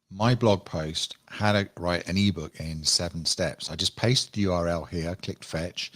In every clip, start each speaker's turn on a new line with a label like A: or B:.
A: My blog post how to write an ebook in 7 steps. I just pasted the URL here, clicked fetch,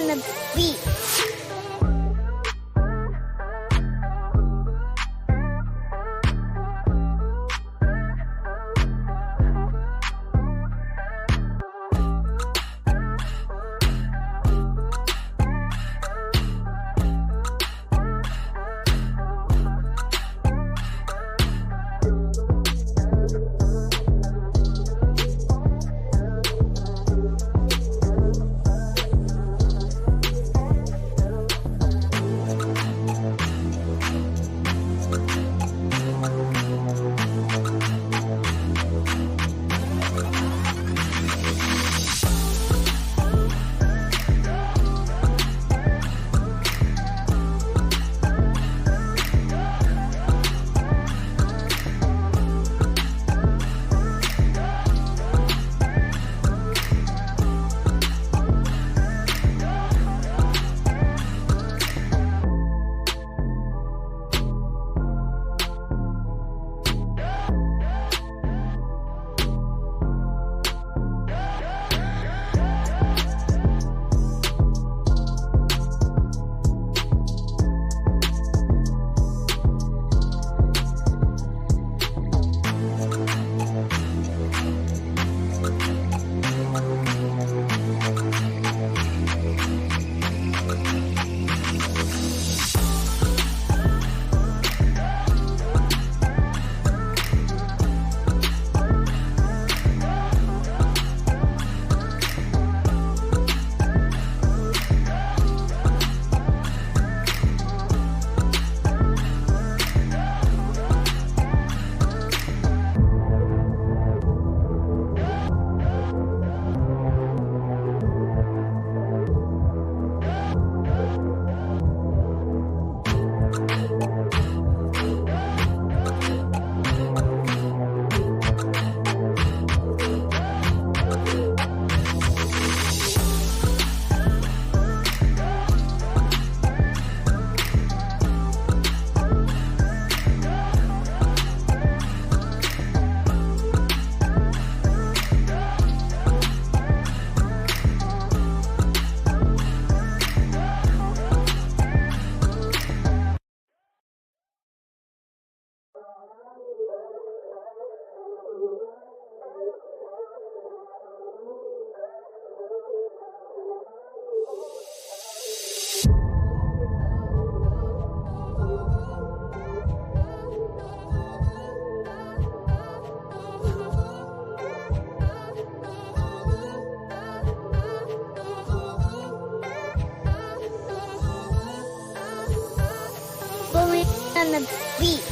B: on the beat. On the beat.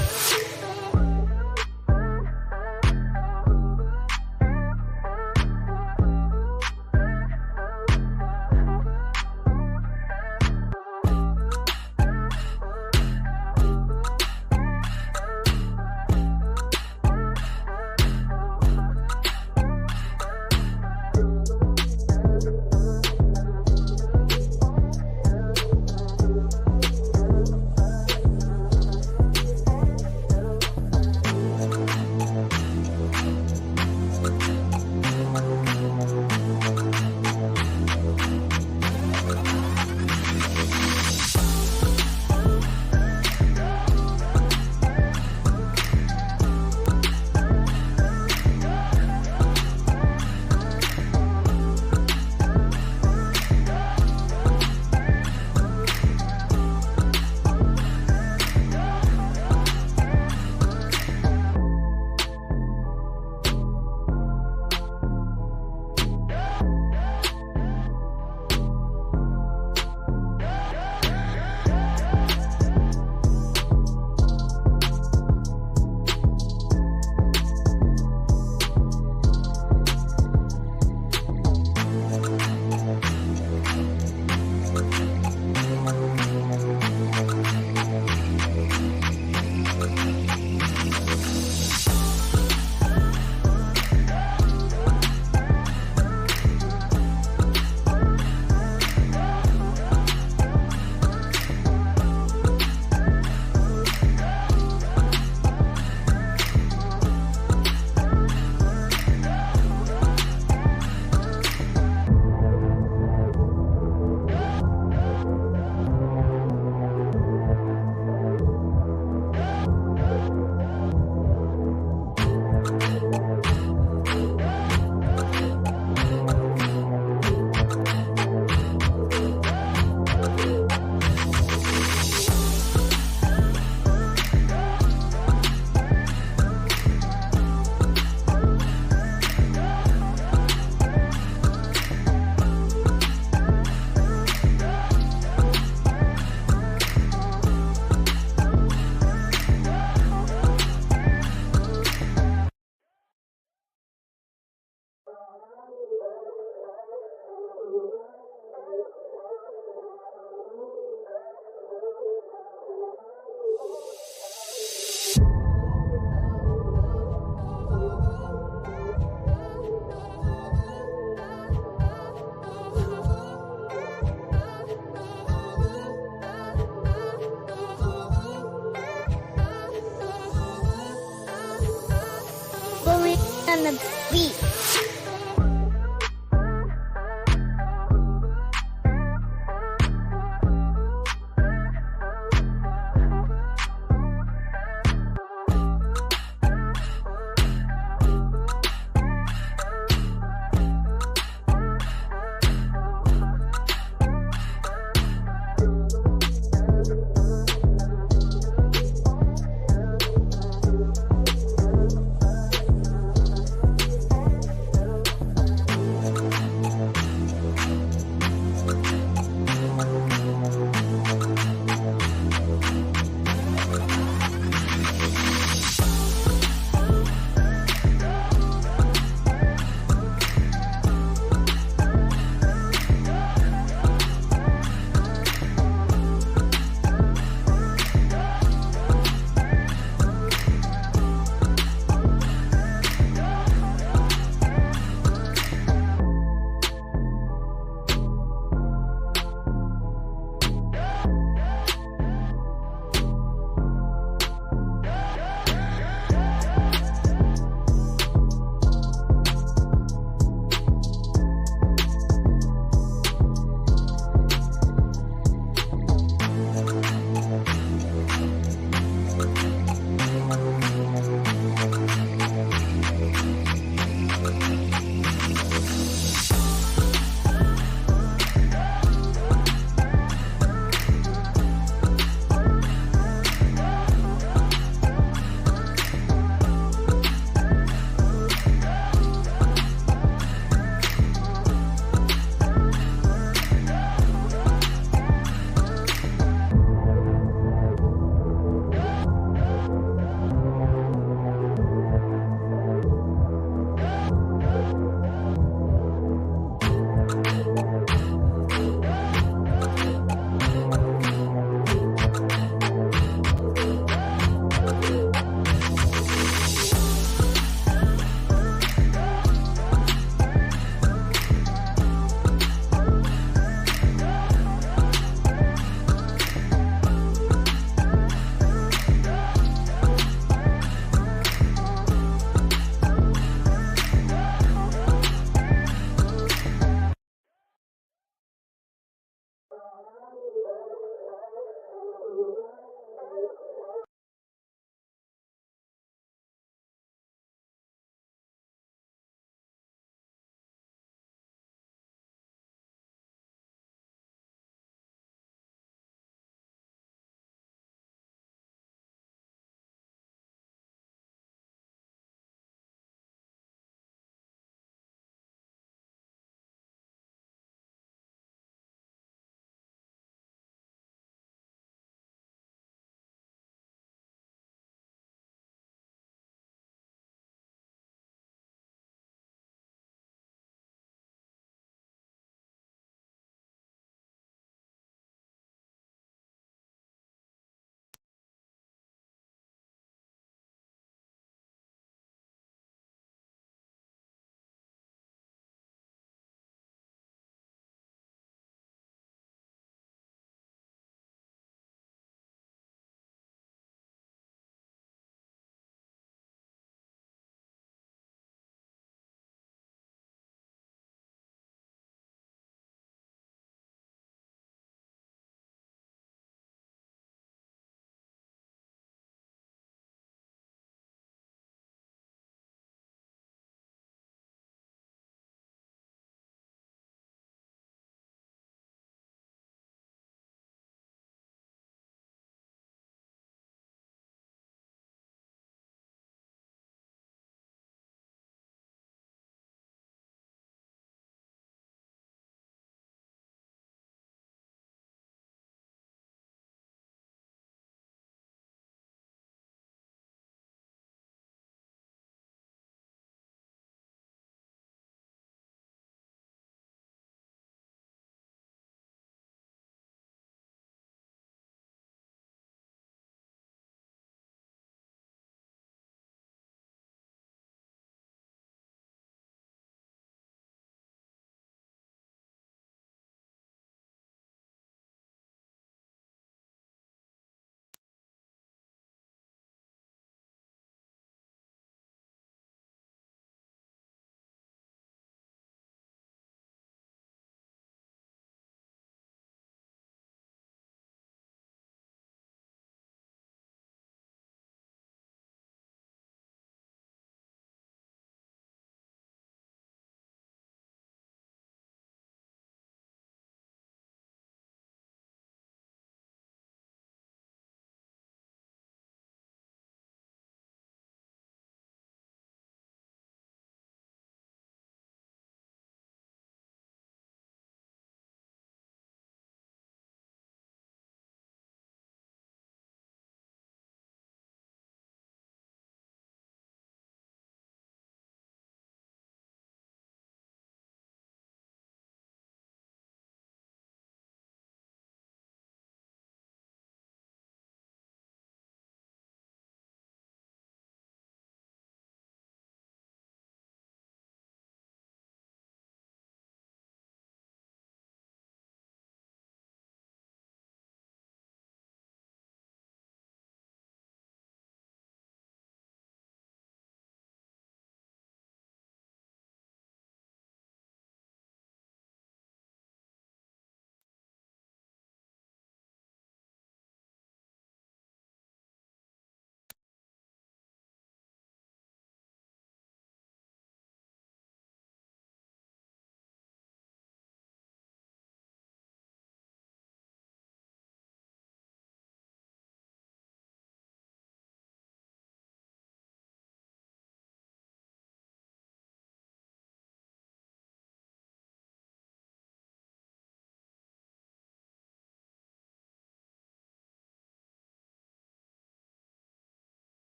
B: Bully on the beat.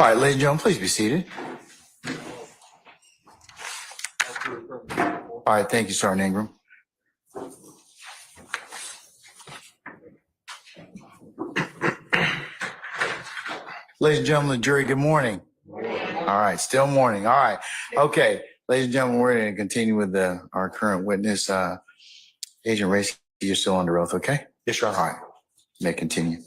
C: All right, ladies and gentlemen, please be seated. All right, thank you, Sergeant Ingram. Ladies and gentlemen, the jury, good morning. All right, still morning. All right. Okay, ladies and gentlemen, we're going to continue with our current witness, Agent Race. You're still under oath, okay?
D: Yes, Your Honor.
C: All right, may continue.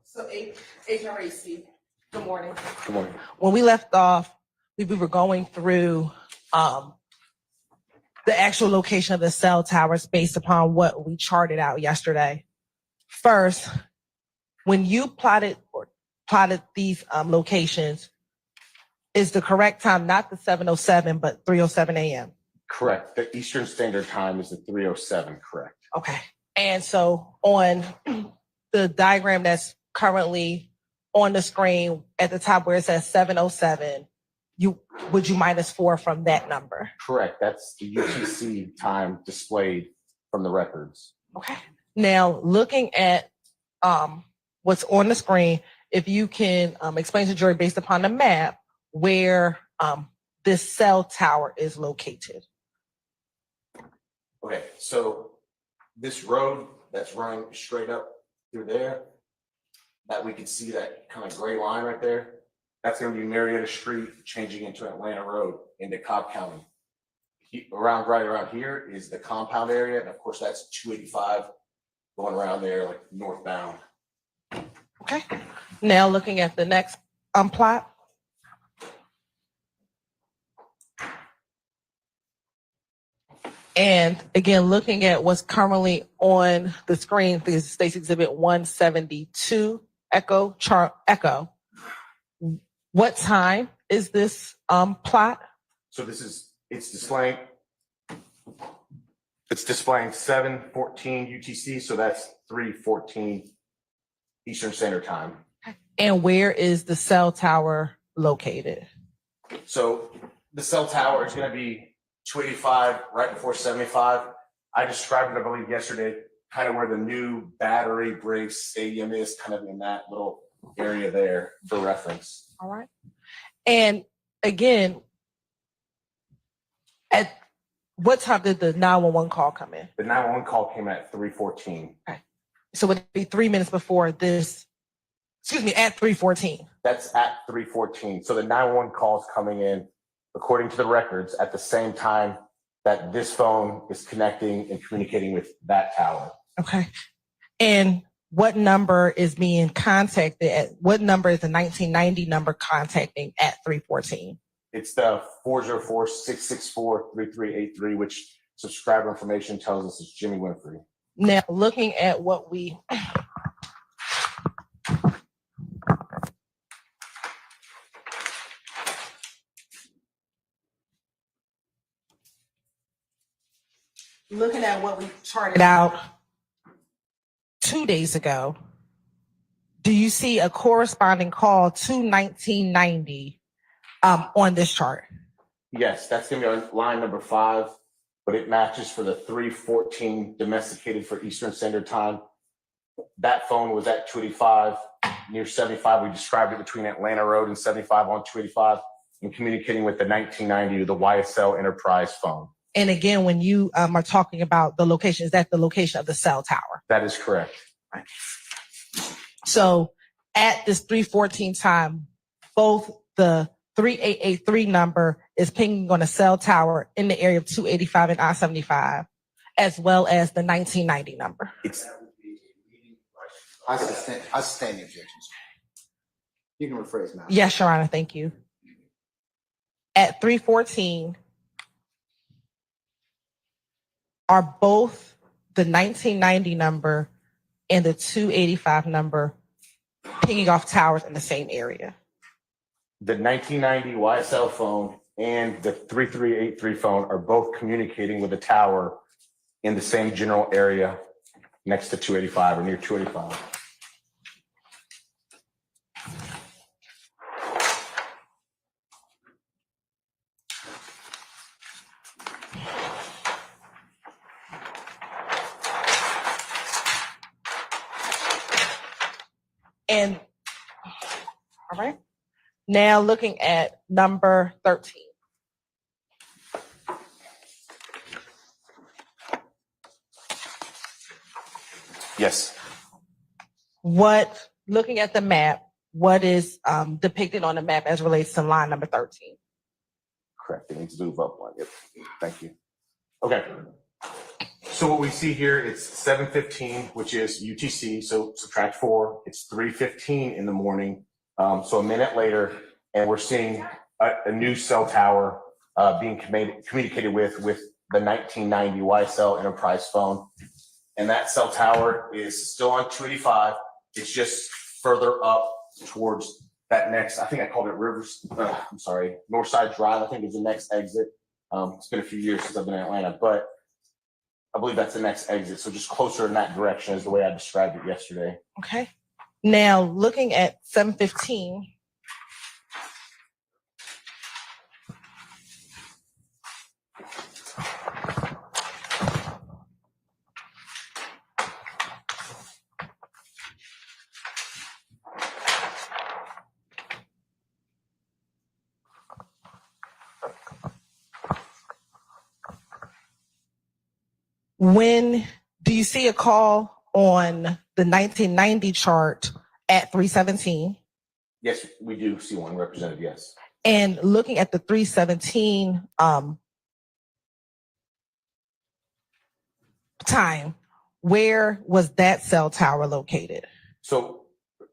E: So, Agent Racy, good morning.
D: Good morning.
E: When we left off, we were going through the actual location of the cell towers based upon what we charted out yesterday. First, when you plotted these locations, is the correct time not the 7:07 but 3:07 a.m.?
D: Correct. The Eastern Standard Time is the 3:07, correct.
E: Okay. And so on the diagram that's currently on the screen at the top where it says 7:07, would you -4 from that number?
D: Correct. That's the UTC time displayed from the records.
E: Okay. Now, looking at what's on the screen, if you can explain to the jury based upon the map where this cell tower is located.
D: Okay, so this road that's running straight up through there, that we can see that kind of gray line right there, that's going to be Marietta Street changing into Atlanta Road into Cobb County. Right around here is the compound area, and of course that's 285 going around there like northbound.
E: Okay. Now looking at the next plot. And again, looking at what's currently on the screen, this is State's Exhibit 172, Echo. What time is this plot?
D: So it's displaying 7:14 UTC, so that's 3:14 Eastern Standard Time.
E: And where is the cell tower located?
D: So the cell tower is going to be 285 right before 75. I described it, I believe, yesterday, kind of where the new Battery Braves Stadium is, kind of in that little area there for reference.
E: All right. And again, at what time did the 911 call come in?
D: The 911 call came at 3:14.
E: Okay. So would it be 3 minutes before this? Excuse me, at 3:14.
D: That's at 3:14. So the 911 call is coming in, according to the records, at the same time that this phone is connecting and communicating with that tower.
E: Okay. And what number is being contacted at? What number is the 1990 number contacting at 3:14?
D: It's the 404-664-3383, which subscriber information tells us is Jimmy Winfrey.
E: Now, looking at what we charted out 2 days ago, do you see a corresponding call to 1990 on this chart?
D: Yes, that's going to be our line number 5, but it matches for the 3:14 domesticated for Eastern Standard Time. That phone was at 285 near 75. We described it between Atlanta Road and 75 on 285 and communicating with the 1990, the YSL Enterprise phone.
E: And again, when you are talking about the location, is that the location of the cell tower?
D: That is correct.
E: Right. So at this 3:14 time, both the 3883 number is pinging on a cell tower in the area of 285 and I-75, as well as the 1990 number.
C: I sustain the objections. You can rephrase now.
E: Yes, Your Honor, thank you. At 3:14, are both the 1990 number and the 285 number pinging off towers in the same area?
D: The 1990 YSL phone and the 3383 phone are both communicating with the tower in the same general area next to 285 or near 285.
E: And all right, now looking at number 13.
D: Yes.
E: Looking at the map, what is depicted on the map as relates to line number 13?
D: Correct. It needs to move up one. Yep. Thank you. Okay. So what we see here, it's 7:15, which is UTC. So subtract 4. It's 3:15 in the morning. So a minute later, and we're seeing a new cell tower being communicated with the 1990 YSL Enterprise phone. And that cell tower is still on 285. It's just further up towards that next, I think I called it Northside Drive, I think is the next exit. It's been a few years since I've been in Atlanta, but I believe that's the next exit. So just closer in that direction is the way I described it yesterday.
E: Okay. Now looking at 7:15. When do you see a call on the 1990 chart at 3:17?
D: Yes, we do see one represented, yes.
E: And looking at the 3:17 time, where was that cell tower located?
D: So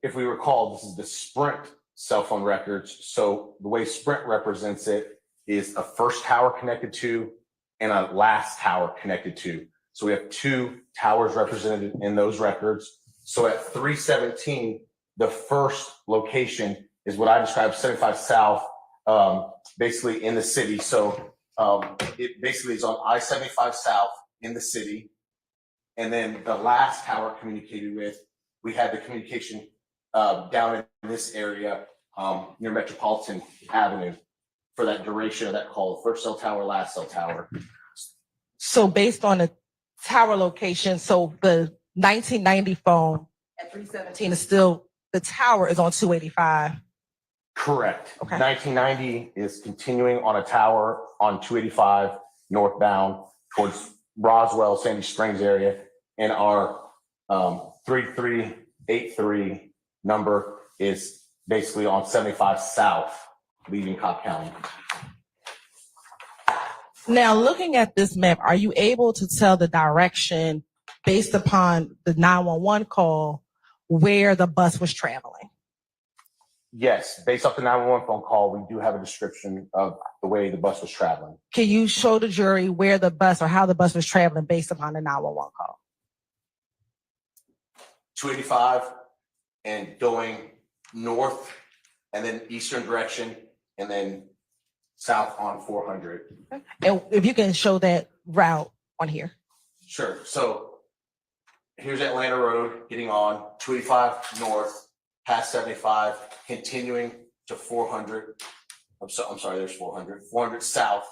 D: if we recall, this is the Sprint cell phone records. So the way Sprint represents it is a first tower connected to and a last tower connected to. So we have 2 towers represented in those records. So at 3:17, the first location is what I described, 75 South, basically in the city. So it basically is on I-75 South in the city. And then the last tower communicated with, we had the communication down in this area near Metropolitan Avenue for that duration of that call, first cell tower, last cell tower.
E: So based on the tower location, so the 1990 phone at 3:17 is still, the tower is on 285.
D: Correct.
E: Okay.
D: 1990 is continuing on a tower on 285 northbound towards Roswell, Sandy Springs area. And our 3383 number is basically on 75 South, leaving Cobb County.
E: Now, looking at this map, are you able to tell the direction based upon the 911 call where the bus was traveling?
D: Yes, based off the 911 phone call, we do have a description of the way the bus was traveling.
E: Can you show the jury where the bus or how the bus was traveling based upon the 911 call?
D: 285 and going north and then eastern direction and then south on 400.
E: And if you can show that route on here.
D: Sure. So here's Atlanta Road getting on 285 north, past 75, continuing to 400. I'm sorry, there's 400. 400 south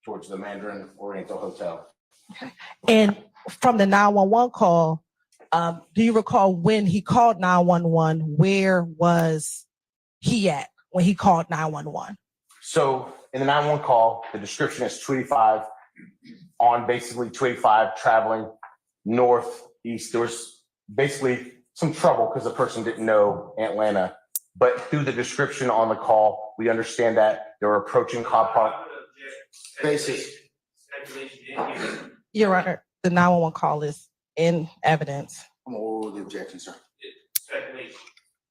D: towards the Mandarin Oriental Hotel.
E: Okay. And from the 911 call, do you recall when he called 911, where was he at when he called 911?
D: So in the 911 call, the description is 285 on basically 285 traveling northeast. There was basically some trouble because the person didn't know Atlanta, but through the description on the call, we understand that they were approaching Cobb Park. Basic.
E: Your Honor, the 911 call is in evidence.
C: I'm gonna overrule the objection, sir.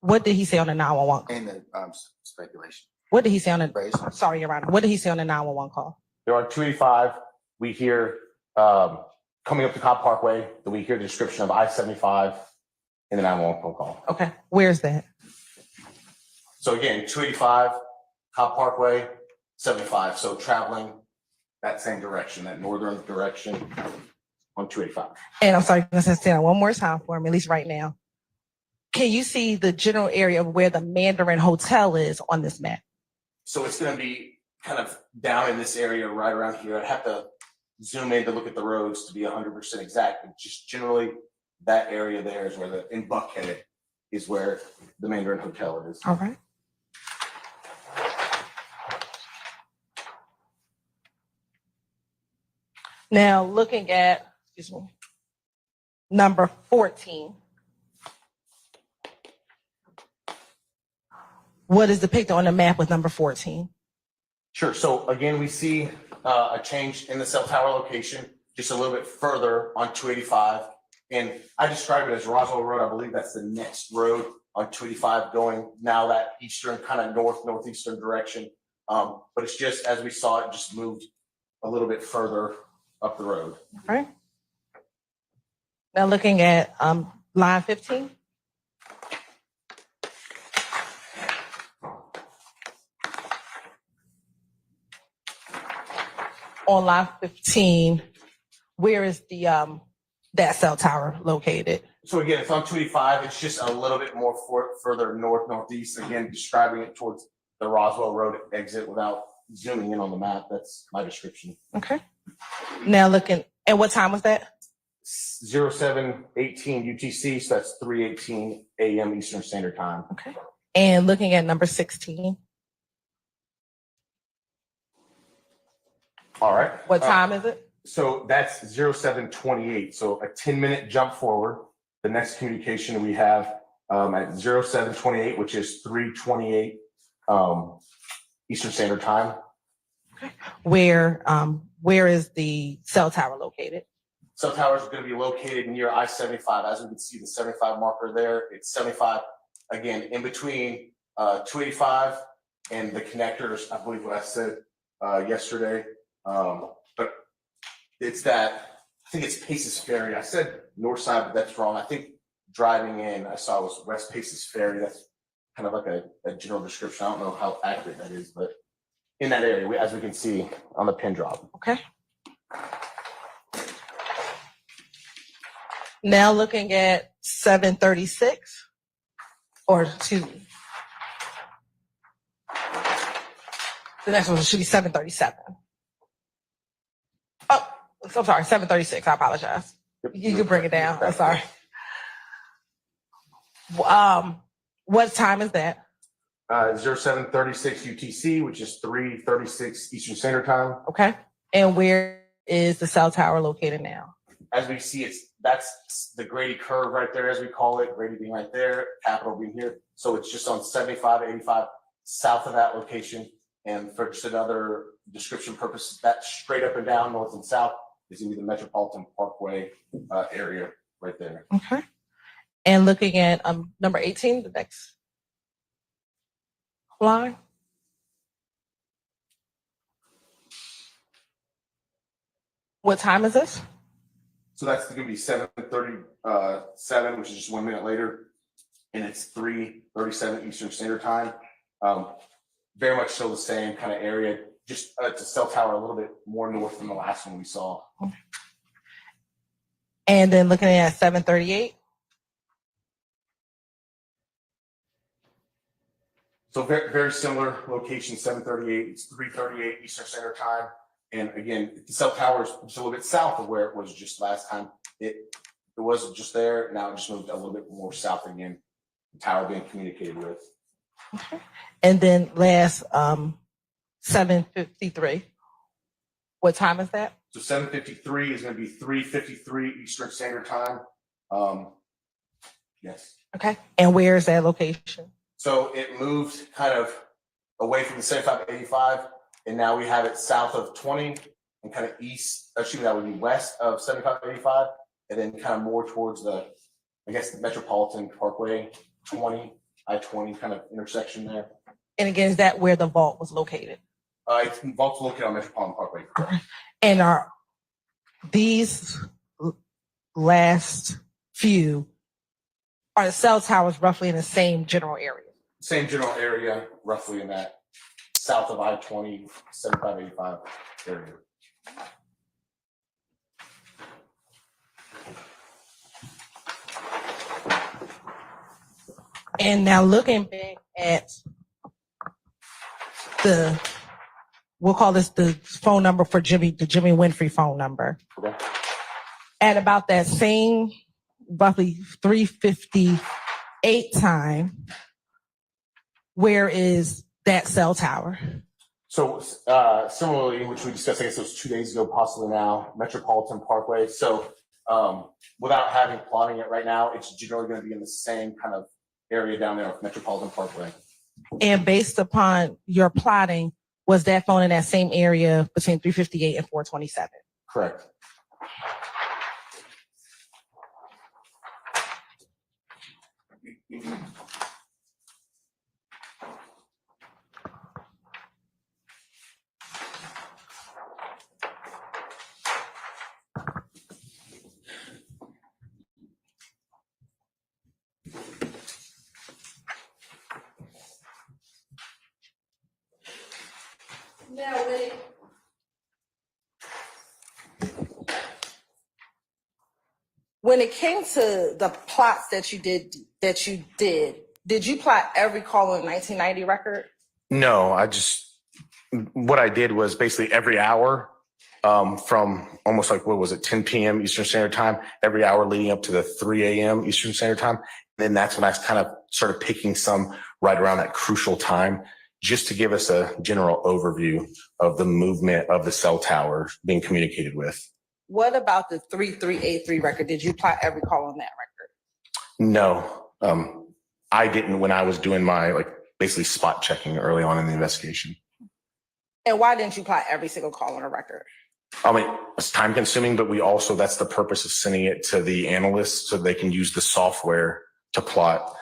E: What did he say on the 911 call?
C: And the speculation.
E: What did he say on the,
C: Praise.
E: sorry, Your Honor, what did he say on the 911 call?
D: They're on 285. We hear coming up to Cobb Parkway, that we hear the description of I-75 in the 911 phone call.
E: Okay, where's that?
D: So again, 285, Cobb Parkway, 75. So traveling that same direction, that northern direction on 285.
E: And I'm sorry, let's just say that one more time for me, at least right now. Can you see the general area of where the Mandarin Hotel is on this map?
D: So it's going to be kind of down in this area right around here. I'd have to zoom in to look at the roads to be 100% exact, but just generally that area there is where in Buckhead is where the Mandarin Hotel is.
E: All right. Now looking at, excuse me, number 14. What is depicted on the map with number 14?
D: Sure. So again, we see a change in the cell tower location just a little bit further on 285. And I describe it as Roswell Road. I believe that's the next road on 285 going now that eastern, kind of northeastern direction. But it's just, as we saw, it just moved a little bit further up the road.
E: All right. Now looking at line 15. On line 15, where is the that cell tower located?
D: So again, it's on 285. It's just a little bit more further northeast. Again, describing it towards the Roswell Road exit without zooming in on the map. That's my description.
E: Okay. Now looking, and what time was that?
D: 0718 UTC, so that's 3:18 a.m. Eastern Standard Time.
E: Okay. And looking at number 16.
D: All right.
E: What time is it?
D: So that's 0728. So a 10-minute jump forward. The next communication we have at 0728, which is 3:28 Eastern Standard Time.
E: Okay. Where is the cell tower located?
D: Cell towers are going to be located near I-75. As we can see, the 75 marker there, it's 75, again, in between 285 and the connectors, I believe what I said yesterday. But it's that, I think it's Paces Ferry. I said north side, but that's wrong. I think driving in, I saw it was West Paces Ferry. That's kind of like a general description. I don't know how accurate that is, but in that area, as we can see on the pin drop.
E: Okay. Now looking at 736, or excuse me. The next one should be 737. Oh, I'm sorry, 736. I apologize. You can bring it down. I'm sorry. What time is that?
D: 0736 UTC, which is 3:36 Eastern Standard Time.
E: Okay. And where is the cell tower located now?
D: As we see, that's the Grady curve right there, as we call it. Grady being right there, Capitol being here. So it's just on 75, 85 south of that location. And for just another description purpose, that straight up and down, north and south, is going to be the Metropolitan Parkway area right there.
E: Okay. And looking at number 18, the next line. What time is this?
D: So that's going to be 7:37, which is just 1 minute later, and it's 3:37 Eastern Standard Time. Very much still the same kind of area, just it's a cell tower a little bit more north than the last one we saw.
E: And then looking at 738.
D: So very, very similar location, 738, it's 3:38 Eastern Standard Time. And again, the cell tower is just a little bit south of where it was just last time. It was just there, now it just moved a little bit more south again, the tower being communicated with.
E: Okay. And then last 753. What time is that?
D: So 7:53 is going to be 3:53 Eastern Standard Time. Yes.
E: Okay. And where is that location?
D: So it moved kind of away from the 75-85, and now we have it south of 20 and kind of east, excuse me, that would be west of 75-85, and then kind of more towards the, I guess, the Metropolitan Parkway, 20, I-20 kind of intersection there.
E: And again, is that where the vault was located?
D: It's vault's located on Metropolitan Parkway.
E: And are these last few, are the cell towers roughly in the same general area?
D: Same general area, roughly in that south of I-20, 7585 area.
E: And now looking back at we'll call this the phone number for the Jimmy Winfrey phone number.
D: Okay.
E: At about that same roughly 3:58 time, where is that cell tower?
D: So similarly, which we discussed, I guess it was 2 days ago, possibly now, Metropolitan Parkway. So without having plotting it right now, it's generally going to be in the same kind of area down there with Metropolitan Parkway.
E: And based upon your plotting, was that phone in that same area between 3:58 and 4:27?
D: Correct.
E: Now, when it came to the plots that you did, did you plot every call on the 1990 record?
D: No, what I did was basically every hour from almost like, 10 p.m. Eastern Standard Time, every hour leading up to the 3 a.m. Eastern Standard Time. Then that's when I kind of started picking some right around that crucial time, just to give us a general overview of the movement of the cell tower being communicated with.
E: What about the 3383 record? Did you plot every call on that record?
D: No, I didn't when I was doing my basically spot checking early on in the investigation.
E: And why didn't you plot every single call on a record?
D: I mean, it's time consuming, but that's the purpose of sending it to the analysts so they can use the software to plot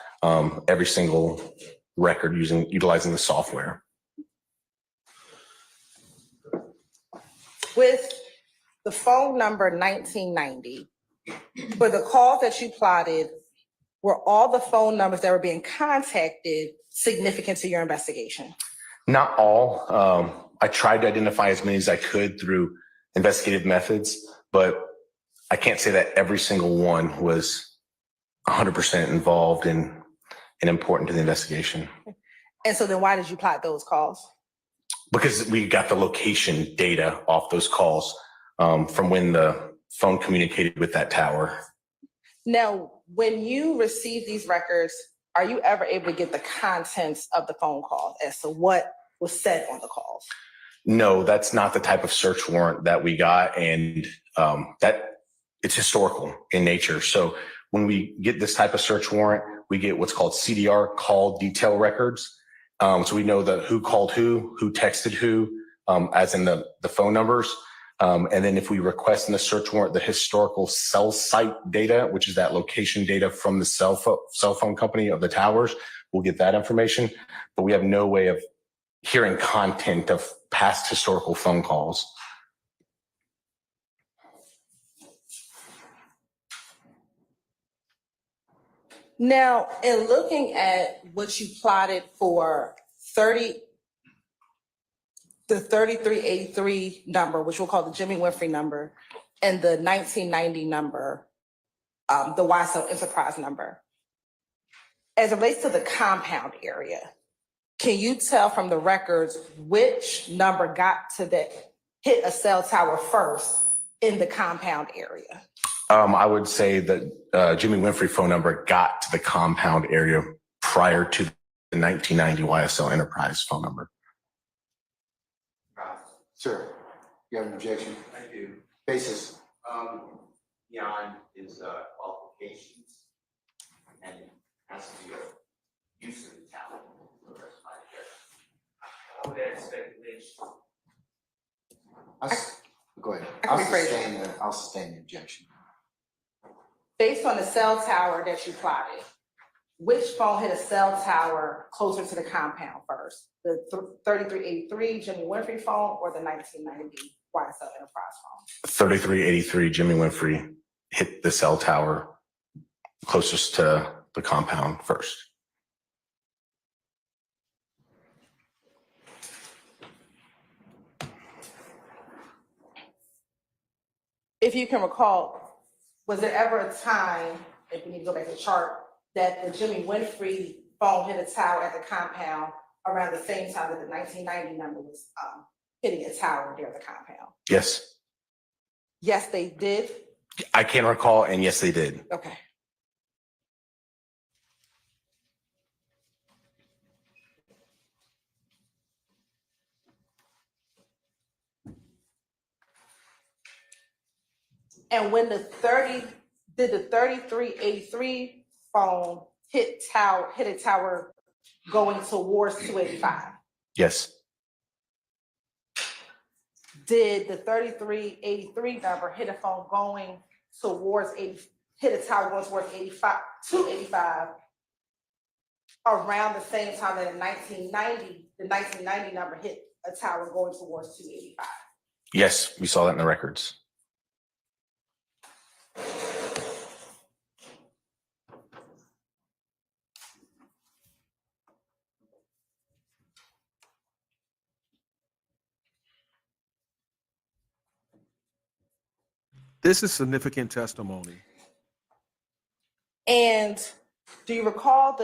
D: every single record utilizing the software.
E: With the phone number 1990, for the calls that you plotted, were all the phone numbers that were being contacted significant to your investigation?
D: Not all. I tried to identify as many as I could through investigative methods, but I can't say that every single one was 100% involved and important to the investigation.
E: And so then why did you plot those calls?
D: Because we got the location data off those calls from when the phone communicated with that tower.
E: Now, when you receive these records, are you ever able to get the contents of the phone call as to what was said on the calls?
D: No, that's not the type of search warrant that we got, and that it's historical in nature. So when we get this type of search warrant, we get what's called CDR, call detail records. So we know who called who texted who, as in the phone numbers. And then if we request in the search warrant the historical cell site data, which is that location data from the cell phone company of the towers, we'll get that information. But we have no way of hearing content of past historical phone calls.
E: Now, in looking at what you plotted for the 3383 number, which we'll call the Jimmy Winfrey number, and the 1990 number, the YSL Enterprise number, as it relates to the compound area, can you tell from the records which number hit a cell tower first in the compound area?
D: I would say that Jimmy Winfrey phone number got to the compound area prior to the 1990 YSL Enterprise phone number.
C: Sir, you have an objection?
F: I do.
C: Basis.
F: Beyond his qualifications and has to be a use of the talent for the rest of my career. I would add speculation.
C: Go ahead.
E: I can rephrase it.
C: I'll sustain the objection.
E: Based on the cell tower that you plotted, which phone hit a cell tower closer to the compound first? The 3383 Jimmy Winfrey phone or the 1990 YSL Enterprise phone?
D: 3383 Jimmy Winfrey hit the cell tower closest to the compound first.
E: if you can recall, was there ever a time, if we need to go back to the chart, that the Jimmy Winfrey phone hit a tower at the compound around the same time that the 1990 number was hitting a tower near the compound?
D: Yes,
E: Yes, they did.
D: I can recall, and yes, they did.
E: Okay. And when did the 3383 phone hit a tower going towards 285?
D: Yes,
E: Did the 3383 number hit a phone going towards hit a tower going towards 285 around the same time that in 1990, the 1990 number hit a tower going towards 285?
D: yes, we saw that in the records.
G: This is significant testimony.
E: And do you recall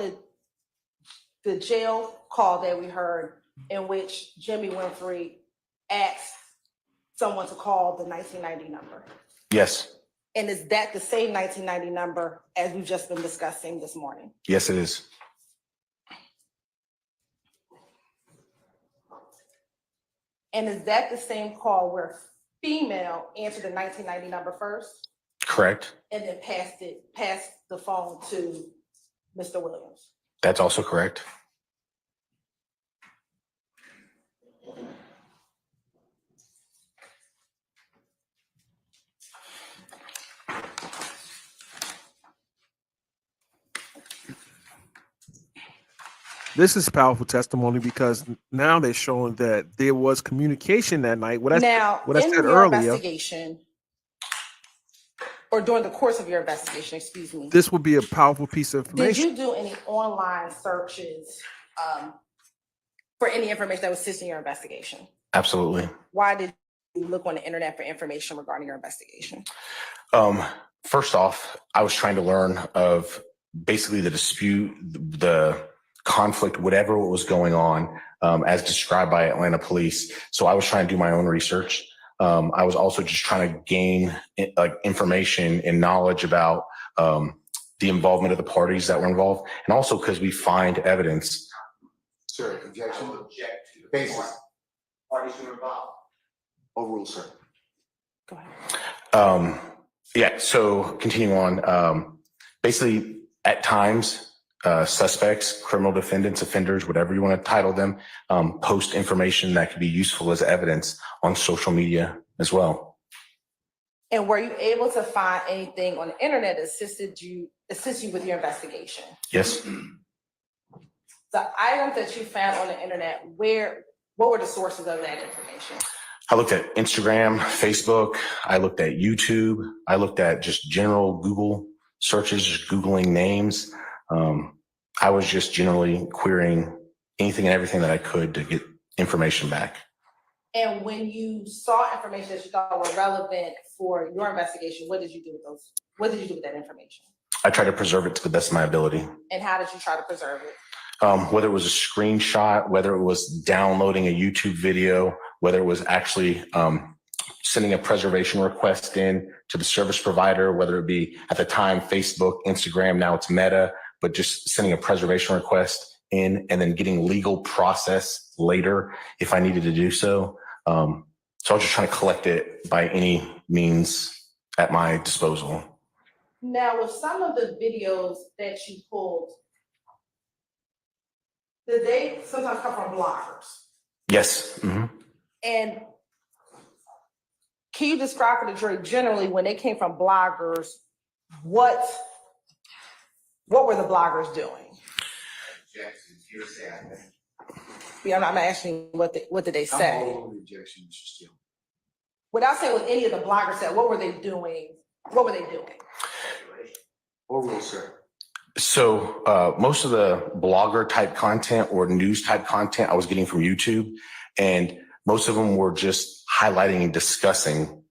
E: the jail call that we heard in which Jimmy Winfrey asked someone to call the 1990 number?
D: Yes,
E: And is that the same 1990 number as we've just been discussing this morning?
D: yes, it is.
E: And is that the same call where female answered the 1990 number first
D: Correct.
E: and then passed the phone to Mr. Williams?
D: That's also correct.
G: This is powerful testimony because now they're showing that there was communication that night. What I
E: In
G: said
E: your
G: earlier,
E: investigation, or during the course of your investigation, excuse me,
G: this would be a powerful piece of
E: did
G: information.
E: you do any online searches for any information that was assisting your investigation?
D: Absolutely.
E: Why did you look on the internet for information regarding your investigation?
D: First off, I was trying to learn of basically the dispute, the conflict, whatever was going on, as described by Atlanta police. So I was trying to do my own research. I was also just trying to gain information and knowledge about the involvement of the parties that were involved, and also because we find evidence.
C: Sir,
F: I
C: objection.
F: will object to the
C: Basis.
F: parties who are involved.
C: Overruled, sir.
E: Go ahead.
D: Yeah, so continuing on, basically at times, suspects, criminal defendants, offenders, whatever you want to title them, post information that could be useful as evidence on social media as well.
E: And were you able to find anything on the internet that assist you with your investigation?
D: Yes.
E: The items that you found on the internet, what were the sources of that information?
D: I looked at Instagram, Facebook. I looked at YouTube. I looked at just general Google searches, just Googling names. I was just generally querying anything and everything that I could to get information back.
E: And when you saw information that you thought were relevant for your investigation, what did you do with those? What did you do with that information?
D: I tried to preserve it to the best of my ability.
E: And how did you try to preserve it?
D: Whether it was a screenshot, whether it was downloading a YouTube video, whether it was actually sending a preservation request in to the service provider, whether it be at the time Facebook, Instagram, now it's Meta, but just sending a preservation request in and then getting legal process later if I needed to do so. So I was just trying to collect it by any means at my disposal.
E: Now, with some of the videos that you pulled, did they sometimes come from bloggers?
D: Yes. Mm-hmm.
E: And can you describe for the jury generally when they came from bloggers, what were the bloggers doing?
F: Objection, hearsay, I think.
E: Yeah, I'm asking what did they say?
C: I'm over the objection, Mr. Steele.
E: Without saying what any of the bloggers said, what were they doing? What were they doing?
C: Overruled, sir.
D: So most of the blogger type content or news type content I was getting from YouTube, and most of them were just highlighting and discussing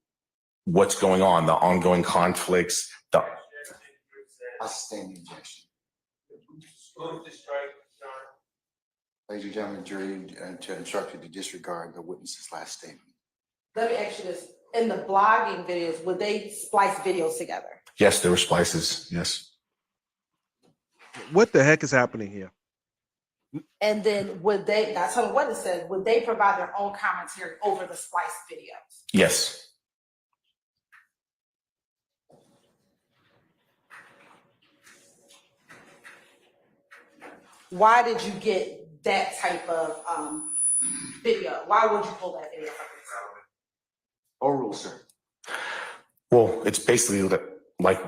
D: what's going on, the ongoing conflicts, the
C: I sustain the objection. Ladies and gentlemen, jury, to instruct you to disregard the witness's last statement.
E: Let me ask you this. In the blogging videos, would they splice videos together?
D: yes, there were splices. Yes.
G: What the heck is happening here?
E: And then would they, that's what it said, would they provide their own commentary over the spliced videos?
D: Yes.
E: Why did you get that type of video? Why would you pull that video from yourself?
C: Overrule, sir.
D: Well, it's basically like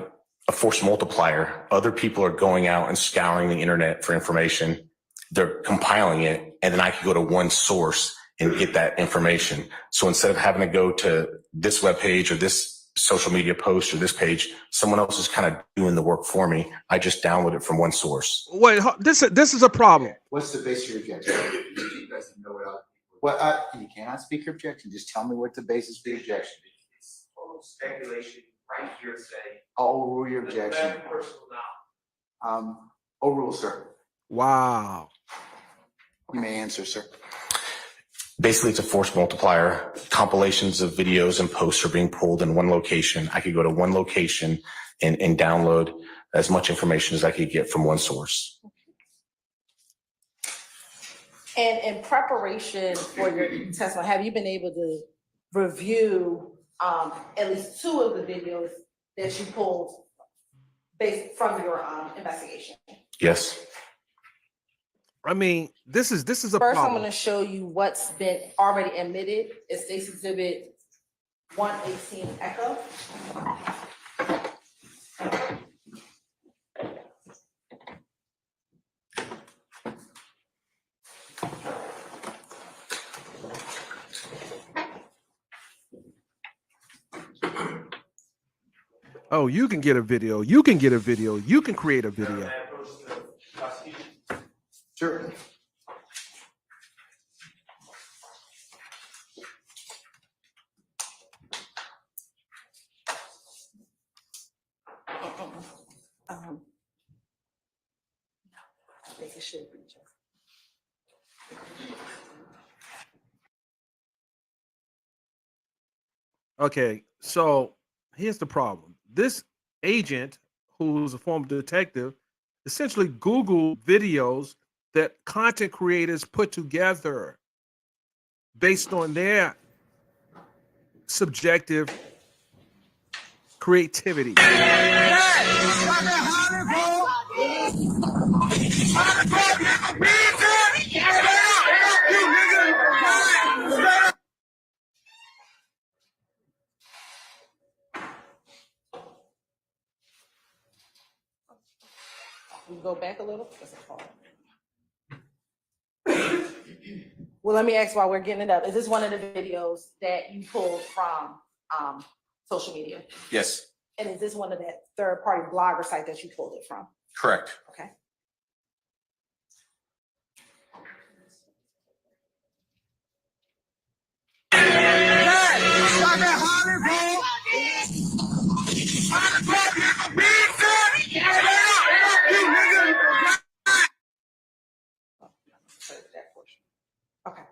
D: a force multiplier. Other people are going out and scouring the internet for information. They're compiling it, and then I can go to one source and get that information. So instead of having to go to this webpage or this social media post or this page, someone else is kind of doing the work for me. I just download it from one source.
G: Wait, this is a problem.
C: What's the basis of your objection? Well, you cannot speak your objection. Just tell me what the basis of your objection.
F: It's total speculation, right here say.
C: I'll overrule your objection.
F: Personal knowledge.
C: Overrule, sir.
G: Wow.
C: You may answer, sir.
D: Basically, it's a force multiplier. Compilations of videos and posts are being pulled in one location. I could go to one location and download as much information as I could get from one source.
E: And in preparation for your testimony, have you been able to review at least two of the videos that you pulled based from your investigation?
D: Yes.
G: I mean, this is a
E: First,
G: problem.
E: I'm going to show you what's been already admitted. It's State's Exhibit 118 Echo.
G: Oh, you can get a video. You can get a video. You can create a video.
C: Sure.
E: I think it should be just.
G: Okay, so here's the problem. This agent, who's a former detective, essentially Googled videos that content creators put together based on their subjective creativity.
E: You go back a little. Well, let me ask while we're getting it up. Is this one of the videos that you pulled from social media?
D: Yes.
E: And is this one of that third-party blogger site that you pulled it from?
D: Correct.
E: Okay. Okay.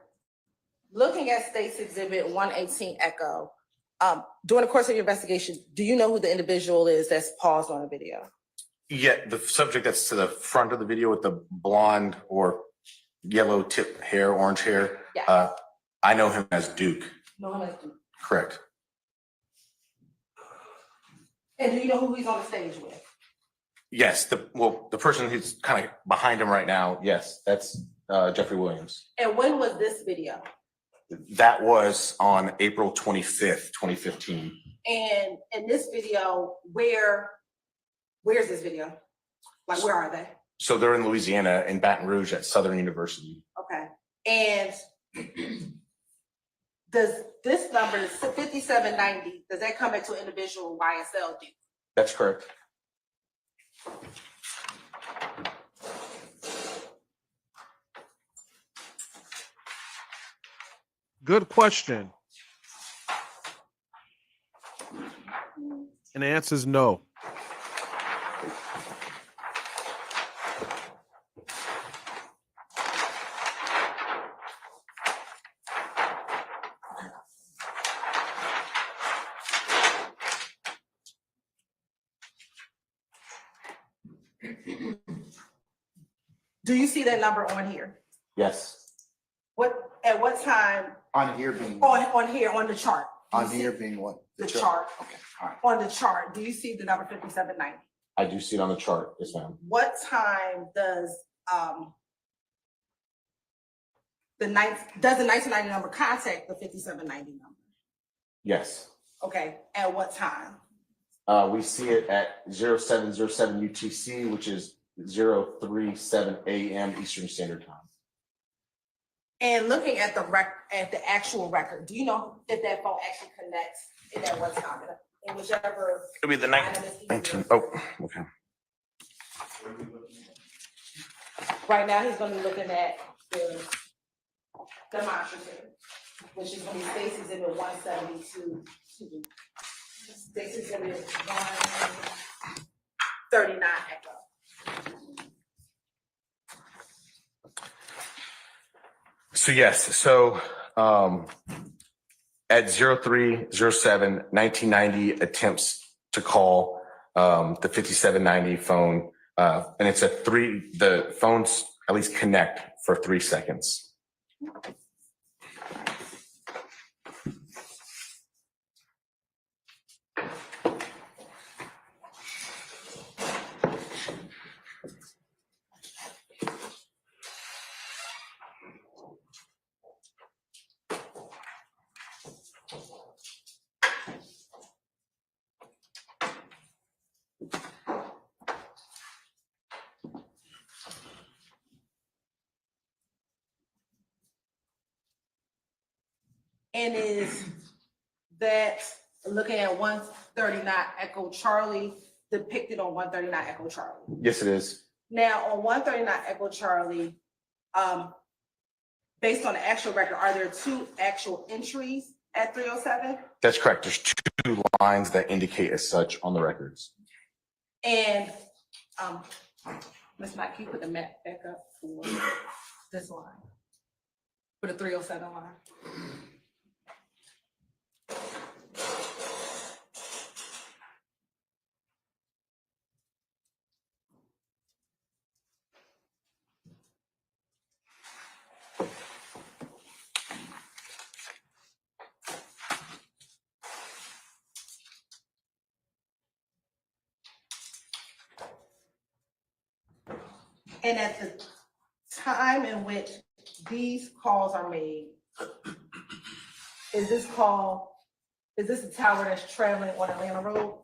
E: Looking at State's Exhibit 118 Echo, during the course of your investigation, do you know who the individual is that's paused on the video?
D: Yeah, the subject that's to the front of the video with the blonde or yellow tip hair, orange hair.
E: Yeah.
D: I know him as Duke.
E: No, I'm
D: Correct.
E: And do you know who he's on the stage with?
D: Yes. The person who's kind of behind him right now. Yes, that's Jeffrey Williams.
E: And when was this video?
D: That was on April 25th, 2015.
E: And in this video, where's this video? Like, where are they?
D: So they're in Louisiana, in Baton Rouge at Southern University.
E: Okay. And does this number, 5790, does that come back to an individual YSL Duke?
D: That's correct.
G: Good question. And the answer is no.
E: Do you see that number on here?
D: Yes.
E: At what time
C: On here being,
E: on here on the chart? Do you
C: on
E: see
C: here being what?
E: the chart.
C: Okay, all right.
E: On the chart, do you see the number 5790?
D: I do see it on the chart. Yes, ma'am.
E: What time does the 1990 number contact the 5790 number?
D: Yes.
E: Okay, at what time?
D: We see it at 0707 UTC, which is 037 AM Eastern Standard Time.
E: And looking at the actual record, do you know if that phone actually connects and at what time? In whichever.
D: It'll be the
E: item is easier.
D: 19. Oh, okay.
E: Right now, he's gonna be looking at the demonstrative, which is gonna be Stacy's exhibit 172. Stacy's exhibit 139 echo.
D: So yes, so at 0307, 1990 attempts to call the 5790 phone, and it's the phones at least connect for 3 seconds.
E: And is that looking at 139 Echo Charlie depicted on 139 Echo Charlie?
D: Yes, it is.
E: Now, on 139 Echo Charlie, based on the actual record, are there 2 actual entries at 307?
D: That's correct. There's 2 lines that indicate as such on the records.
E: And Ms. Knight, can you put the map back up for this line? For the 307 line? And at the time in which these calls are made, is this a tower that's traveling on Atlanta Road?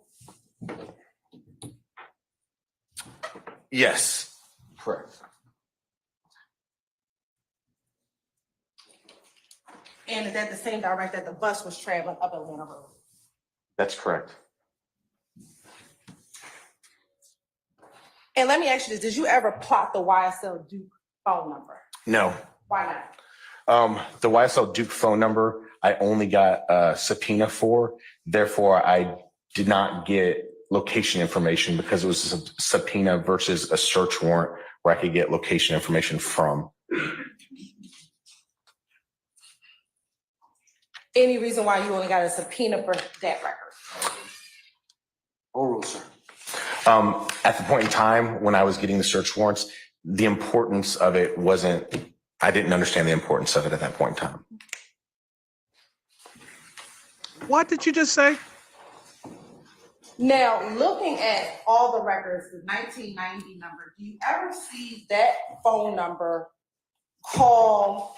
D: Yes, correct.
E: And is that the same direct that the bus was traveling up Atlanta Road?
D: That's correct.
E: And let me ask you this, did you ever plot the YSL Duke phone number?
D: No.
E: Why not?
D: The YSL Duke phone number, I only got a subpoena for. Therefore, I did not get location information because it was a subpoena versus a search warrant where I could get location information from.
E: Any reason why you only got a subpoena for that record?
C: Oral, sir.
D: At the point in time when I was getting the search warrants, the importance of it I didn't understand the importance of it at that point in time.
G: What did you just say?
E: Now, looking at all the records, the 1990 number, do you ever see that phone number call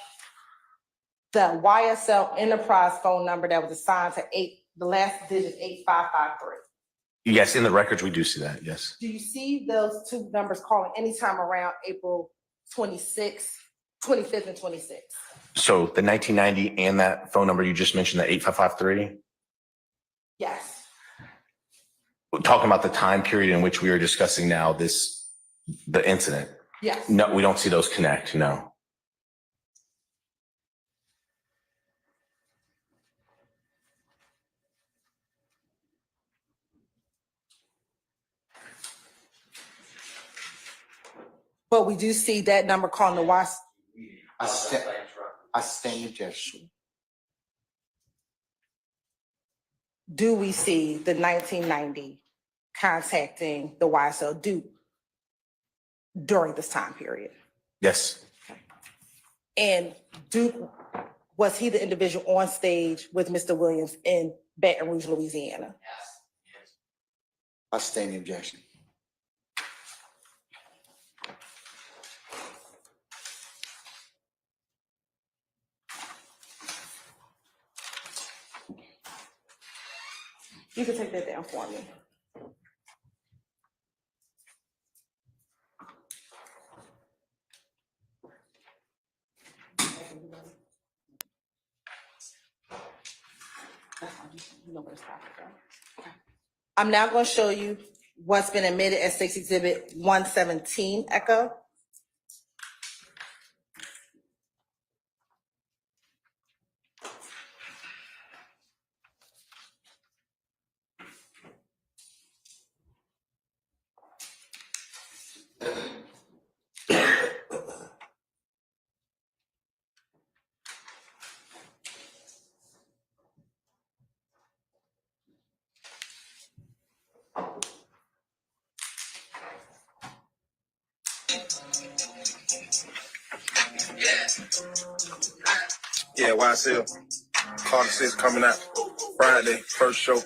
E: the YSL Enterprise phone number that was assigned to the last digit 8553?
D: Yes, in the records, we do see that. Yes.
E: Do you see those 2 numbers calling anytime around April 25th and 26th?
D: So the 1990 and that phone number you just mentioned, the 8553,
E: Yes.
D: we're talking about the time period in which we are discussing now the incident.
E: Yes.
D: No, we don't see those connect. No.
E: But we do see that number calling the YSL.
C: I stand objection.
E: Do we see the 1990 contacting the YSL Duke during this time period?
D: Yes.
E: And Duke, was he the individual on stage with Mr. Williams in Baton Rouge, Louisiana?
C: I stand objection.
E: You can take that down for me. I'm now going to show you what's been admitted as State's Exhibit 117, Echo.
H: Yeah, YSL. Carter 6 coming out Friday, first show.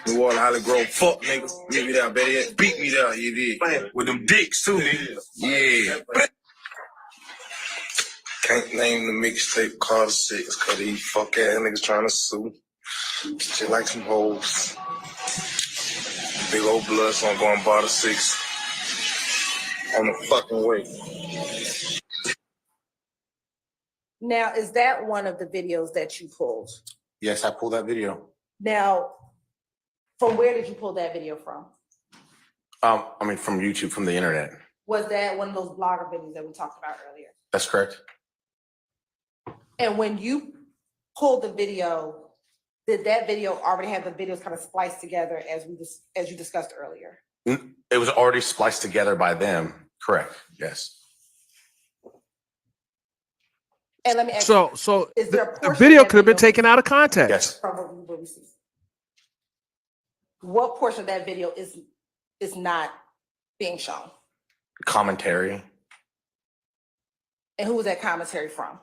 H: New Orleans, Holly Grove. Fuck, nigga. Meet me there, better yet. Beat me there, you did. With them dicks, too, nigga. Yeah. Can't name the mixtape Carter 6 because these fuck ass niggas trying to sue. Shit like some hoes. Big old blood, so I'm going bar the 6 on the fucking way.
E: Now, is that one of the videos that you pulled?
D: Yes, I pulled that video.
E: Now, from where did you pull that video from?
D: I mean, from YouTube, from the internet.
E: Was that one of those blogger videos that we talked about earlier?
D: That's correct.
E: And when you pulled the video, did that video already have the videos kind of spliced together as you discussed earlier?
D: It was already spliced together by them. Correct. Yes.
E: And let me ask you,
G: So
E: is there a
G: the
E: portion
G: video
E: of that
G: could have been
E: video-
G: taken out of context.
D: Yes.
E: from what we see? What portion of that video is not being shown?
D: Commentary.
E: And who was that commentary from?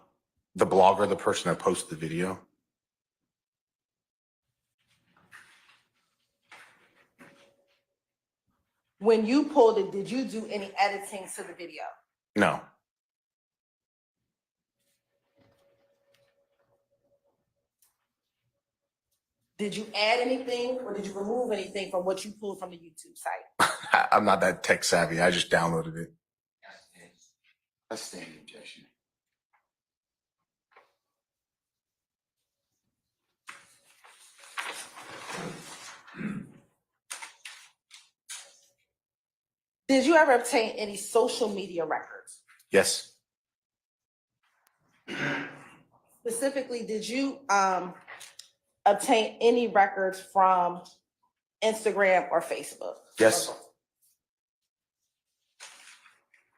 D: The blogger, the person that posted the video.
E: When you pulled it, did you do any editing to the video?
D: No.
E: Did you add anything or did you remove anything from what you pulled from the YouTube site?
D: I'm not that tech savvy. I just downloaded it.
C: I stand objection.
E: Did you ever obtain any social media records?
D: Yes.
E: Specifically, did you obtain any records from Instagram or Facebook?
D: Yes.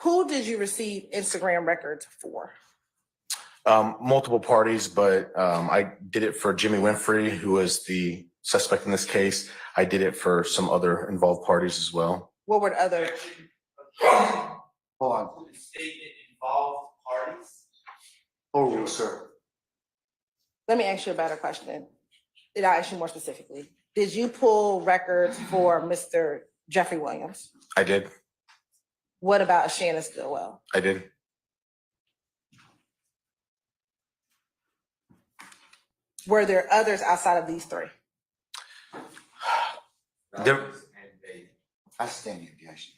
E: Who did you receive Instagram records for?
D: Multiple parties, but I did it for Jimmy Winfrey, who was the suspect in this case. I did it for some other involved parties as well.
E: What were the other?
C: Hold on.
F: The statement involved parties.
C: Oh, sir.
E: Let me ask you a better question. I'll ask you more specifically. Did you pull records for Mr. Jeffrey Williams?
D: I did.
E: What about Shannon Stillwell?
D: I did.
E: Were there others outside of these three?
D: There-
C: I stand objection.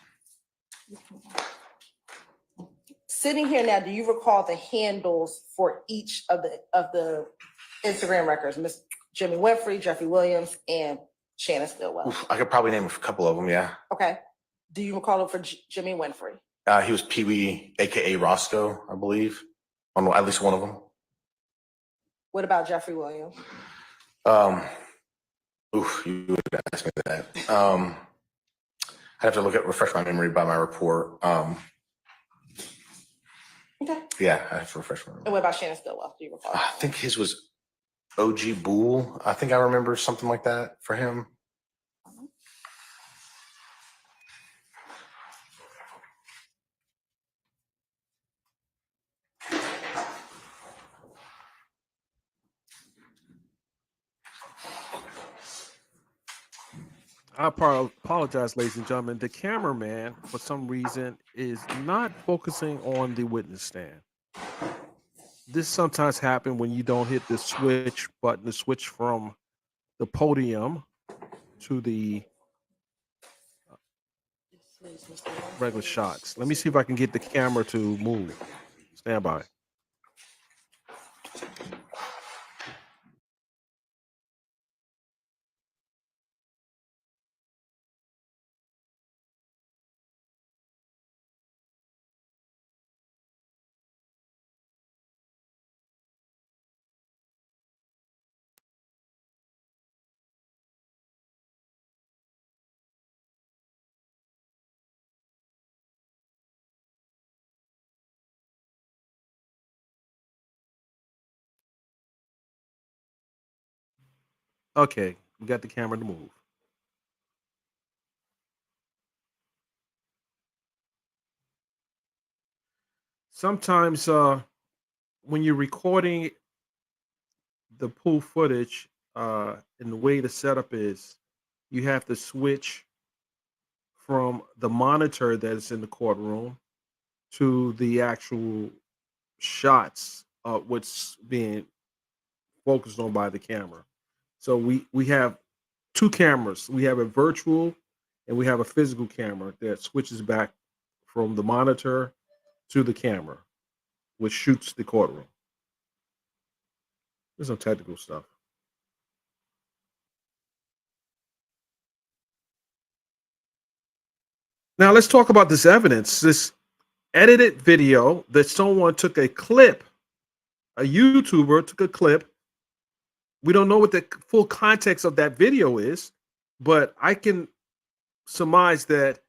E: Sitting here now, do you recall the handles for each of the Instagram records? Miss Jimmy Winfrey, Jeffrey Williams, and Shannon Stillwell.
D: Oof, I could probably name a couple of them. Yeah.
E: Okay. Do you recall it for Jimmy Winfrey?
D: He was Pee Wee, aka Roscoe, I believe, on at least one of them.
E: What about Jeffrey Williams?
D: You would ask me that. I'd have to refresh my memory by my report.
E: Okay.
C: Yeah, I have to refresh my
E: And
C: memory.
E: what about Shannon Stillwell? Do you recall?
C: I think his was OG Bull. I think I remember something like that for him.
G: I apologize, ladies and gentlemen. The cameraman, for some reason, is not focusing on the witness stand. This sometimes happens when you don't hit the switch button to switch from the podium to the regular shots. Let me see if I can get the camera to move. Stand by. Okay, we got the camera to move. Sometimes when you're recording the pool footage, and the way the setup is, you have to switch from the monitor that's in the courtroom to the actual shots of what's being focused on by the camera. So we have two cameras. We have a virtual and we have a physical camera that switches back from the monitor to the camera, which shoots the courtroom. There's some technical stuff. Now let's talk about this evidence. This edited video that someone took a clip, a YouTuber took a clip. We don't know what the full context of that video is, but I can surmise that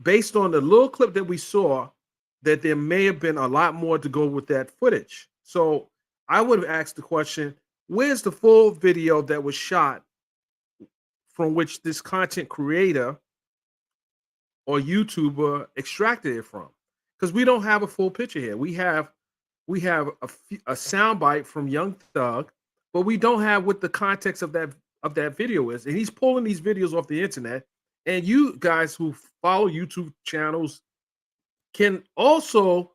G: based on the little clip that we saw, that there may have been a lot more to go with that footage. So I would have asked the question, where's the full video that was shot from which this content creator or YouTuber extracted it from? Because we don't have a full picture here. We have a soundbite from Young Thug, but we don't have what the context of that video is. And he's pulling these videos off the internet. And you guys who follow YouTube channels can also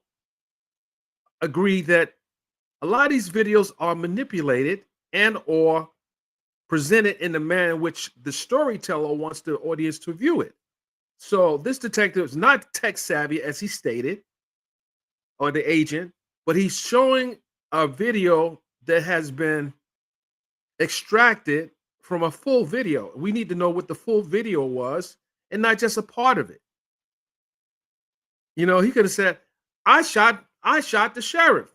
G: agree that a lot of these videos are manipulated and or presented in the manner in which the storyteller wants the audience to view it. So this detective is not tech savvy, as he stated, or the agent, but he's showing a video that has been extracted from a full video. We need to know what the full video was and not just a part of it. You know, he could have said, I shot the sheriff.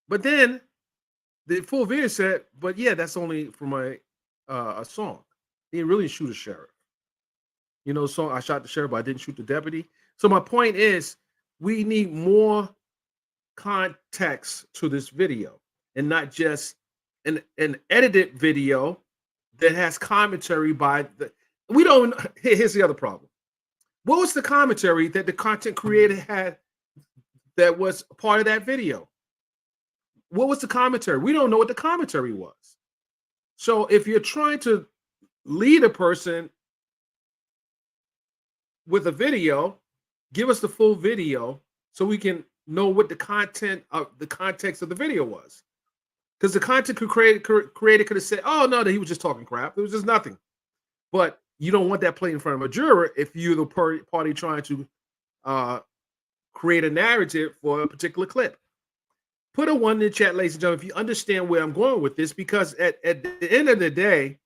G: But then the full video said, but yeah, that's only from a song. He didn't really shoot a sheriff. You know, so I shot the sheriff, but I didn't shoot the deputy. So my point is, we need more context to this video and not just an edited video that has commentary by the. We don't. Here's the other problem. What was the commentary that the content creator had that was part of that video? What was the commentary? We don't know what the commentary was. So if you're trying to lead a person with a video, give us the full video so we can know what the content of the context of the video was. Because the content creator could have said, oh, no, he was just talking crap. It was just nothing. But you don't want that played in front of a juror if you're the party trying to create a narrative for a particular clip. Put a one in the chat, ladies and gentlemen, if you understand where I'm going with this, because at the end of the day,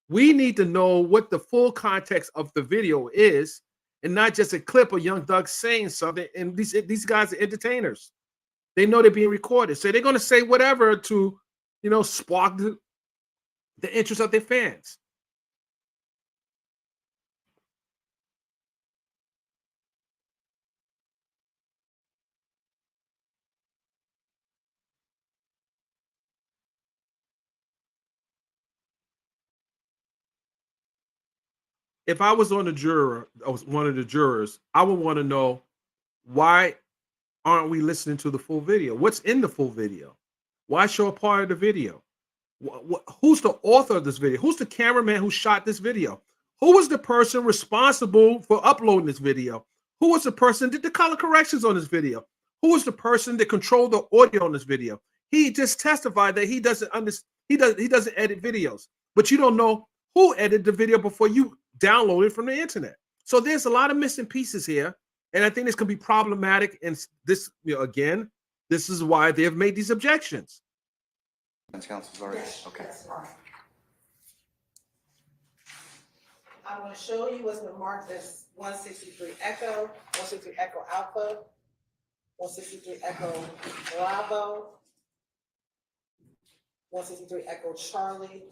G: we need to know what the full context of the video is and not just a clip of Young Thug saying something. And these guys are entertainers. They know they're being recorded. So they're going to say whatever to, you know, spark the interest of their fans. if I was on the juror, I was one of the jurors, I would want to know why aren't we listening to the full video? What's in the full video? Why show a part of the video? Who's the author of this video? Who's the cameraman who shot this video? Who was the person responsible for uploading this video? Who was the person that did the color corrections on this video? Who was the person that controlled the audio on this video? He just testified that he doesn't understand. He doesn't edit videos, but you don't know who edited the video before you download it from the internet. So there's a lot of missing pieces here, and I think this can be problematic. And this, again, this is why they have made these objections.
C: Counsel's already, okay.
E: I'm going to show you what's been marked as 163 Echo, 163 Echo Alpha, 163 Echo Bravo, 163 Echo Charlie,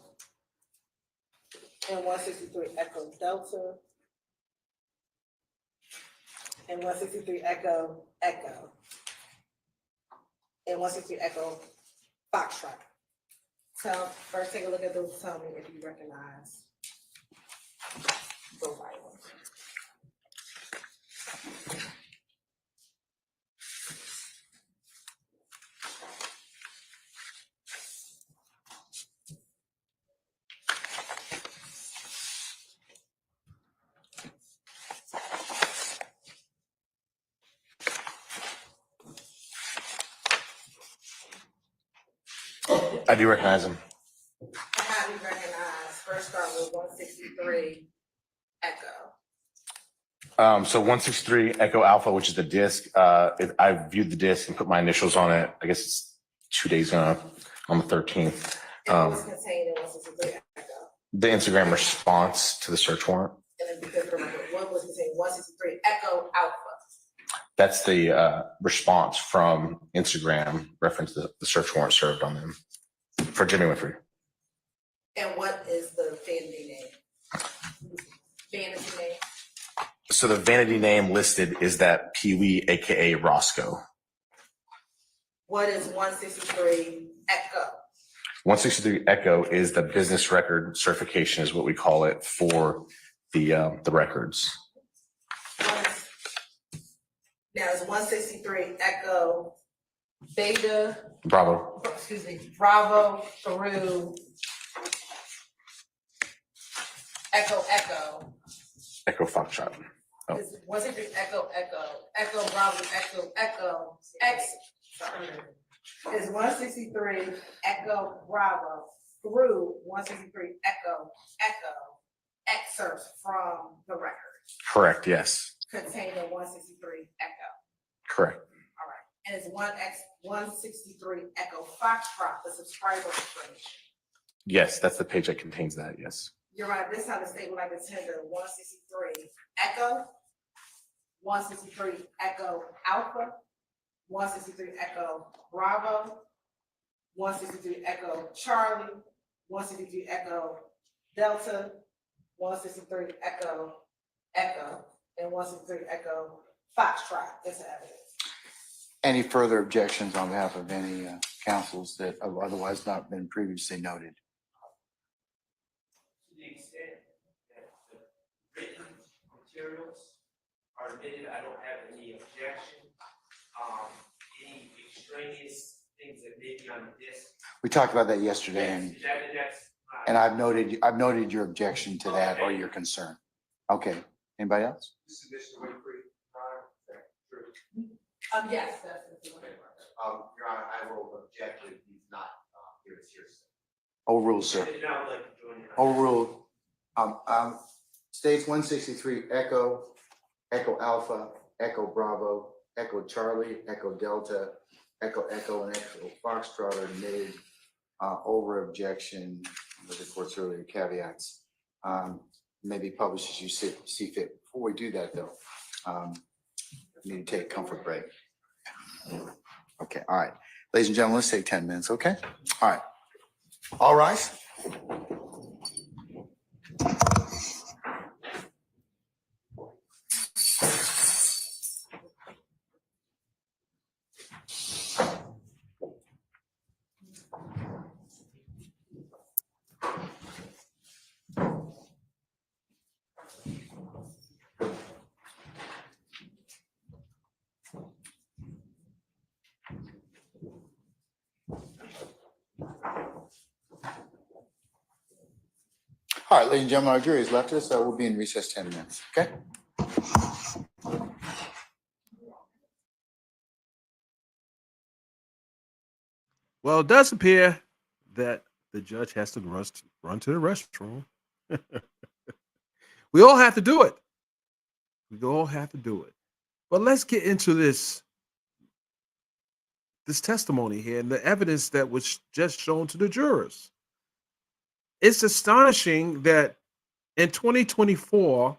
E: and 163 Echo Delta, and 163 Echo Echo, and 163 Echo Foxtrot. So first take a look at those, tell me if you recognize the right one.
D: I do recognize him.
E: How do you recognize? First start with 163 Echo.
D: So 163 Echo Alpha, which is the disc. I viewed the disc and put my initials on it. I guess it's 2 days ago, on the 13th.
E: And what was contained in 163 Echo?
D: The Instagram response to the search warrant.
E: And then because remember, what was contained 163 Echo Alpha?
D: That's the response from Instagram reference the search warrant served on them for Jimmy Winfrey.
E: And what is the vanity name? Vanity name?
D: So the vanity name listed is that Pee Wee, aka Roscoe.
E: What is 163 Echo?
D: 163 Echo is the business record certification, is what we call it for the records.
E: Now it's 163 Echo Beta.
D: Bravo.
E: Excuse me, Bravo through Echo Echo.
D: Echo Foxtrot. Oh.
E: Is 163 Echo Echo Echo Bravo Echo Echo X. Sorry. Is 163 Echo Bravo through 163 Echo Echo excerpts from the record
D: Correct, yes.
E: contained in 163 Echo.
D: Correct.
E: All right. And it's 163 Echo Foxtrot, the subscriber information.
D: Yes, that's the page that contains that, yes.
E: You're right. This time the state would like to tender 163 Echo, 163 Echo Alpha, 163 Echo Bravo, 163 Echo Charlie, 163 Echo Delta, 163 Echo Echo, and 163 Echo Foxtrot as evidence.
C: Any further objections on behalf of any councils that have otherwise not been previously noted?
F: To the extent that the written materials are admitted, I don't have any objection. Any extraneous things that may be on the disc.
C: We talked about that yesterday, and I've noted your objection to that or your concern. Okay, anybody else?
F: This is Mr. Winfrey.
E: Yes, that's the one.
F: Your Honor, I will object if he's not here to hear.
C: Overruled, sir.
F: And I would like to join in.
C: Overruled. States 163 Echo, Echo Alpha, Echo Bravo, Echo Charlie, Echo Delta, Echo Echo, and Echo Foxtrot are admitted over objection with the court's earlier caveats. May be published as you see fit. Before we do that, though, we need to take a comfort break. Okay, all right. Ladies and gentlemen, let's take 10 minutes, okay? All right. All rise. All right, ladies and gentlemen, our jury has left us, so we'll be in recess 10 minutes, okay?
G: Well, it does appear that the judge has to run to the restroom. We all have to do it. We all have to do it. But let's get into this testimony here and the evidence that was just shown to the jurors. It's astonishing that in 2024,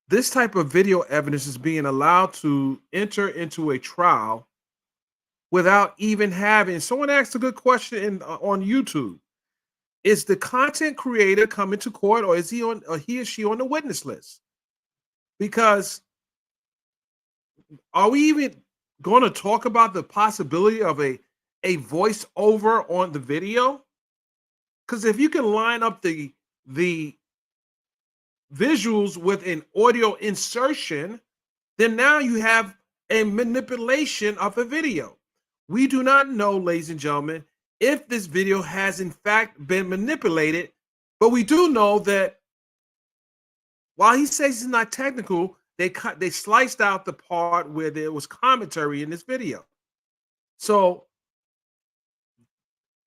G: this type of video evidence is being allowed to enter into a trial without even having. Someone asked a good question on YouTube. Is the content creator coming to court, or is he or she on the witness list? Because are we even going to talk about the possibility of a voiceover on the video? Because if you can line up the visuals with an audio insertion, then now you have a manipulation of a video. We do not know, ladies and gentlemen, if this video has in fact been manipulated, but we do know that while he says it's not technical, they sliced out the part where there was commentary in this video. So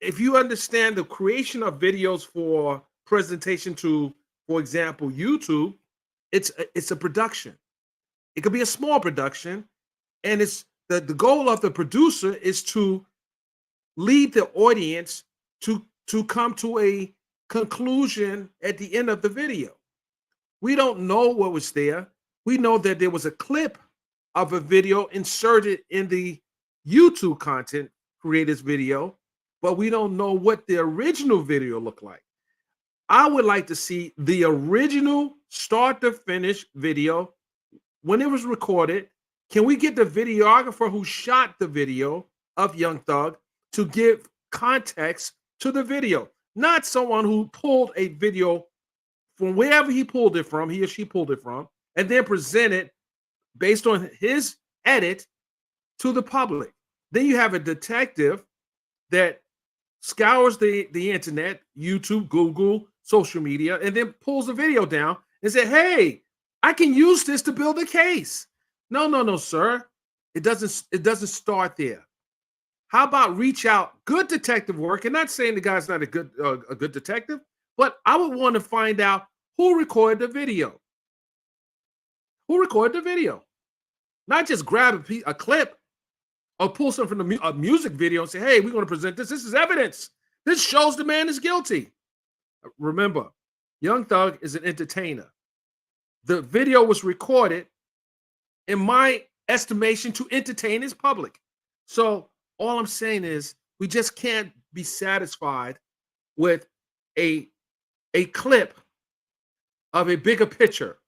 G: if you understand the creation of videos for presentation to, for example, YouTube, it's a production. It could be a small production, and it's the goal of the producer is to lead the audience to come to a conclusion at the end of the video. We don't know what was there. We know that there was a clip of a video inserted in the YouTube content creators video, but we don't know what the original video looked like. I would like to see the original start to finish video when it was recorded. Can we get the videographer who shot the video of Young Thug to give context to the video? Not someone who pulled a video from wherever he pulled it from, he or she pulled it from, and then present it based on his edit to the public. Then you have a detective that scours the internet, YouTube, Google, social media, and then pulls the video down and say, hey, I can use this to build a case. No, sir. It doesn't start there. How about reach out? Good detective work. And not saying the guy's not a good detective, but I would want to find out who recorded the video. Who recorded the video? Not just grab a clip or pull something from a music video and say, hey, we're going to present this. This is evidence. This shows the man is guilty. Remember, Young Thug is an entertainer. The video was recorded, in my estimation, to entertain his public. So all I'm saying is we just can't be satisfied with a clip of a bigger picture.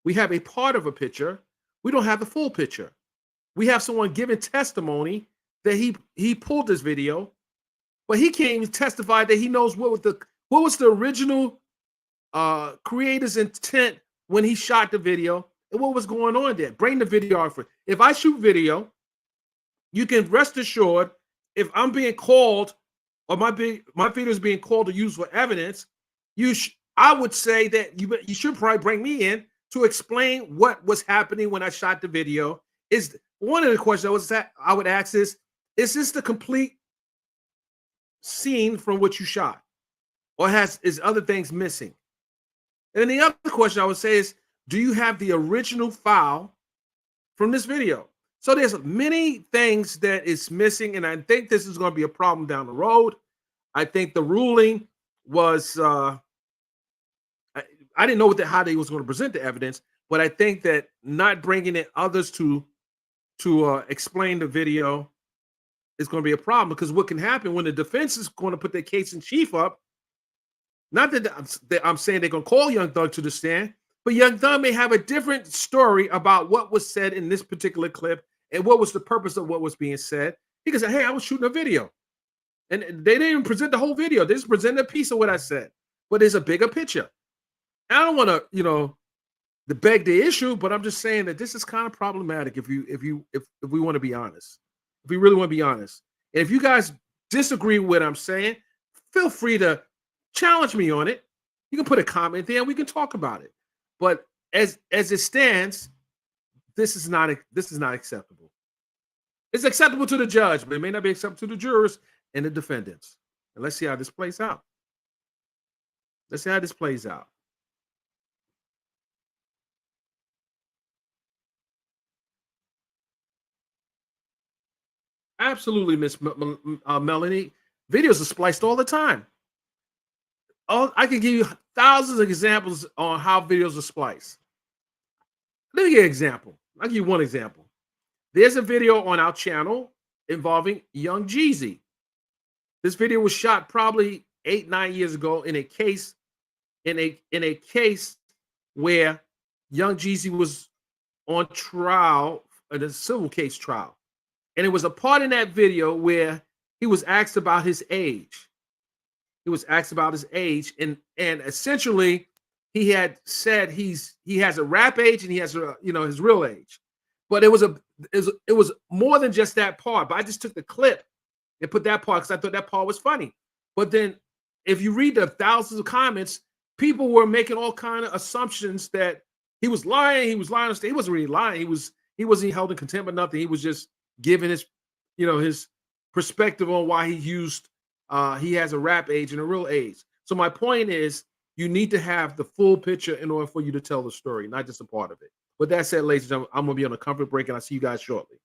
G: We have a part of a picture. We don't have the full picture. We have someone giving testimony that he pulled this video, but he can't even testify that he knows what was the original creator's intent when he shot the video and what was going on there. Bring the videographer. If I shoot video, you can rest assured if I'm being called or my video is being called to use for evidence, I would say that you should probably bring me in to explain what was happening when I shot the video. Is one of the questions I would ask is this the complete scene from what you shot, or is other things missing? And then the other question I would say is, do you have the original file from this video? So there's many things that is missing, and I think this is going to be a problem down the road. I think the ruling was I didn't know how they was going to present the evidence, but I think that not bringing in others to explain the video is going to be a problem, because what can happen when the defense is going to put their case in chief up, not that I'm saying they're going to call Young Thug to the stand, but Young Thug may have a different story about what was said in this particular clip and what was the purpose of what was being said. He can say, hey, I was shooting a video. And they didn't even present the whole video. They just presented a piece of what I said. But there's a bigger picture. I don't want to, to beg the issue, but I'm just saying that this is kind of problematic if we want to be honest. If we really want to be honest. And if you guys disagree with what I'm saying, feel free to challenge me on it. You can put a comment there and we can talk about it. But as it stands, this is not acceptable. It's acceptable to the judge, but it may not be acceptable to the jurors and the defendants. And let's see how this plays out. Let's see how this plays out. Absolutely, Miss Melanie. Videos are spliced all the time. I can give you thousands of examples on how videos are spliced. Let me give you an example. I'll give you one example. There's a video on our channel involving Young Jeezy. This video was shot probably 8-9 years ago in a case where Young Jeezy was on trial, in a civil case trial. And it was a part in that video where he was asked about his age. He was asked about his age, and essentially he had said he has a rap age and he has his real age. But it was more than just that part. But I just took the clip and put that part because I thought that part was funny. But then if you read the thousands of comments, people were making all kind of assumptions that he was lying. He was lying. He wasn't really lying. He wasn't held in contempt or nothing. He was just giving his perspective on why he has a rap age and a real age. So my point is, you need to have the full picture in order for you to tell the story, not just a part of it. With that said, ladies and gentlemen, I'm going to be on a comfort break, and I'll see you guys shortly.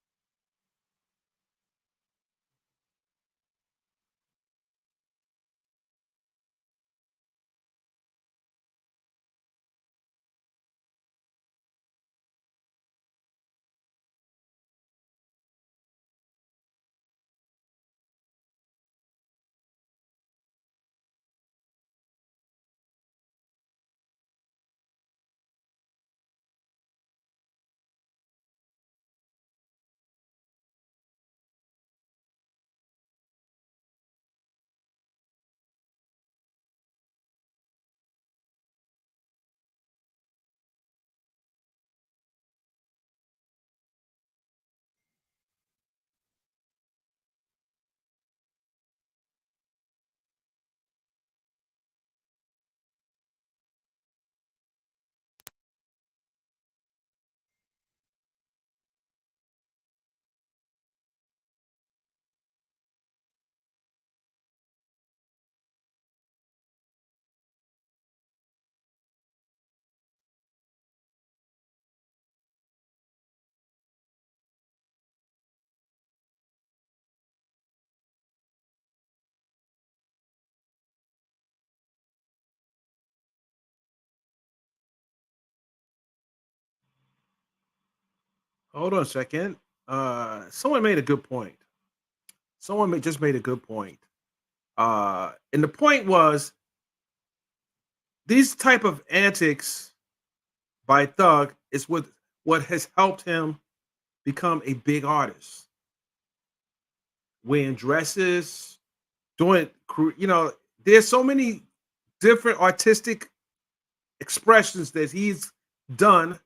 G: Hold on a second. Someone made a good point. Just made a good point. And the point was, these type of antics by Thug is what has helped him become a big artist. Wearing dresses, there's so many different artistic expressions that he's done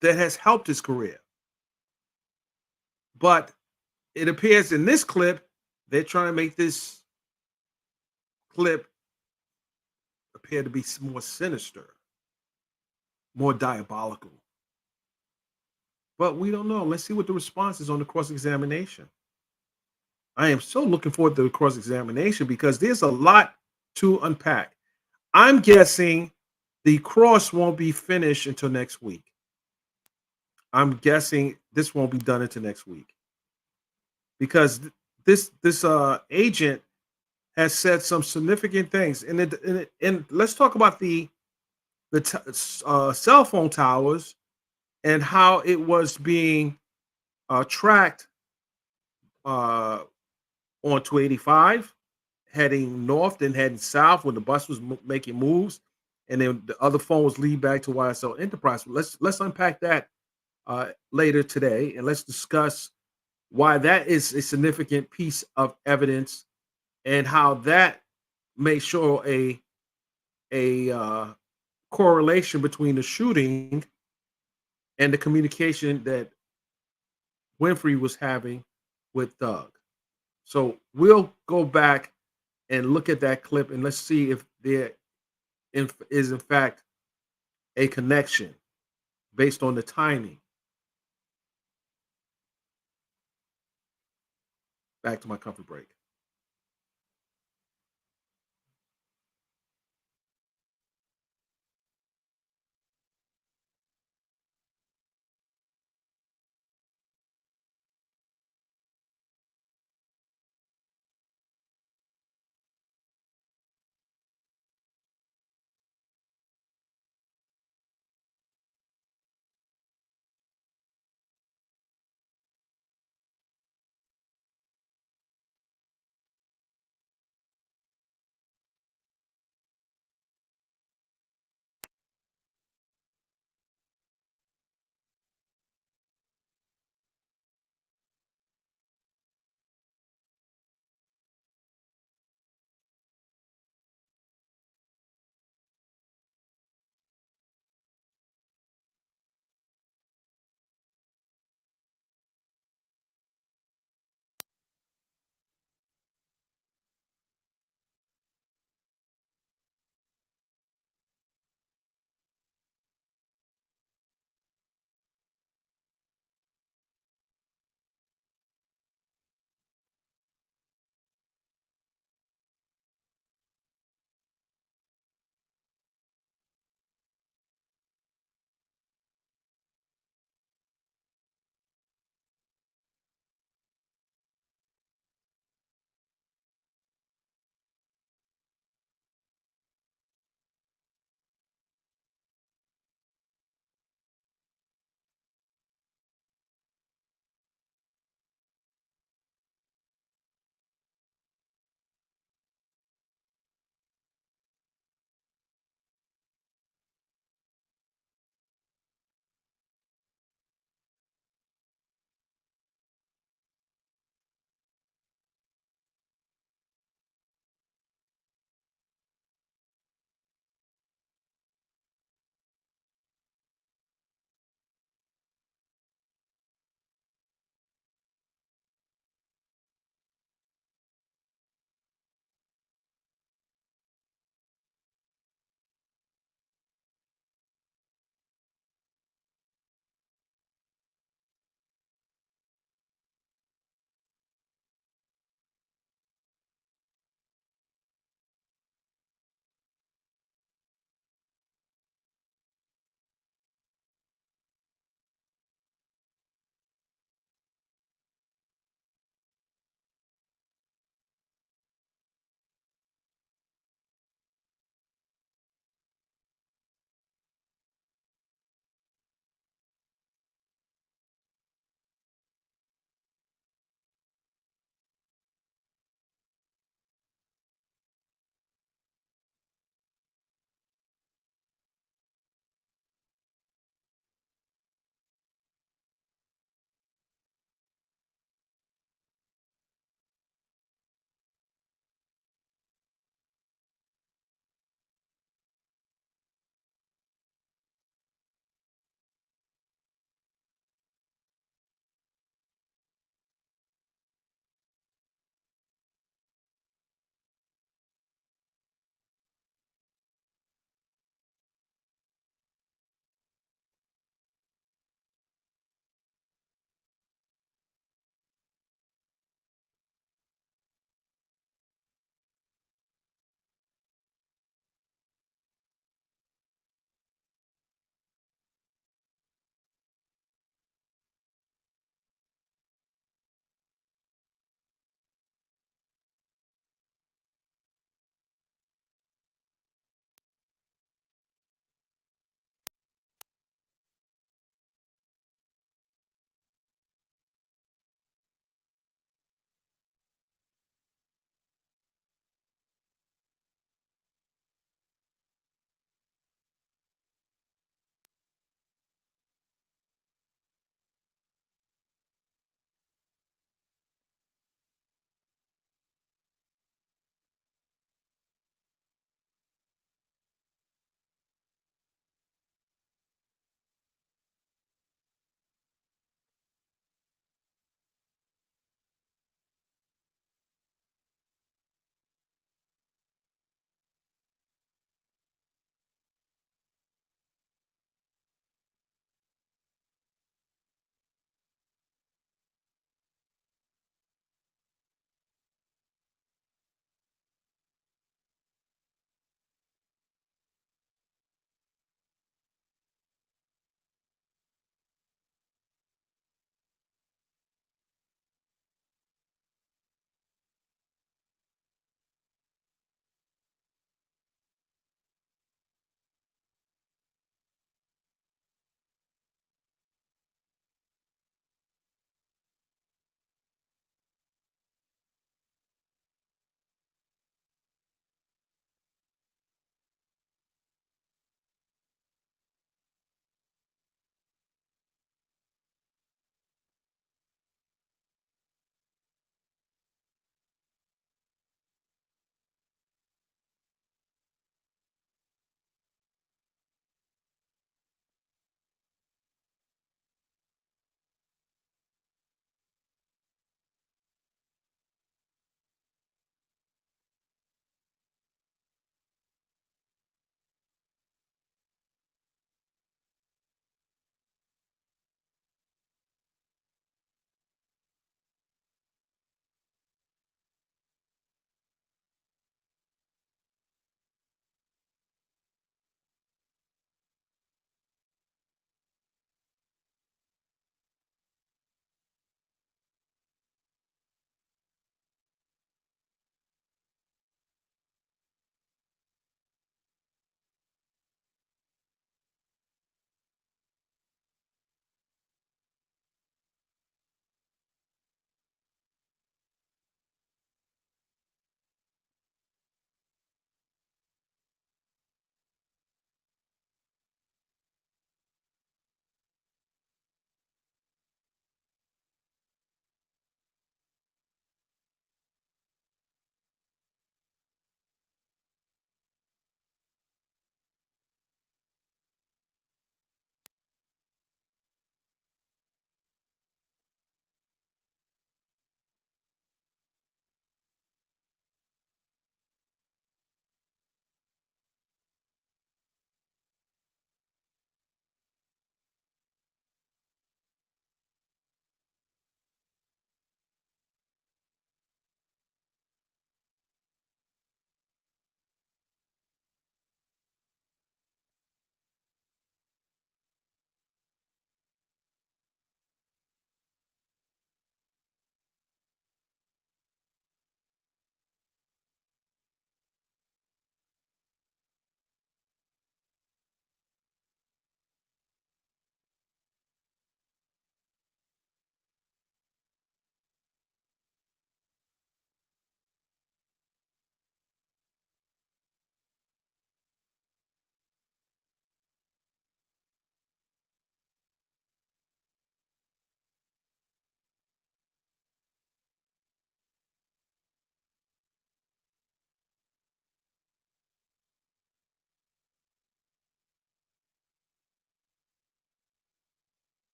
G: that has helped his career. But it appears in this clip, they're trying to make this clip appear to be more sinister, more diabolical. But we don't know. Let's see what the response is on the cross-examination. I am so looking forward to the cross-examination because there's a lot to unpack. I'm guessing the cross won't be finished until next week. I'm guessing this won't be done until next week because this agent has said some significant things. And let's talk about the cell phone towers and how it was being tracked on 285, heading north and heading south when the bus was making moves, and then the other phone was lead back to YSL Enterprise. Let's unpack that later today, and let's discuss why that is a significant piece of evidence and how that may show a correlation between the shooting and the communication that Winfrey was having with Thug. So we'll go back and look at that clip and let's see if there is in fact a connection based on the timing. Back to my comfort break.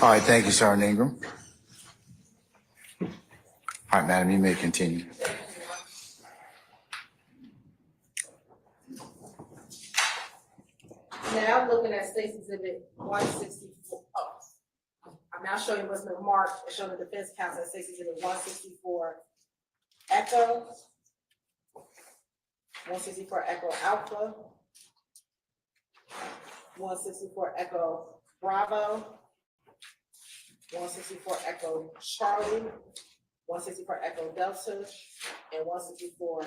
C: All right, thank you, Sergeant Ingram. All right, madam, you may continue.
E: Now looking at State's Exhibit 164. Oh, I'm now showing what's been marked and showing the defense counsel at State's Exhibit 164 Echo, 164 Echo Alpha, 164 Echo Bravo, 164 Echo Charlie, 164 Echo Delta, and 164.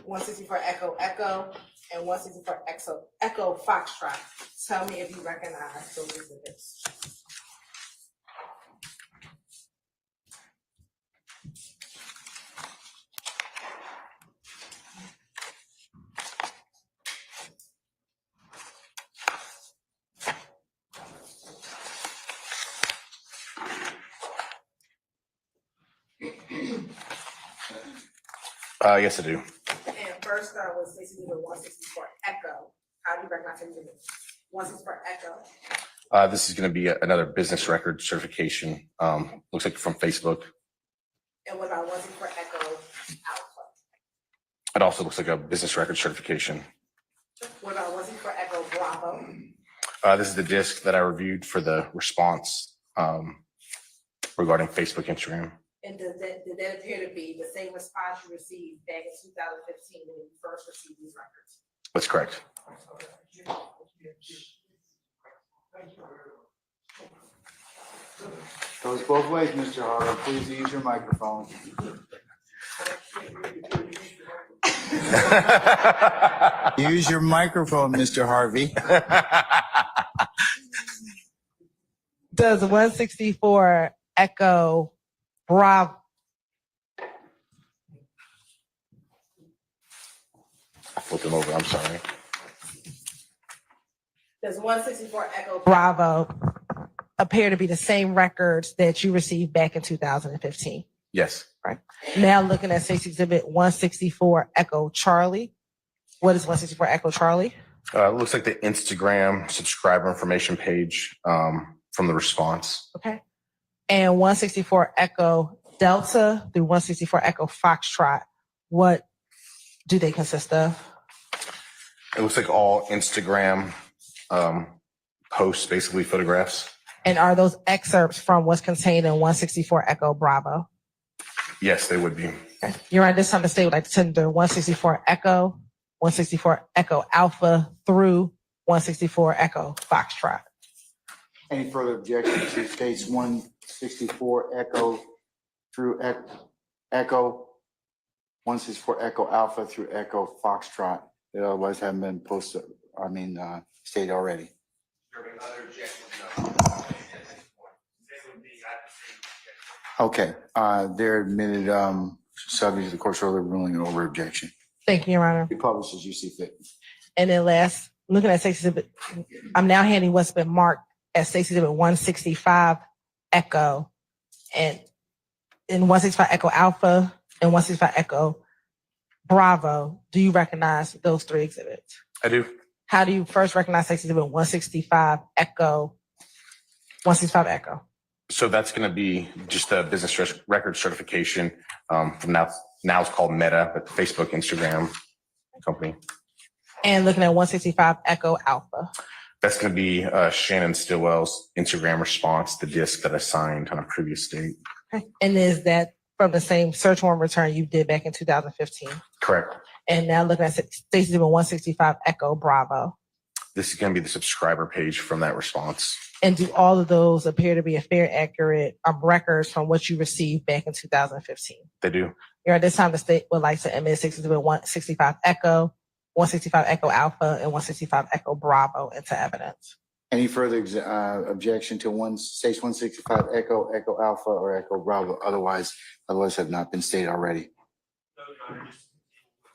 E: (164 Echo Echo) and 164 Echo Foxtrot. Tell me if you recognize those exhibits.
D: Yes, I do.
E: And first start with Stacey Exhibit 164 Echo. How do you recognize it? 164 Echo.
D: This is going to be another business record certification. Looks like from Facebook.
E: And what about 164 Echo Alpha?
D: It also looks like a business record certification.
E: What about 164 Echo Bravo?
D: This is the disc that I reviewed for the response regarding Facebook, Instagram.
E: And did that appear to be the same response you received back in 2015 when you first received these records?
D: That's correct.
C: Goes both ways, Mr. Harder. Please use your microphone. Use your microphone, Mr. Harvey.
E: Does 164 Echo Bravo?
D: I flipped them over. I'm sorry.
E: Does 164 Echo Bravo appear to be the same records that you received back in 2015?
D: Yes.
E: Right. Now looking at State's Exhibit 164 Echo Charlie. What is 164 Echo Charlie?
D: It looks like the Instagram subscriber information page from the response.
E: Okay. And 164 Echo Delta through 164 Echo Foxtrot. What do they consist of?
D: It looks like all Instagram posts, basically photographs.
E: And are those excerpts from what's contained in 164 Echo Bravo?
D: Yes, they would be.
E: Okay. You're right. This time the state would like to tender 164 Echo, 164 Echo Alpha through 164 Echo Foxtrot.
C: Any further objection to states 164 Echo through Echo, 164 Echo Alpha through Echo Foxtrot that otherwise haven't been posted, stated already? Okay, they're admitted, subject to the court's early ruling and over objection.
E: Thank you, Your Honor.
C: Be published as you see fit.
E: And then last, looking at State's Exhibit, I'm now handing what's been marked as State's Exhibit 165 Echo and in 165 Echo Alpha and 165 Echo Bravo. Do you recognize those three exhibits?
D: I do.
E: How do you first recognize State's Exhibit 165 Echo, 165 Echo?
D: So that's going to be just a business record certification from now it's called Meta, but Facebook, Instagram company.
E: And looking at 165 Echo Alpha.
D: That's going to be Shannon Stillwell's Instagram response, the disc that I signed on a previous date.
E: Okay. And is that from the same search warrant return you did back in 2015?
D: Correct.
E: And now looking at State's Exhibit 165 Echo Bravo.
D: This is going to be the subscriber page from that response.
E: And do all of those appear to be a fair, accurate records from what you received back in 2015?
D: They do.
E: At this time, the state would like to admit State's Exhibit 165 Echo, 165 Echo Alpha, and 165 Echo Bravo into evidence.
C: Any further objection to states 165 Echo, Echo Alpha, or Echo Bravo? Otherwise have not been stated already.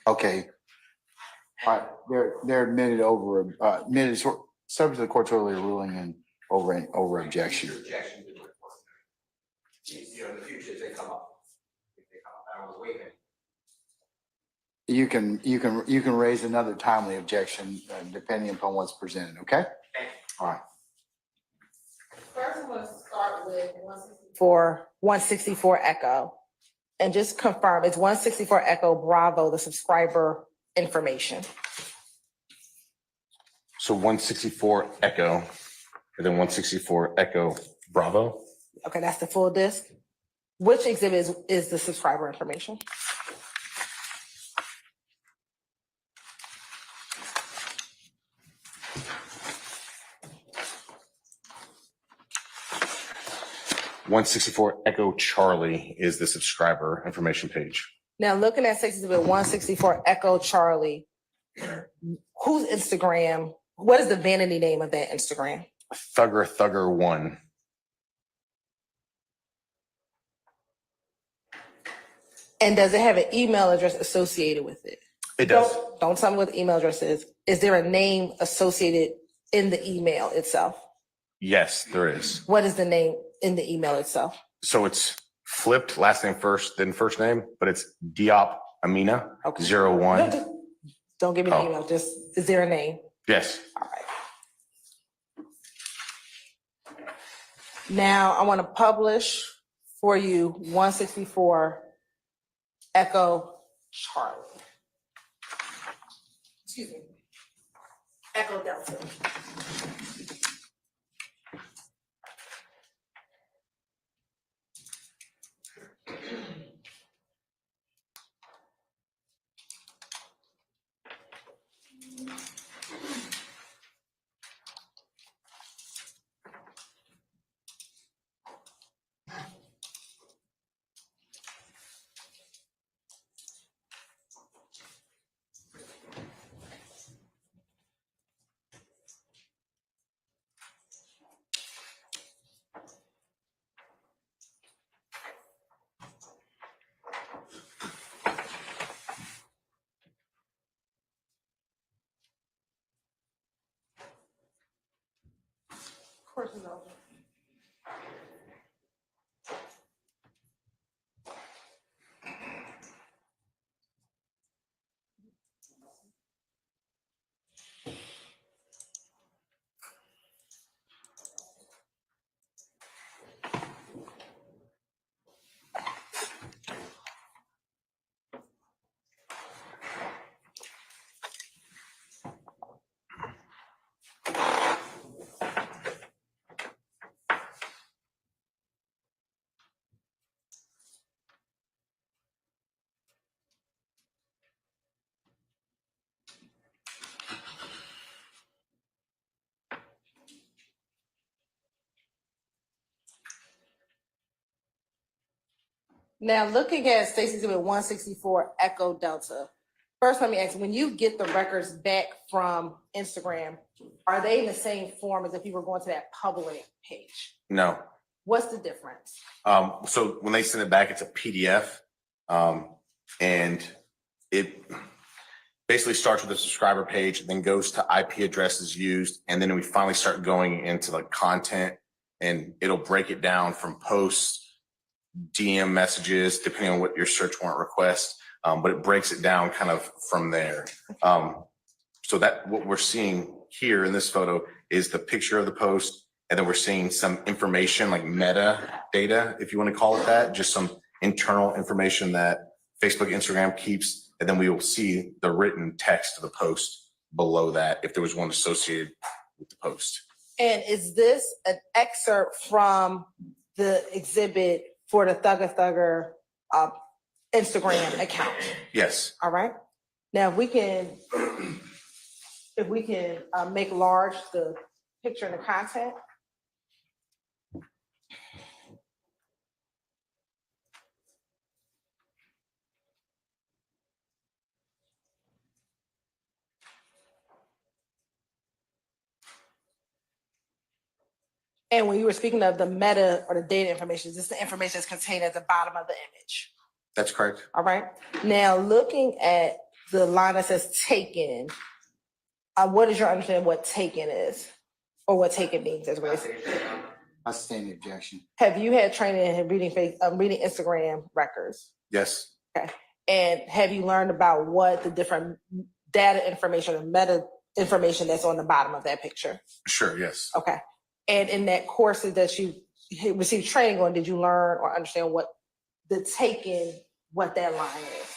C: Okay. All right, they're admitted subject to the court's earlier ruling and over objection.
I: In the future, if they come up.
C: You can raise another timely objection depending upon what's presented, okay? All right.
E: First, I'm gonna start with 164 Echo. And just confirm, it's 164 Echo Bravo, the subscriber information.
D: So 164 Echo, and then 164 Echo Bravo.
E: Okay, that's the full disc. Which exhibit is the subscriber information?
D: One 164 Echo Charlie is the subscriber information page.
E: Now, looking at exhibit 164 Echo Charlie, whose Instagram, what is the vanity name of that Instagram?
D: Thugger 1.
E: And does it have an email address associated with it?
D: It does.
E: Don't tell me what the email address is. Is there a name associated in the email itself?
D: Yes, there is.
E: What is the name in the email itself?
D: So it's flipped, last name first, then first name, but it's Diop Amina
E: Okay.
D: 01.
E: Don't give me the
D: Oh.
E: email. Just, is there a name?
D: Yes.
E: All right. Now I want to publish for you 164 Echo Charlie. Excuse me. Echo Delta. Of course it's over. Now, looking at Stacy's exhibit 164 Echo Delta, first let me ask, when you get the records back from Instagram, are they in the same form as if you were going to that public page?
D: No.
E: What's the difference?
D: So when they send it back, it's a PDF. And it basically starts with a subscriber page, then goes to IP addresses used. And then we finally start going into like content, and it'll break it down from posts, DM messages, depending on what your search warrant request. But it breaks it down kind of from there. So that what we're seeing here in this photo is the picture of the post. And then we're seeing some information like meta data, if you want to call it that, just some internal information that Facebook, Instagram keeps. And then we will see the written text of the post below that if there was one associated with the post.
E: And is this an excerpt from the exhibit for the Thugger Instagram account?
D: Yes.
E: All right. Now, if we can make large the picture and the content. And when you were speaking of the meta or the data information, is this the information that's contained at the bottom of the image?
D: That's correct.
E: All right. Now, looking at the line that says taken, what is your understanding of what taken is? Or what taken means as well?
C: I stand the objection.
E: Have you had training in reading Instagram records?
D: Yes.
E: Okay. And have you learned about what the different data information or meta information that's on the bottom of that picture?
D: Sure, yes.
E: Okay. And in that course that you received training on, did you learn or understand what that line is?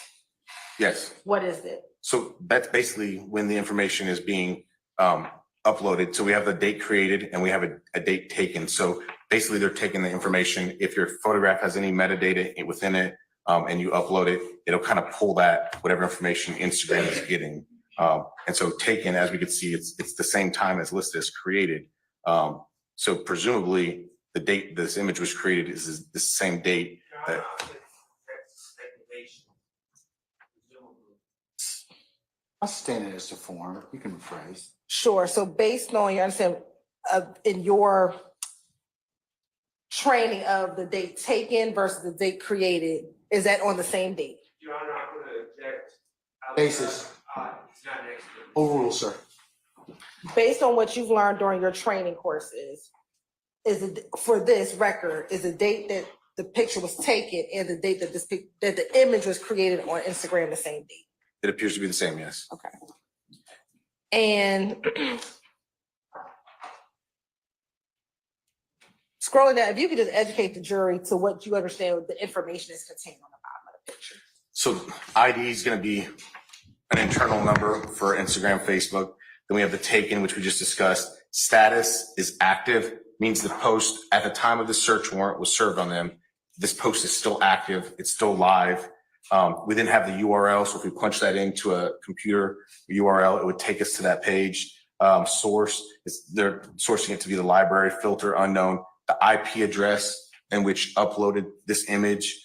D: Yes.
E: What is it?
D: So that's basically when the information is being uploaded. So we have the date created and we have a date taken. So basically they're taking the information. If your photograph has any metadata within it and you upload it, it'll kind of pull that, whatever information Instagram is getting. And so taken, as we can see, it's the same time as listed as created. So presumably the date this image was created is the same date. That,
C: I'll stand it as the form. You can rephrase.
E: Sure. So based on your understanding in your training of the date taken versus the date created, is that on the same date?
F: Your Honor, I'm going to object.
C: Basis.
F: It's not next.
C: Overrule, sir.
E: Based on what you've learned during your training courses, is it for this record, is the date that the picture was taken and the date that that the image was created on Instagram the same date?
D: it appears to be the same, yes.
E: Okay. And scrolling down, if you could just educate the jury to what you understand the information is contained on the bottom of the picture.
D: So ID is going to be an internal number for Instagram, Facebook. Then we have the taken, which we just discussed. Status is active, means the post at the time of the search warrant was served on them. This post is still active. It's still live. We then have the URL. So if we punch that into a computer URL, it would take us to that page. Source is they're sourcing it to be the library. Filter unknown. The IP address in which uploaded this image.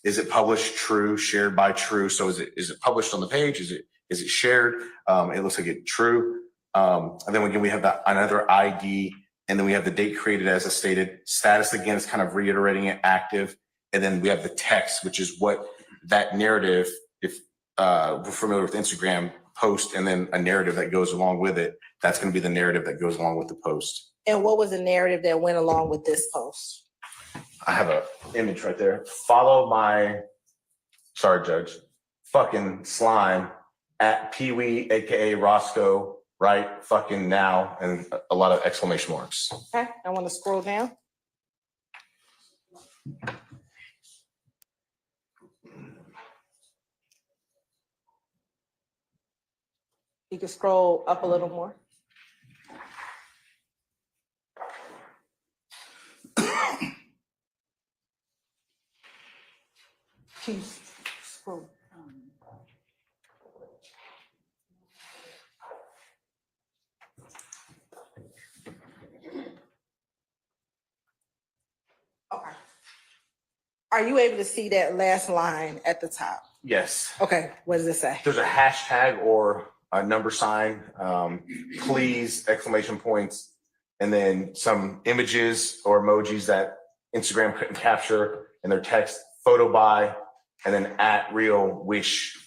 D: Is it published? True. Shared by true. So is it published on the page? Is it shared? It looks like it true. And then again, we have another ID, and then we have the date created as I stated. Status again is kind of reiterating it, active. And then we have the text, which is what that narrative, if we're familiar with Instagram, post, and then a narrative that goes along with it. That's going to be the narrative that goes along with the post.
E: And what was the narrative that went along with this post?
D: I have an image right there. Follow my, sorry, Judge, fucking slime at Pee Wee, AKA Roscoe, right? Fucking now, and a lot of exclamation marks.
E: Okay, I want to scroll down. You can scroll up a little more. Please scroll. Okay. Are you able to see that last line at the top?
D: Yes.
E: Okay, what does it say?
D: There's a hashtag or a number sign, please, exclamation points, and then some images or emojis that Instagram couldn't capture in their text, photo by, and then at real wish.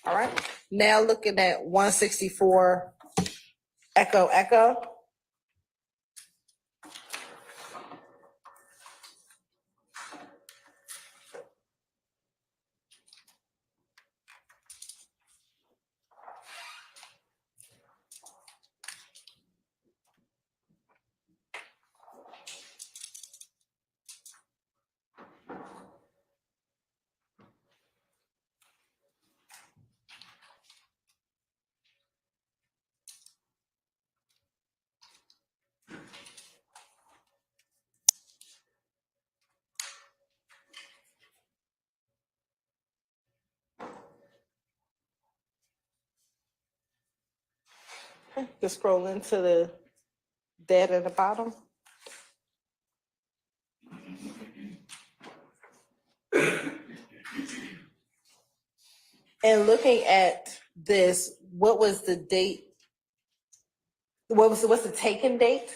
E: All right, now looking at 164 Echo Echo. Just scroll into the data at the bottom. And looking at this, what was the date? What's the taken date?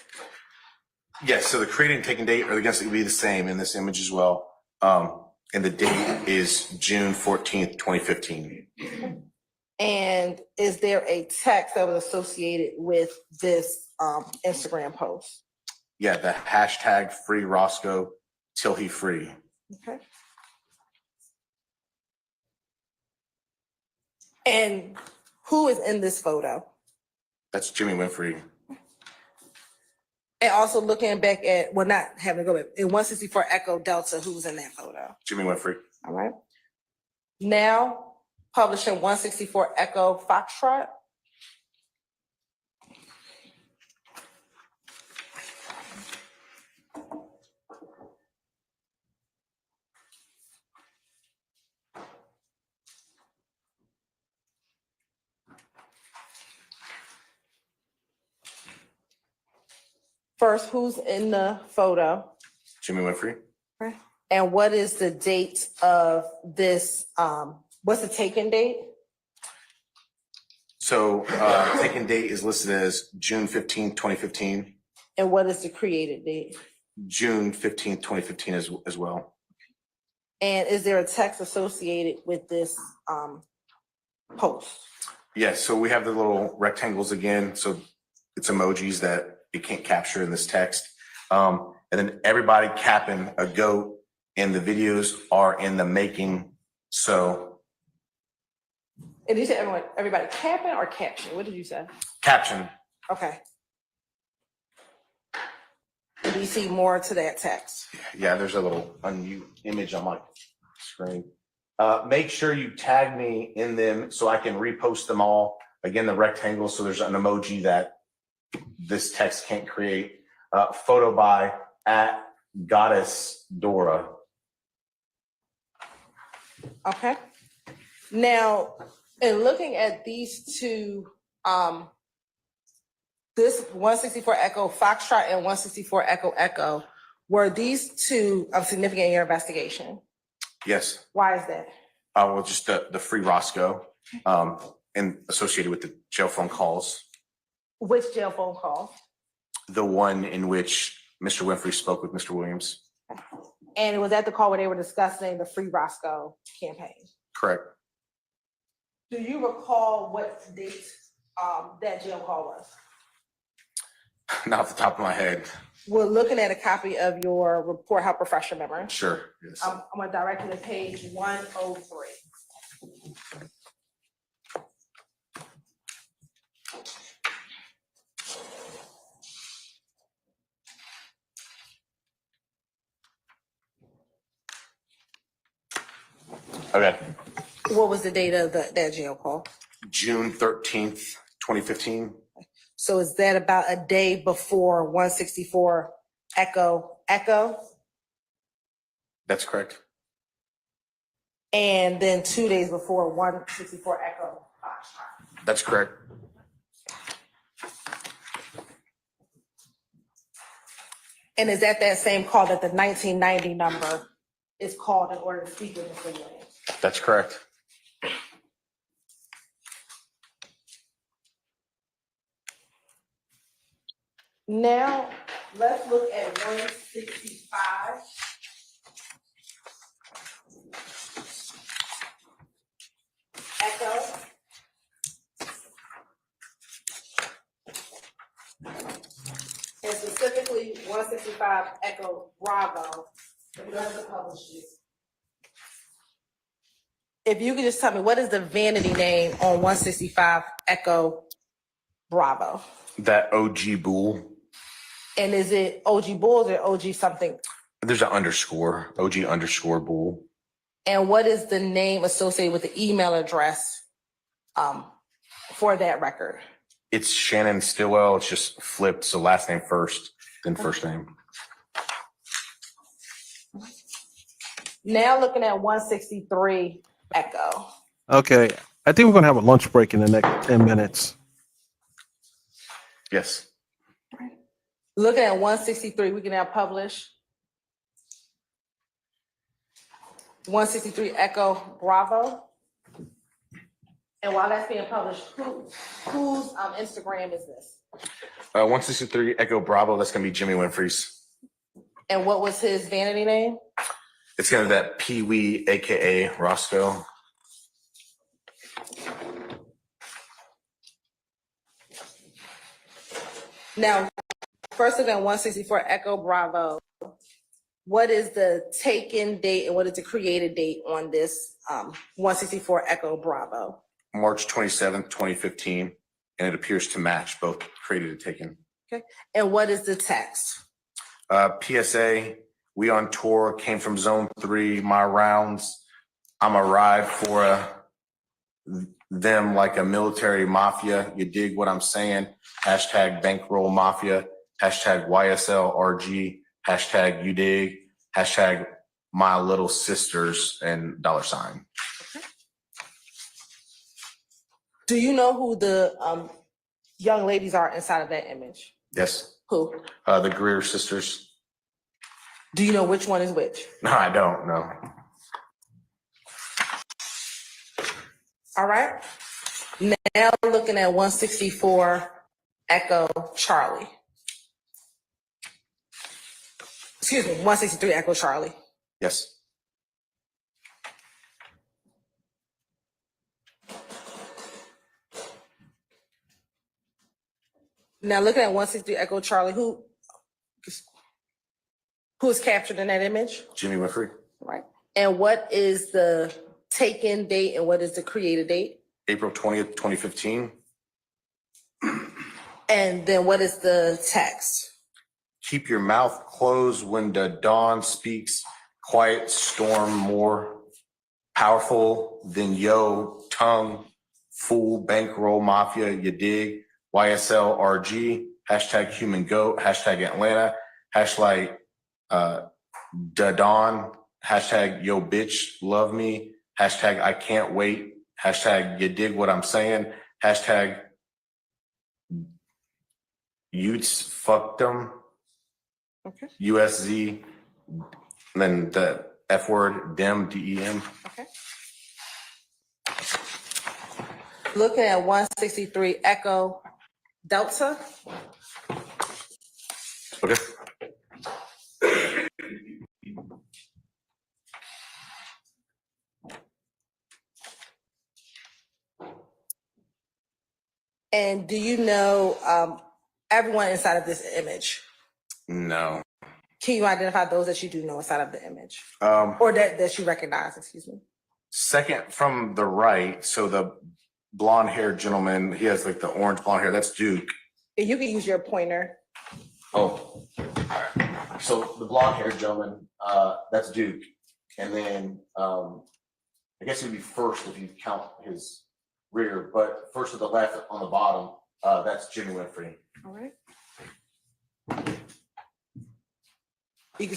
D: Yes, so the creating and taking date are going to be the same in this image as well. And the date is June 14th, 2015.
E: And is there a text that was associated with this Instagram post?
D: Yeah, the hashtag free Roscoe till he free.
E: Okay. And who is in this photo?
D: That's Jimmy Winfrey.
E: And also looking back at, well, not having to go back, in 164 Echo Delta, who's in that photo?
D: Jimmy Winfrey.
E: All right. Now publishing 164 Echo Foxtrot. First, who's in the photo?
D: Jimmy Winfrey.
E: Okay. And what is the date of this? What's the taken date?
D: So taken date is listed as June 15th, 2015.
E: And what is the created date?
D: June 15th, 2015 as well.
E: And is there a text associated with this post?
D: Yes, so we have the little rectangles again. So it's emojis that it can't capture in this text. And then everybody capping a goat, and the videos are in the making. So.
E: And you said everybody capping or caption? What did you say?
D: Caption.
E: Okay. And do you see more to that text?
D: Yeah, there's a little unmute image on my screen. Make sure you tag me in them so I can repost them all. Again, the rectangle, so there's an emoji that this text can't create. Photo by @Goddess Dora.
E: Okay. Now, in looking at these two, this 164 Echo Foxtrot and 164 Echo Echo, were these two of significant in your investigation?
D: Yes.
E: Why is that?
D: Well, just the free Roscoe and associated with the jail phone calls.
E: Which jail phone call?
D: The one in which Mr. Winfrey spoke with Mr. Williams.
E: And it was at the call where they were discussing the free Roscoe campaign.
D: Correct.
E: Do you recall what date that jail call was?
D: Not off the top of my head.
E: We're looking at a copy of your report. Help refresh your memory.
D: Sure. Yes.
E: I'm gonna direct you to page 103.
D: Okay.
E: What was the date of that jail call?
D: June 13th, 2015.
E: So is that about a day before 164 Echo?
D: That's correct.
E: And then 2 days before 164 Echo Foxtrot.
D: That's correct.
E: And is that same call that the 1990 number is called in order to speak with Mr. Williams?
D: That's correct.
E: Now, let's look at 165. Echo. And specifically 165 Echo Bravo. If you could just tell me, what is the vanity name on 165 Echo Bravo?
D: That OG Bull.
E: And is it OG Bulls or OG something?
D: There's an underscore, OG underscore Bull.
E: And what is the name associated with the email address for that record?
D: It's Shannon Stillwell. It's just flipped. So last name first, then first name.
E: Now looking at 163 Echo.
G: Okay. I think we're going to have a lunch break in the next 10 minutes.
D: Yes.
E: Looking at 163, we can now publish 163 Echo Bravo. And while that's being published, whose Instagram is this?
D: 163 Echo Bravo. That's going to be Jimmy Winfrey's.
E: And what was his vanity name?
D: It's going to be that Pee Wee, AKA Roscoe.
E: Now, first looking at 164 Echo Bravo. What is the take-in date and what is the created date on this 164 Echo Bravo?
D: March 27th, 2015, and it appears to match both created and taken.
E: Okay. And what is the text?
D: PSA, we on tour, came from zone 3, my rounds. I'm a ride for them like a military mafia. You dig what I'm saying? Hashtag bankroll mafia, hashtag YSL RG, hashtag you dig, hashtag my little sisters, and $.
E: Do you know who the young ladies are inside of that image?
D: Yes,
E: Who?
D: the Greer sisters.
E: Do you know which one is which?
D: No, I don't know.
E: All right. Now looking at 164 Echo Charlie. Excuse me, 163 Echo Charlie.
D: Yes.
E: Now looking at 163 Echo Charlie, who is captured in that image?
D: Jimmy Winfrey.
E: Right. And what is the take-in date and what is the created date?
D: April 20th, 2015.
E: And then what is the text?
D: Keep your mouth closed when the dawn speaks. Quiet storm more powerful than yo tongue. Fool bankroll mafia, you dig? YSL RG, hashtag human goat, hashtag Atlanta, hashtag da dawn, hashtag yo bitch love me, hashtag I can't wait, hashtag you dig what I'm saying, hashtag youths fucked them,
E: Okay.
D: USZ, and then the F word, dem, DEM.
E: Okay. Looking at 163 Echo Delta.
D: Okay.
E: And do you know everyone inside of this image?
D: No.
E: Can you identify those that you do know inside of the image?
D: Um,
E: Or that you recognize, excuse me.
D: Second from the right, so the blonde haired gentleman, he has like the orange blonde hair, that's Duke.
E: And you can use your pointer.
D: Oh, all right. So the blonde haired gentleman, that's Duke. And then I guess he'd be first if you count his rear, but first to the left on the bottom, that's Jimmy Winfrey.
E: All right. You can,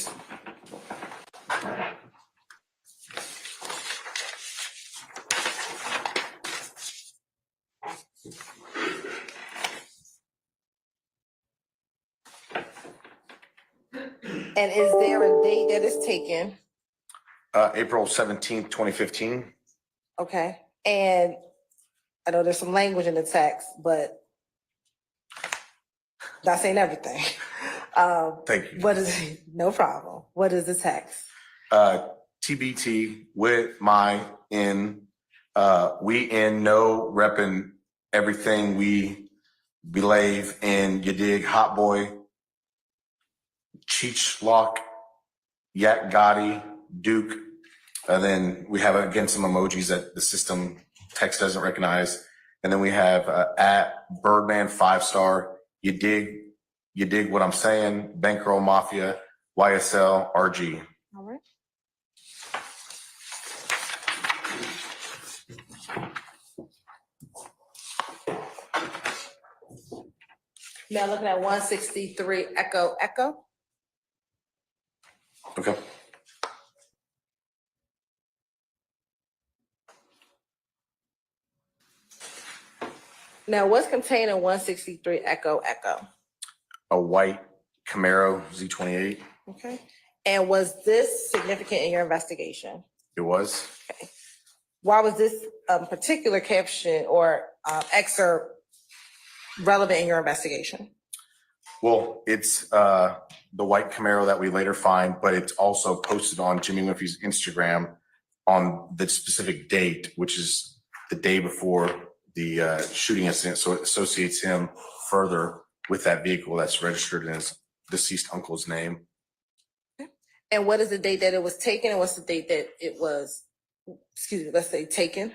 E: and is there a date that is taken?
D: April 17th, 2015.
E: Okay. And I know there's some language in the text, but not saying everything.
D: Thank you.
E: What is no problem. What is the text?
D: TBT with my in, we in no repping everything we believe in. You dig, Hot Boy, Cheech Lock, Yak Gotti, Duke. And then we have again some emojis that the system text doesn't recognize. And then we have at Birdman 5-star. You dig what I'm saying? Bankroll Mafia, YSL, RG.
E: All right. Now looking at 163 Echo Echo.
D: Okay.
E: Now what's contained in 163 Echo Echo?
D: A white Camaro Z28.
E: Okay. And was this significant in your investigation?
D: It was.
E: Okay. Why was this particular caption or excerpt relevant in your investigation?
D: Well, it's the white Camaro that we later find, but it's also posted on Jimmy Winfrey's Instagram on the specific date, which is the day before the shooting incident. So it associates him further with that vehicle that's registered in his deceased uncle's name.
E: And what is the date that it was taken, and what's the date that it was, excuse me, let's say taken?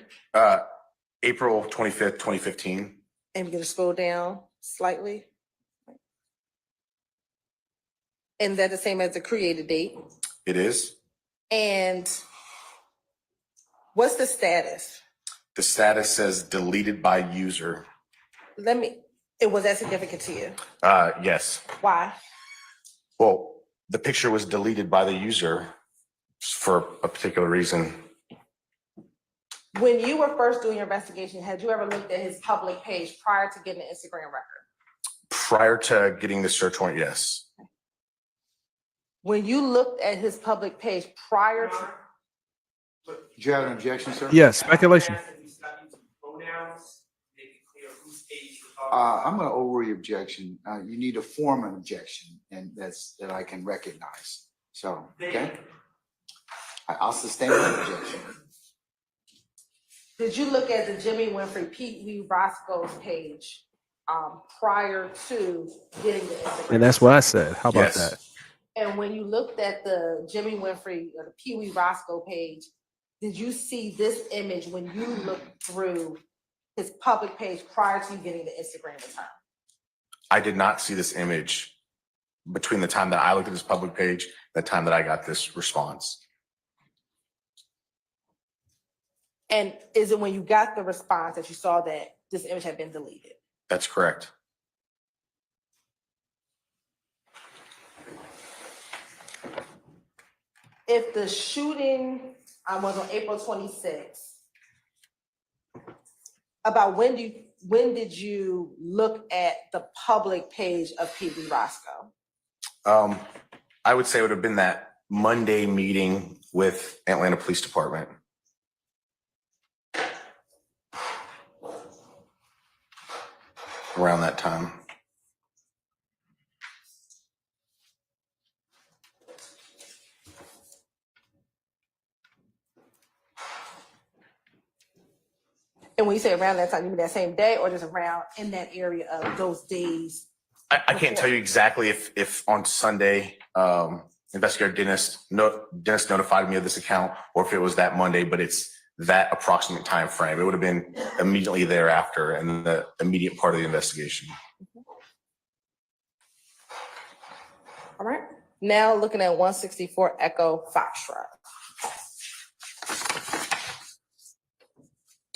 D: April 25th, 2015.
E: And we're gonna scroll down slightly. And that the same as the created date?
D: It is.
E: And what's the status?
D: The status says deleted by user.
E: It was that significant to you?
D: Yes.
E: Why?
D: Well, the picture was deleted by the user for a particular reason.
E: When you were first doing your investigation, had you ever looked at his public page prior to getting the Instagram record?
D: Prior to getting the search warrant, yes.
E: When you looked at his public page prior to,
C: Do you have an objection, sir?
G: Yes, speculation.
C: I'm going to overrule your objection. You need to form an objection, and that I can recognize. So, okay? I'll sustain that objection.
E: did you look at the Jimmy Winfrey, Pete Wee Roscoe's page prior to getting the Instagram?
G: And that's what I said. How about
D: Yes.
G: that?
E: And when you looked at the Jimmy Winfrey or the Pee Wee Roscoe page, did you see this image when you looked through his public page prior to you getting the Instagram return?
D: I did not see this image between the time that I looked at his public page and the time that I got this response.
E: And is it when you got the response that you saw that this image had been deleted?
D: That's correct.
E: If the shooting was on April 26th, about when did you look at the public page of Pee Wee Roscoe?
D: I would say it would have been that Monday meeting with Atlanta Police Department. Around that time.
E: And when you say around that time, you mean that same day or just around in that area of those days?
D: I can't tell you exactly if on Sunday, investigator Dennis notified me of this account or if it was that Monday, but it's that approximate time frame. It would have been immediately thereafter and the immediate part of the investigation.
E: All right. Now looking at 164 Echo Foxtrot.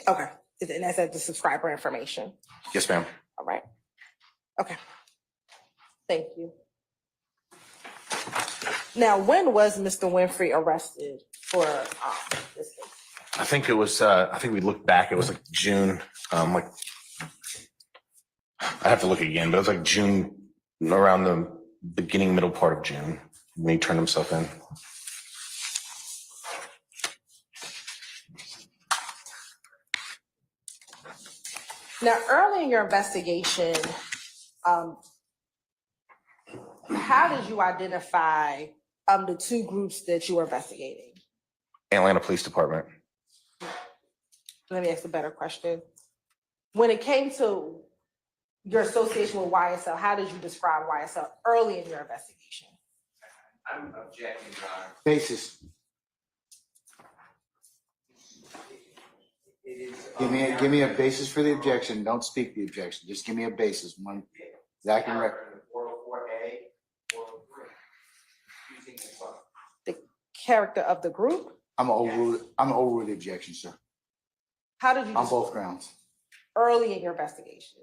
E: Okay. And that's at the subscriber information.
D: Yes, ma'am.
E: All right. Okay. Thank you. Now, when was Mr. Winfrey arrested for this case?
D: I think it was, I think we looked back, it was like June, like, I have to look again, but it was like June, around the beginning, middle part of June, when he turned himself in.
E: Now, early in your investigation, how did you identify the two groups that you were investigating?
D: Atlanta Police Department.
E: Let me ask a better question. When it came to your association with YSL, how did you describe YSL early in your investigation?
F: I'm objecting, Your Honor.
C: Basis.
F: It is.
C: Give me a basis for the objection. Don't speak the objection. Just give me a basis. One that I can rec-
F: 404A, 403. Using the phone.
E: The character of the group?
C: I'm gonna overrule the objection, sir.
E: How did you
C: On both grounds.
E: early in your investigation?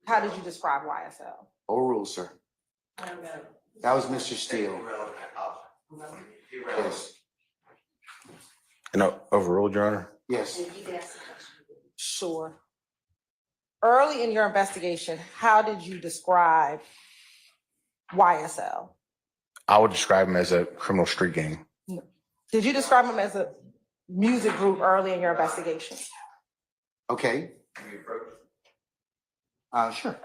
E: How did you describe YSL?
C: Overrule, sir. That was Mr. Steele. Yes.
D: And overruled, Your Honor?
C: Yes.
E: Sure. Early in your investigation, how did you describe YSL?
D: I would describe him as a criminal street gang.
E: Did you describe him as a music group early in your investigation?
C: Okay. Sure.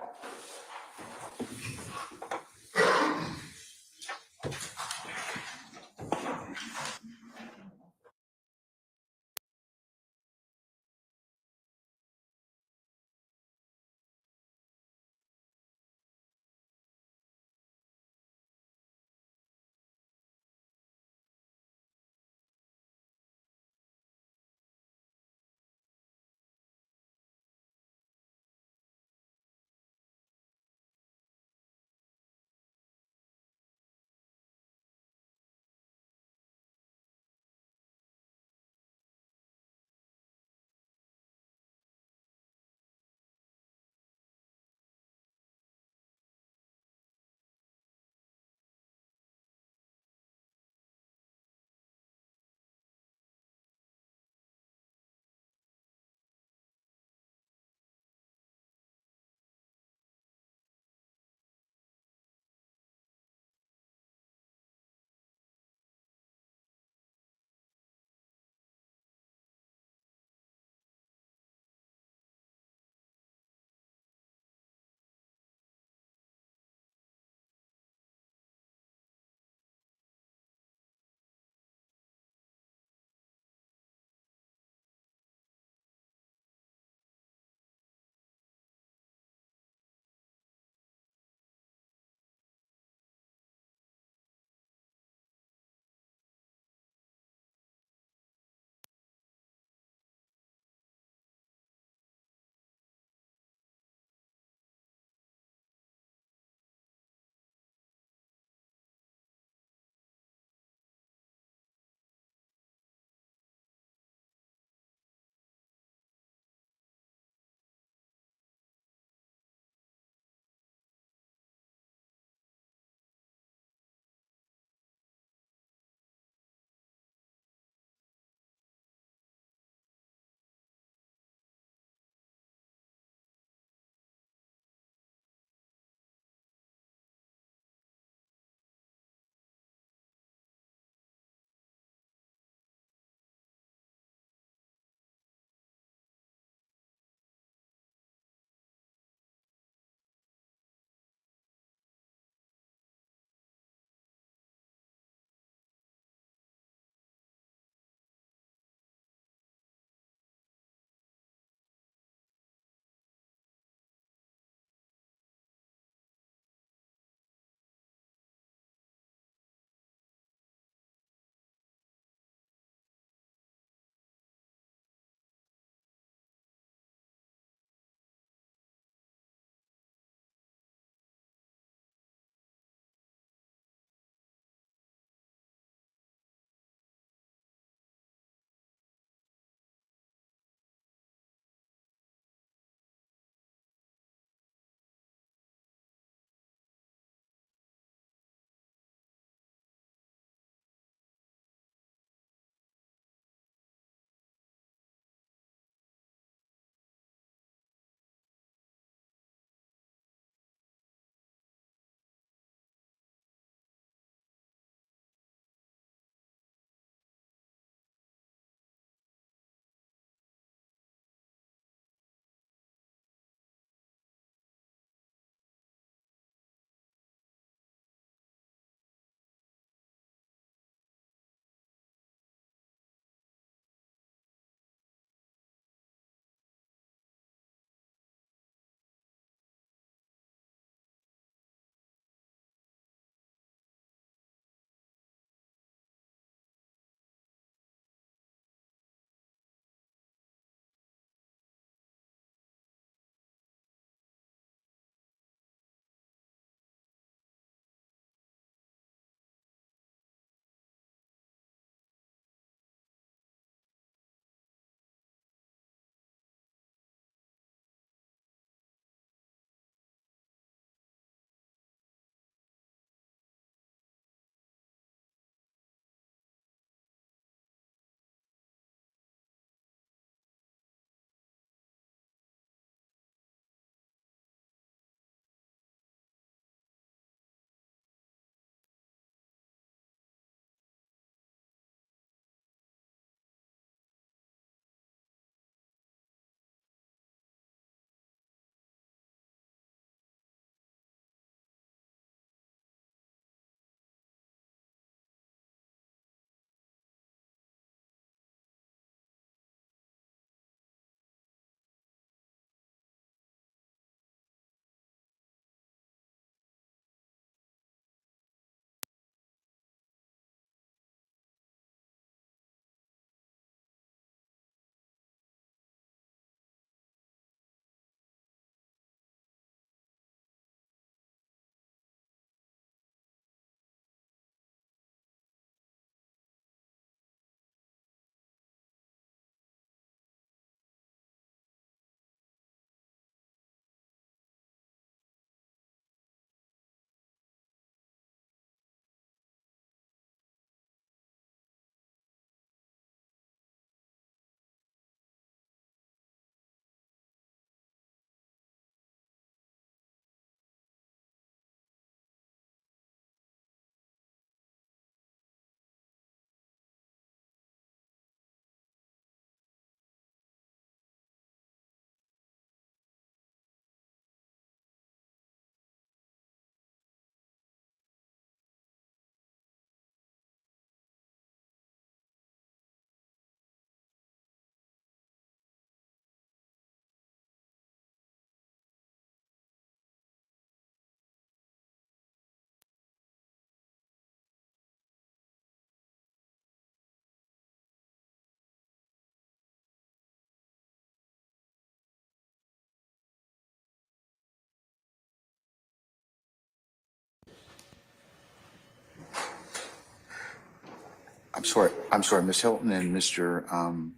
C: I'm sorry, Miss Hilton and Mr.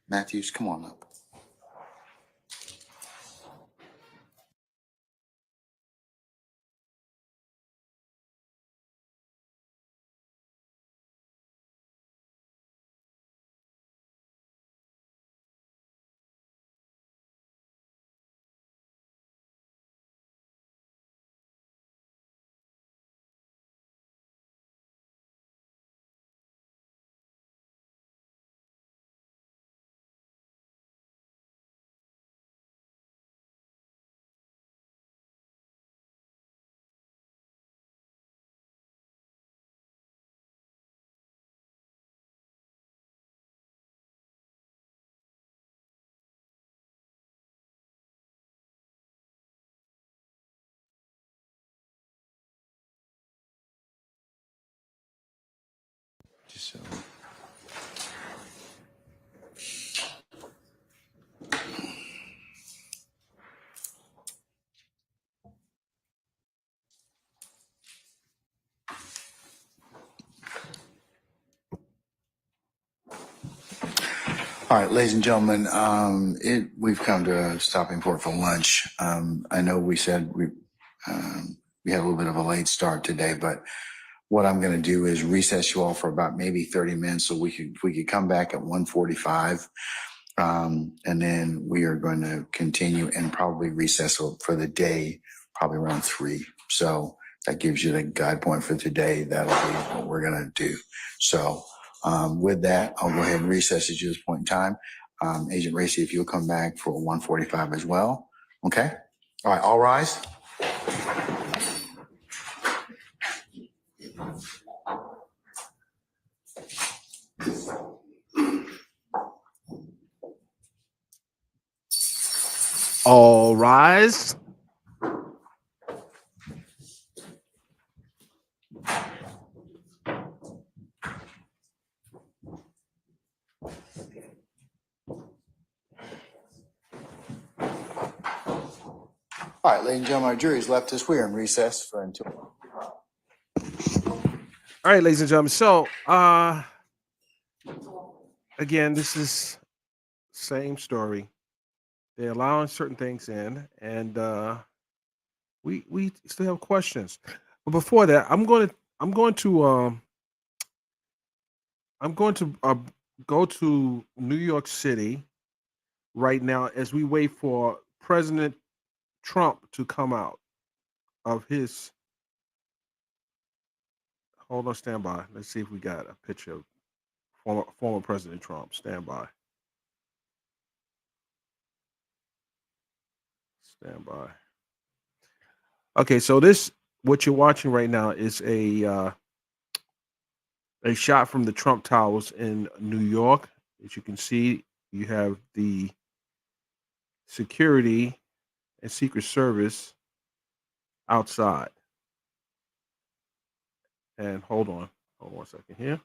C: Matthews, come on up. Just so. All right, ladies and gentlemen, we've come to a stopping point for lunch. I know we said we had a little bit of a late start today, but what I'm going to do is recess you all for about maybe 30 minutes so we could come back at 1:45. And then we are going to continue and probably recess for the day, probably around 3. So that gives you the guide point for today. That'll be what we're going to do. So with that, I'll go ahead and recess at this point in time. Agent Racy, if you'll come back for 1:45 as well. Okay. All right. All rise.
G: All rise.
C: All right, ladies and gentlemen, our jury's left us. We are in recess for until.
G: All right, ladies and gentlemen. So, again, this is same story. They're allowing certain things in, and we still have questions. But before that, I'm going to go to New York City right now as we wait for President Trump to come out of his. Hold on, stand by. Let's see if we got a picture of former President Trump. Stand by. Stand by. Okay, so this what you're watching right now is a shot from the Trump Towers in New York. As you can see, you have the security and Secret Service outside. And hold on 1 second here.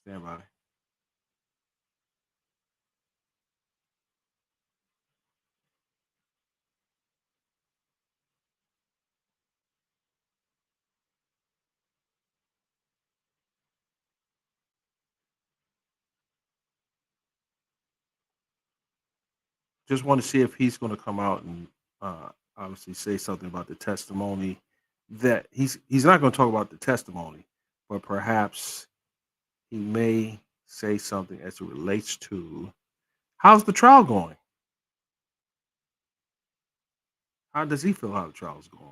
G: Stand by. Just want to see if he's going to come out and obviously say something about the testimony. That he's not going to talk about the testimony, but perhaps he may say something as it relates to how's the trial going. How does he feel how the trial is going?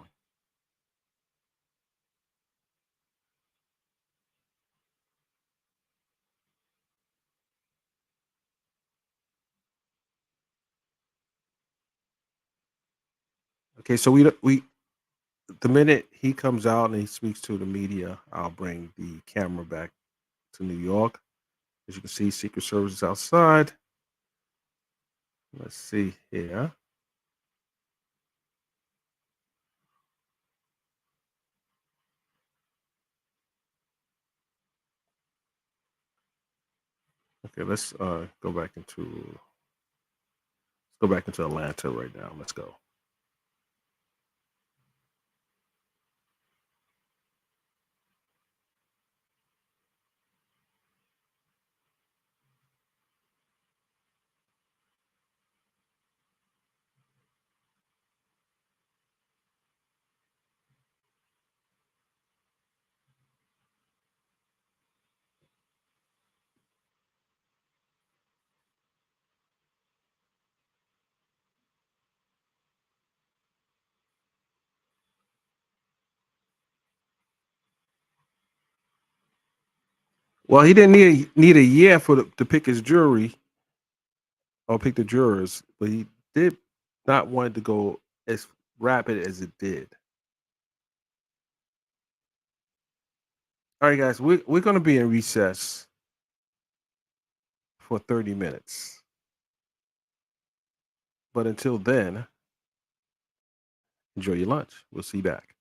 G: Okay, so we the minute he comes out and he speaks to the media, I'll bring the camera back to New York. As you can see, Secret Service is outside. Let's see here. Okay, let's go back into Atlanta right now. Let's go. Well, he didn't need a year to pick his jury or pick the jurors, but he did not want it to go as rapid as it did. All right, guys, we're going to be in recess for 30 minutes. But until then, enjoy your lunch. We'll see you back.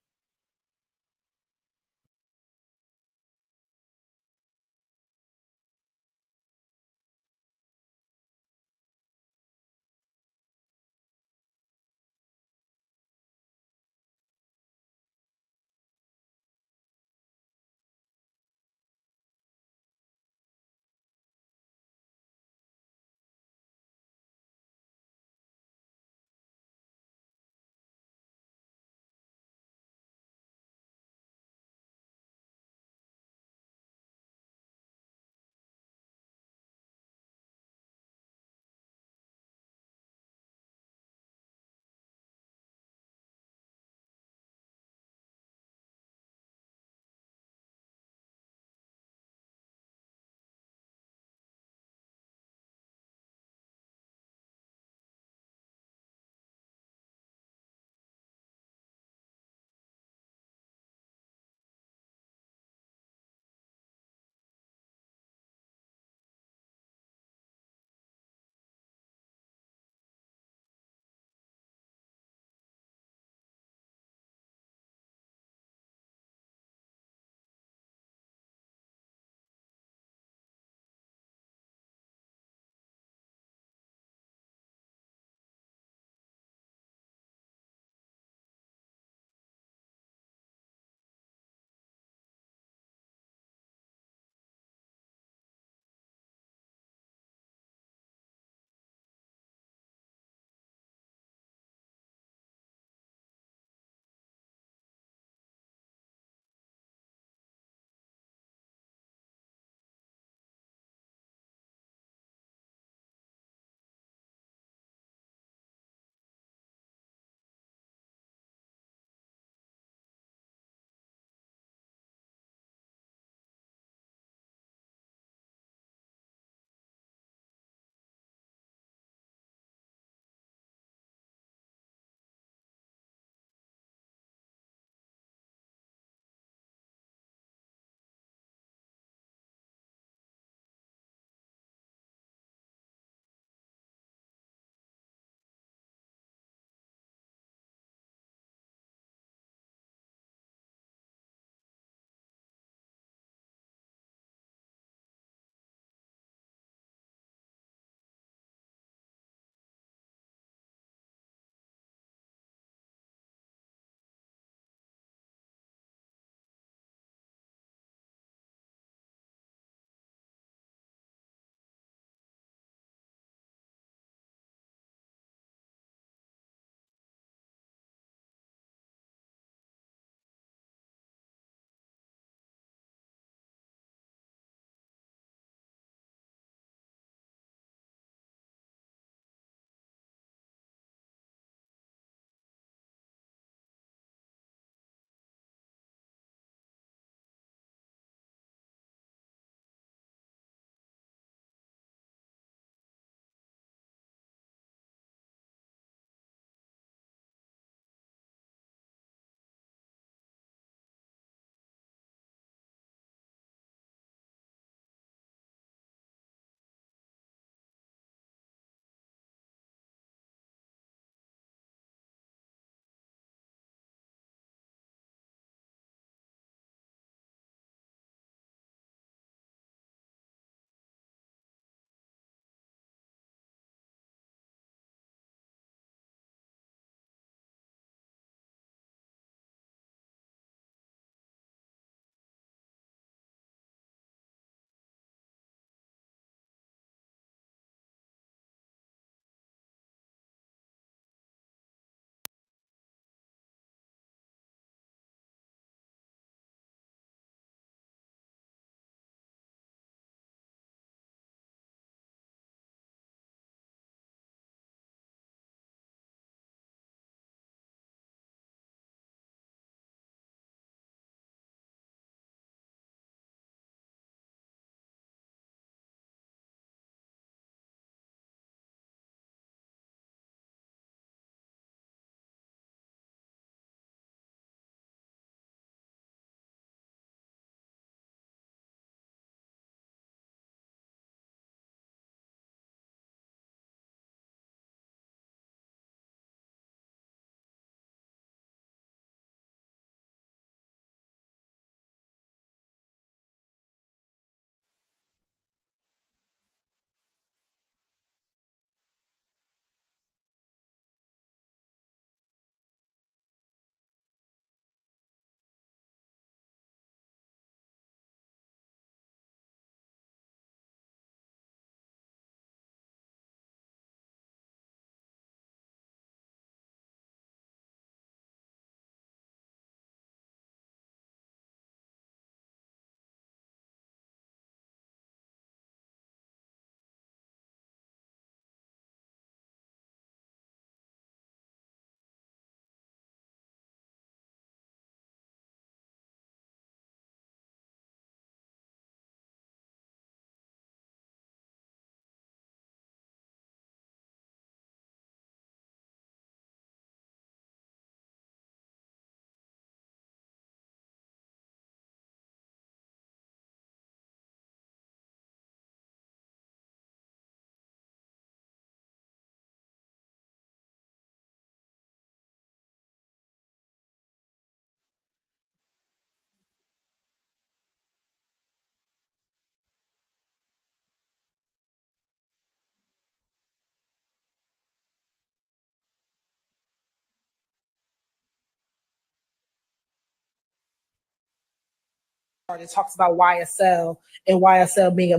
E: It talks about YSL and YSL being a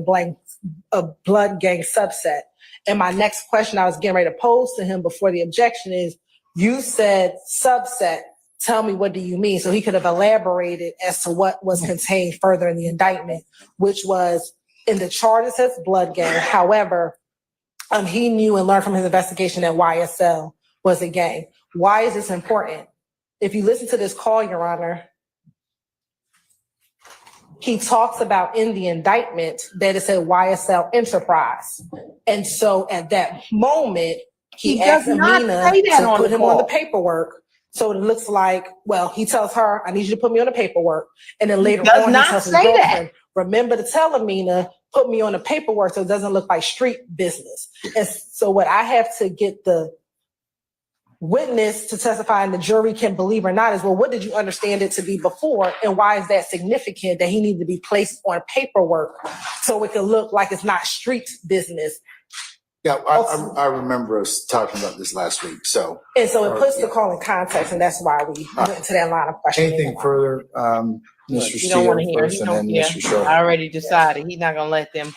E: blood gang subset. And my next question I was getting ready to pose to him before the objection is, you said subset. Tell me, what do you mean? So he could have elaborated as to what was contained further in the indictment, which was in the chart it says blood gang. However, he knew and learned from his investigation that YSL was a gang. Why is this important? If you listen to this call, Your Honor, he talks about in the indictment that it said YSL Enterprise. And so at that moment, he asked Amina to put him on the paperwork. So it looks like, well, he tells her, I need you to put me on the paperwork. And then later on, he tells his girlfriend, remember to tell Amina, put me on the paperwork so it doesn't look like street business. And so what I have to get the witness to testify and the jury can believe or not is, well, what did you understand it to be before? And why is that significant that he needed to be placed on paperwork so it can look like it's not street business?
C: Yeah, I remember us talking about this last week. So
E: it puts the call in context, and that's why we went to that line of questioning.
C: Anything further, Mr.
I: You don't want to hear. He don't care. I already decided he's not going to let them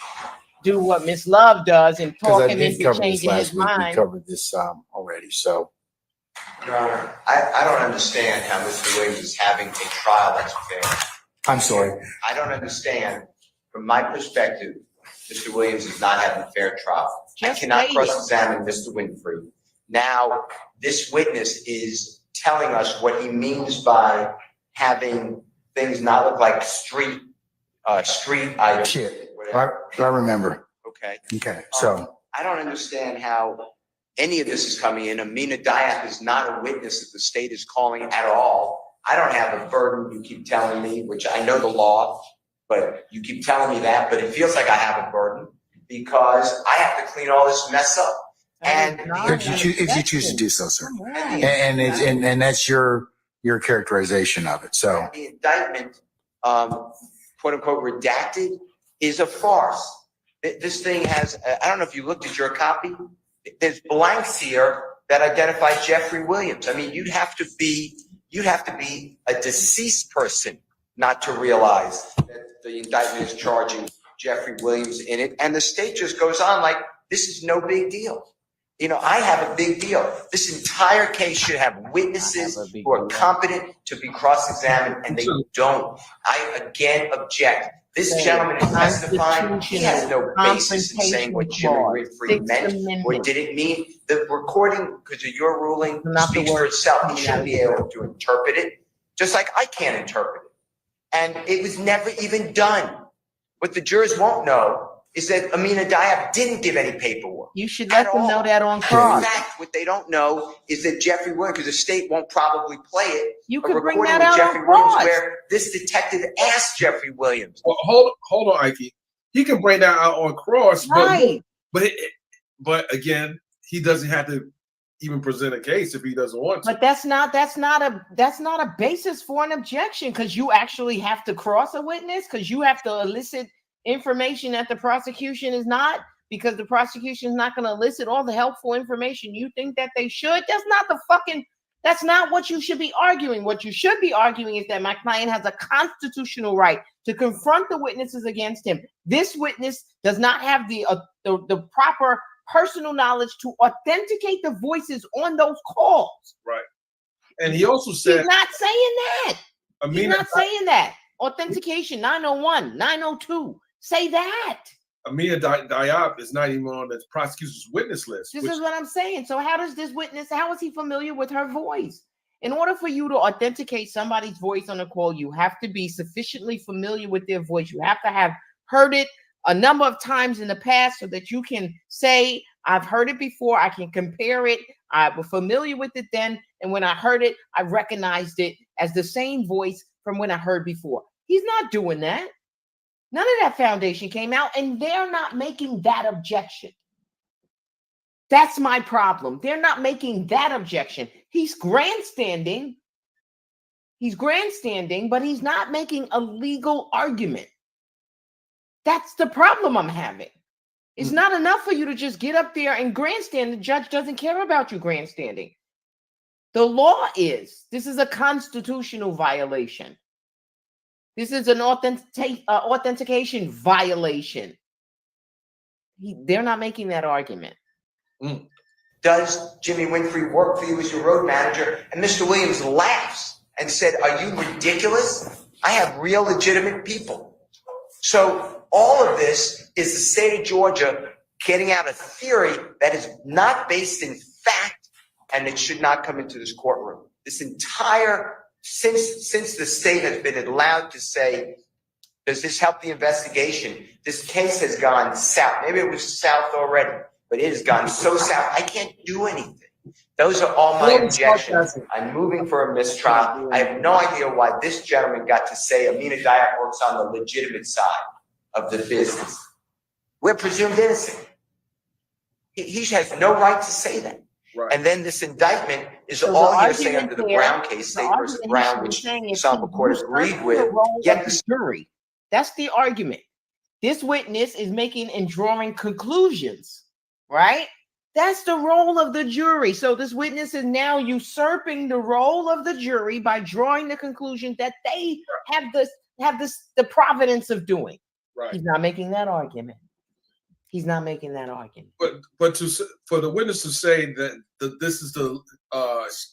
I: do what Miss Love does and talk him into changing his mind.
C: We covered this already. So,
J: Your Honor, I don't understand how Mr. Williams is having a trial that's fair.
C: I'm sorry.
J: I don't understand. From my perspective, Mr. Williams is not having a fair trial. I cannot cross-examine Mr. Winfrey. Now, this witness is telling us what he means by having things not look like street items.
C: Shit. I remember.
J: Okay.
C: Okay. So
J: I don't understand how any of this is coming in. Amina Diab is not a witness that the state is calling at all. I don't have a burden, you keep telling me, which I know the law, but you keep telling me that, but it feels like I have a burden because I have to clean all this mess up. And
C: if you choose to do so, sir, and that's your characterization of it. So
J: the indictment, quote unquote, redacted is a farce. This thing has, I don't know if you looked at your copy, there's blanks here that identify Jeffrey Williams. I mean, you'd have to be a deceased person not to realize that the indictment is charging Jeffrey Williams in it. And the state just goes on like, this is no big deal. You know, I have a big deal. This entire case should have witnesses who are competent to be cross-examined, and they don't. I again object. This gentleman is testifying. He has no basis in saying what Jimmy Winfrey meant. What did it mean? The recording, because of your ruling, speaks for itself. He shouldn't be able to interpret it, just like I can't interpret it. And it was never even done. What the jurors won't know is that Amina Diab didn't give any paperwork.
I: You should let them know that on cross.
J: In fact, what they don't know is that Jeffrey Williams, because the state won't probably play it.
I: You could bring that out on cross.
J: Where this detective asked Jeffrey Williams.
G: Well, hold on, Ike. He can bring that out on cross,
I: right?
G: But again, he doesn't have to even present a case if he doesn't want to.
I: But that's not a basis for an objection, because you actually have to cross a witness, because you have to elicit information that the prosecution is not, because the prosecution is not going to elicit all the helpful information you think that they should. That's not what you should be arguing. What you should be arguing is that my client has a constitutional right to confront the witnesses against him. This witness does not have the proper personal knowledge to authenticate the voices on those calls.
G: Right. And he also said,
I: he's not saying that. He's not saying that. Authentication 901, 902. Say that.
G: Amina Diab is not even on the prosecution's witness list.
I: This is what I'm saying. So how does this witness, how is he familiar with her voice? In order for you to authenticate somebody's voice on a call, you have to be sufficiently familiar with their voice. You have to have heard it a number of times in the past so that you can say, I've heard it before, I can compare it, I was familiar with it then, and when I heard it, I recognized it as the same voice from when I heard before. He's not doing that. None of that foundation came out, and they're not making that objection. That's my problem. They're not making that objection. He's grandstanding. But he's not making a legal argument. That's the problem I'm having. It's not enough for you to just get up there and grandstand. The judge doesn't care about you grandstanding. The law is, this is a constitutional violation. This is an authentication violation. They're not making that argument.
J: Does Jimmy Winfrey work for you as your road manager? And Mr. Williams laughs and said, are you ridiculous? I have real legitimate people. So all of this is the state of Georgia getting out a theory that is not based in fact, and it should not come into this courtroom. This entire, since the state has been allowed to say, does this help the investigation? This case has gone south. Maybe it was south already, but it has gone so south, I can't do anything. Those are all my objections. I'm moving for a mistrial. I have no idea why this gentleman got to say Amina Diak works on the legitimate side of the business. We're presumed innocent. He has no right to say that.
G: Right.
J: And then this indictment is
I: So
J: all
I: the
J: hearsay under the
I: argument
J: Brown
I: there-
J: case,
I: the
J: State versus
I: argument
J: Brown,
I: he's
J: which
I: saying is
J: some
I: he
J: court
I: usurped
J: agreed
I: the
J: with.
I: role
J: Yet
I: of
J: the
I: the jury. That's the argument. This witness is making and drawing conclusions, right? That's the role of the jury. So this witness is now usurping the role of the jury by drawing the conclusion that they have the providence of doing.
G: Right.
I: He's not making that argument. He's not making that argument.
G: But for the witness to say that this is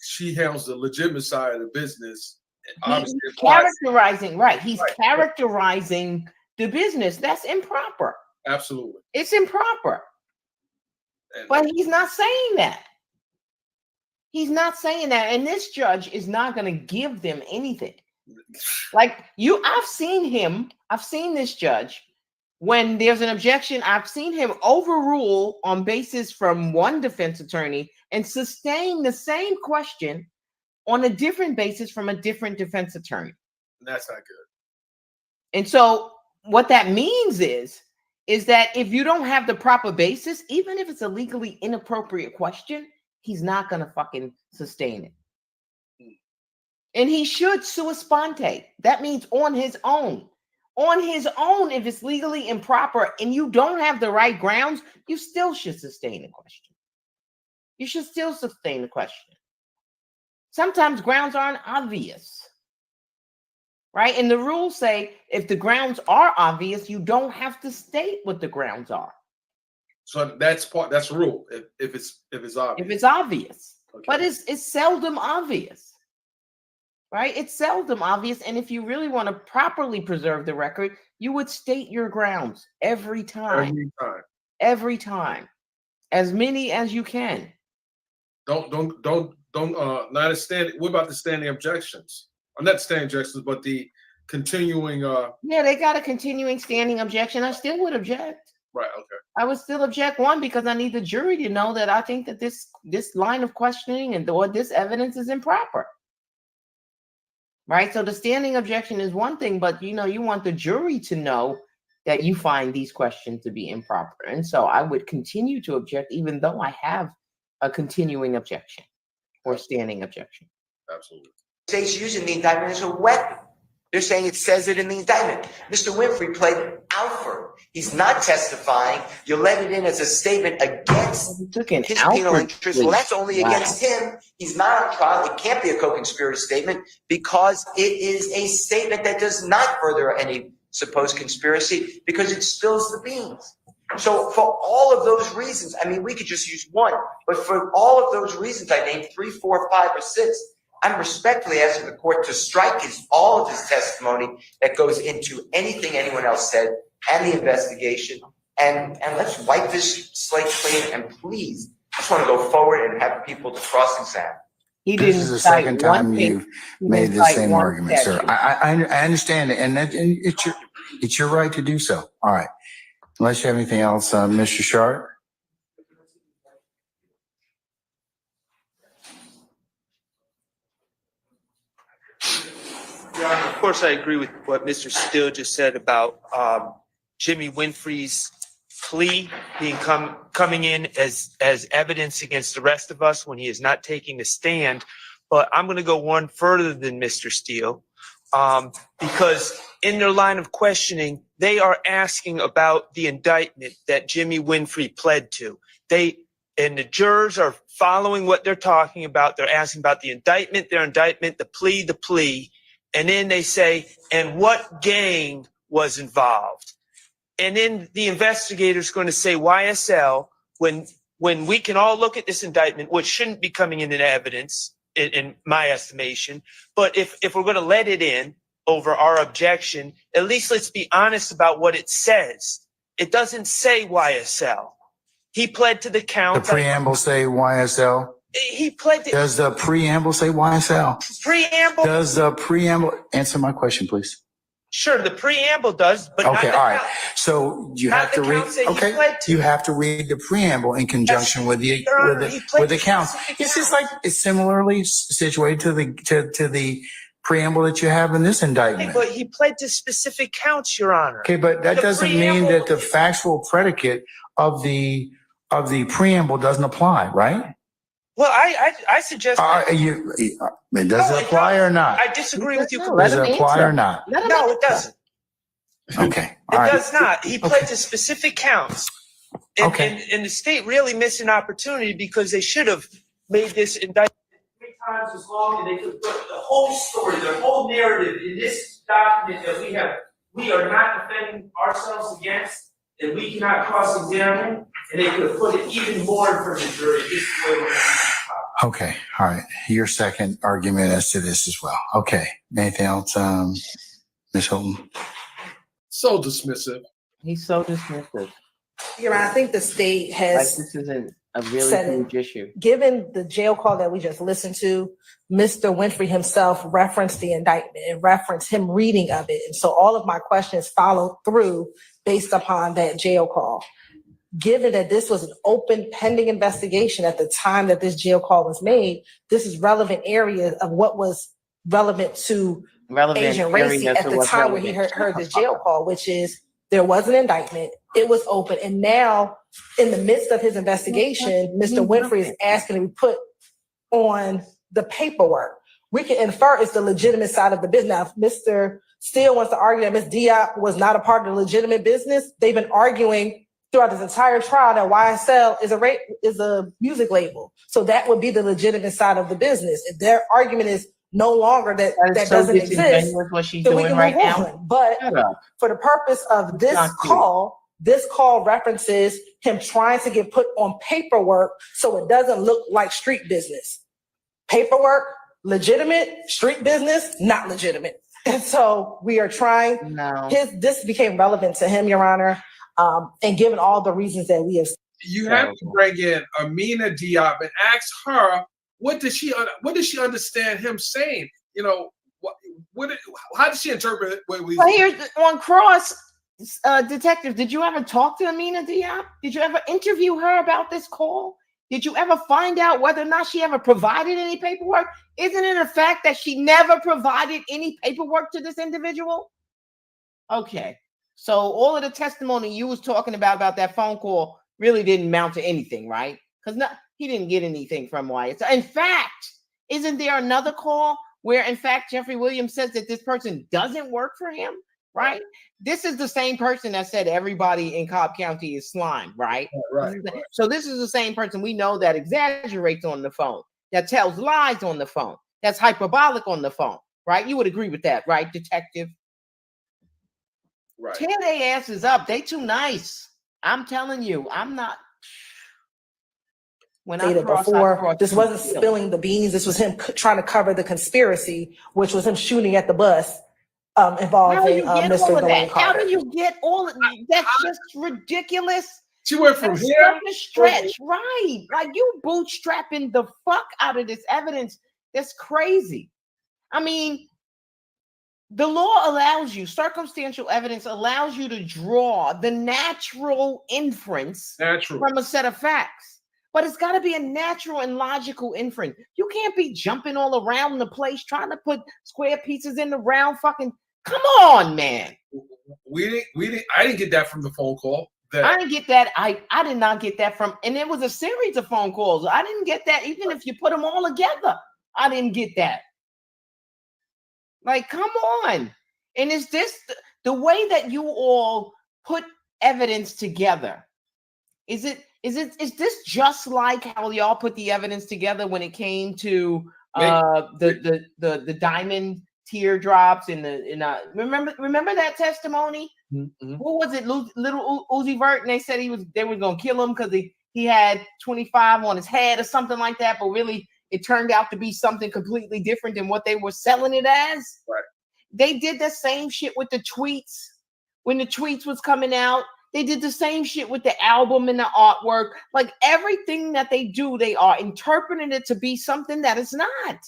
G: she handles the legitimate side of the business, obviously
I: He's characterizing, right? He's characterizing the business. That's improper.
G: Absolutely.
I: It's improper.
G: And
I: But he's not saying that. He's not saying that. And this judge is not going to give them anything. Like I've seen this judge when there's an objection, I've seen him overrule on basis from one defense attorney and sustain the same question on a different basis from a different defense attorney.
G: that's not good.
I: And so what that means is that if you don't have the proper basis, even if it's a legally inappropriate question, he's not going to fucking sustain it. And he should sua sponte. That means on his own. On his own, if it's legally improper and you don't have the right grounds, you still should sustain the question. You should still sustain the question. Sometimes grounds aren't obvious. Right? And the rules say if the grounds are obvious, you don't have to state what the grounds are.
G: So that's the rule. If it's obvious.
I: If it's obvious.
G: Okay.
I: But it's seldom obvious. Right? It's seldom obvious. And if you really want to properly preserve the record, you would state your grounds every time. Every time. As many as you can.
G: Not stand. What about the standing objections? Or not standing objections, but the continuing.
I: Yeah, they got a continuing standing objection. I still would object.
G: Right. Okay.
I: I would still object, one, because I need the jury to know that I think that this line of questioning or this evidence is improper. Right? So the standing objection is one thing, but you want the jury to know that you find these questions to be improper. And so I would continue to object, even though I have a continuing objection or standing objection.
G: Absolutely.
J: State's using the indictment as a weapon. They're saying it says it in the indictment. Mr. Winfrey played Alford. He's not testifying. You let it in as a statement against his penal interest. Well, that's only against him. He's not on trial. It can't be a co-conspirator statement because it is a statement that does not further any supposed conspiracy because it spills the beans. So for all of those reasons, I mean, we could just use one, but for all of those reasons, I named 3, 4, 5, or 6. I'm respectfully asking the court to strike all of his testimony that goes into anything anyone else said and the investigation. And let's wipe this slate clean. And please, I just want to go forward and have people to cross-examine.
C: This is the second time you've made the same argument, sir. I understand it, and it's your right to do so. All right. Unless you have anything else, Mr. Sharp.
F: Your Honor, of course, I agree with what Mr. Steele just said about Jimmy Winfrey's plea being coming in as evidence against the rest of us when he is not taking the stand. But I'm going to go one further than Mr. Steele because in their line of questioning, they are asking about the indictment that Jimmy Winfrey pled to. And the jurors are following what they're talking about. They're asking about the indictment, their indictment, the plea. And then they say, and what gang was involved? And then the investigator's going to say YSL, when we can all look at this indictment, which shouldn't be coming into evidence in my estimation, but if we're going to let it in over our objection, at least let's be honest about what it says. It doesn't say YSL. He pled to the
C: The
F: count.
C: preamble say YSL?
F: He pled to
C: Does the preamble say YSL?
F: preamble.
C: Does the preamble answer my question, please?
F: Sure, the preamble does, but not
C: Okay,
F: the
C: all right.
F: count.
C: So you
F: Not
C: have to
F: the
C: read.
F: counts that he
C: Okay,
F: pled to.
C: you have to read the preamble in conjunction with the
F: Your Honor, he pled
C: with the
F: to
C: counts.
F: specific
C: It's just
F: counts.
C: like it's similarly situated to the preamble that you have in this indictment.
F: But he pled to specific counts, Your Honor.
C: Okay, but that
F: The
C: doesn't mean
F: preamble-
C: that the factual predicate of the preamble doesn't apply, right?
F: Well, I suggest that.
C: It doesn't
F: No, it
C: apply or
F: doesn't.
C: not?
F: I disagree with you.
I: No, let
C: Does
I: him
C: it apply
I: answer.
C: or not?
I: Let him
F: No, it
I: answer.
F: doesn't.
C: Okay,
F: It
C: all right.
F: does not. He pled to specific counts. And,
C: Okay.
F: and the state really missed an opportunity because they should have made this indictment 3 times as long, and they could put the whole story, the whole narrative in this document that we are not defending ourselves against, and we cannot cross-examine, and they could have put it even more in front of the jury. This is the way we're going to
C: Okay, all right. Your second argument as to this as well. Okay, anything else, Ms. Holton?
G: So dismissive.
I: He's so dismissive.
E: Your Honor, I think the state
I: Like
E: has,
I: this isn't a really
E: said it.
I: huge issue.
E: given the jail call that we just listened to, Mr. Winfrey himself referenced the indictment and referenced him reading of it. And so all of my questions followed through based upon that jail call. Given that this was an open pending investigation at the time that this jail call was made, this is relevant areas of what was relevant to
I: Relevant
E: Agent
I: area
E: Racy
I: to
E: at the
I: what's
E: time when he
I: relevant.
E: heard this jail call, which is there was an indictment, it was open, and now in the midst of his investigation, Mr. Winfrey is asking to be put on the paperwork. We can infer it's the legitimate side of the business. Now, if Mr. Steele wants to argue that Ms. Diop was not a part of the legitimate business, they've been arguing throughout this entire trial that YSL is a music label. So that would be the legitimate side of the business. If their argument is no longer that
I: That is so
E: doesn't exist,
I: disingenuous what she's
E: then we
I: doing
E: can
I: right
E: move
I: now.
E: on. But
I: Shut up.
E: for the purpose of this
I: not cute.
E: this call references him trying to get put on paperwork so it doesn't look like street business. Paperwork, legitimate; street business, not legitimate. And so we are trying.
I: No.
E: This became relevant to him, Your Honor, and given all the reasons that we have.
G: You have to bring in Amina Diop and ask her what does she understand him saying? You know, how does she interpret it? What we
I: Well, here's on cross, detective. Did you ever talk to Amina Diop? Did you ever interview her about this call? Did you ever find out whether or not she ever provided any paperwork? Isn't it a fact that she never provided any paperwork to this individual? Okay, so all of the testimony you was talking about that phone call really didn't amount to anything, right? Because he didn't get anything from YSL. In fact, isn't there another call where, in fact, Jeffrey Williams says that this person doesn't work for him, right? This is the same person that said everybody in Cobb County is slime, right?
G: Right.
I: So this is the same person we know that exaggerates on the phone, that tells lies on the phone, that's hyperbolic on the phone, right? You would agree with that, right, detective?
G: Right.
I: Tear their asses up. They too nice. I'm telling you, I'm not. When I
E: Stated
I: cross, I
E: before,
I: cross
E: this
I: too
E: wasn't
I: still.
E: spilling the beans. This was him trying to cover the conspiracy, which was him shooting at the bus involving
I: How do you get
E: Mr.
I: all of
E: Dwayne
I: that? How
E: Carter.
I: do you get all of that's just ridiculous.
G: She went from
I: That's
G: here.
I: such a stretch, right? Like you bootstrapping the fuck out of this evidence. That's crazy. I mean, the law allows you, circumstantial evidence allows you to draw the natural inference from a set of facts. But it's got to be a natural and logical inference. You can't be jumping all around the place trying to put square pieces in the round fucking. Come on, man.
G: We didn't. I didn't get that from the phone call.
I: I didn't get that. I did not get that from, and it was a series of phone calls. I didn't get that, even if you put them all together. I didn't get that. Like, come on. And is this the way that you all put evidence together? Is this just like how y'all put the evidence together when it came to the diamond teardrops in the remember that testimony?
G: Mm-hmm.
I: What was it, little Uzi Vert? And they said they were gonna kill him because he had 25 on his head or something like that, but really it turned out to be something completely different than what they were selling it as.
G: Right.
I: They did the same shit with the tweets. When the tweets was coming out, they did the same shit with the album and the artwork. Like everything that they do, they are interpreting it to be something that it's not.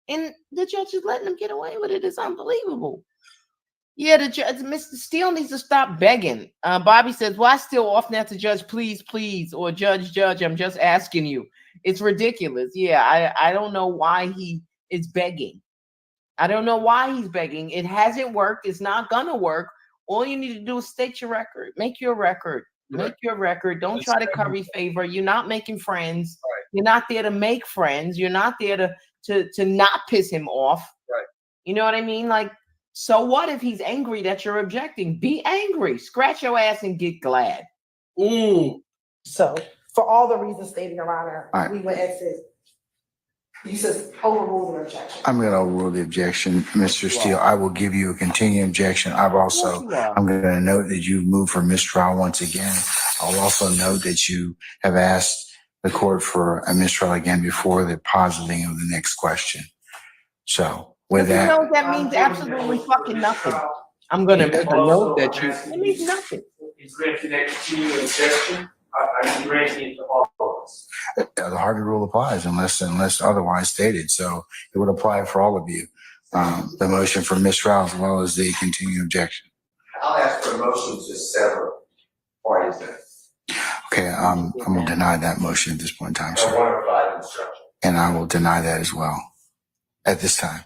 I: And the judge is letting them get away with it. It's unbelievable. Yeah, the judge, Mr. Steele needs to stop begging. Bobby says, "Well, I still often have to judge, please, or judge, I'm just asking you." It's ridiculous. Yeah, I don't know why he is begging. I don't know why he's begging. It hasn't worked. It's not gonna work. All you need to do is state your record. Make your record. Make your record. Don't try to curry favor. You're not making friends.
G: Right.
I: You're not there to make friends. You're not there to not piss him off.
G: Right.
I: You know what I mean? Like, so what if he's angry that you're objecting? Be angry. Scratch your ass and get glad.
G: Ooh.
E: So for all the reasons stated, Your Honor,
C: All right.
E: we would ask that you said overrule the objection.
C: I'm going to overrule the objection, Mr. Steele. I will give you a continuing objection. I'm going to note that you've moved for mistrial once again. I'll also note that you have asked the court for a mistrial again before the positing of the next question. So with that,
I: You know, that means absolutely fucking nothing. I'm going to make a note that it means nothing.
F: Is granted that continuing objection? Are you granting it to all of us?
C: the Harvey rule applies unless otherwise stated. So it would apply for all of you. The motion for mistrial as well as the continuing objection.
J: I'll ask for a motion to sever parties then.
C: Okay, I'm going to deny that motion at this point in time, sir.
J: 105 instruction.
C: And I will deny that as well at this time.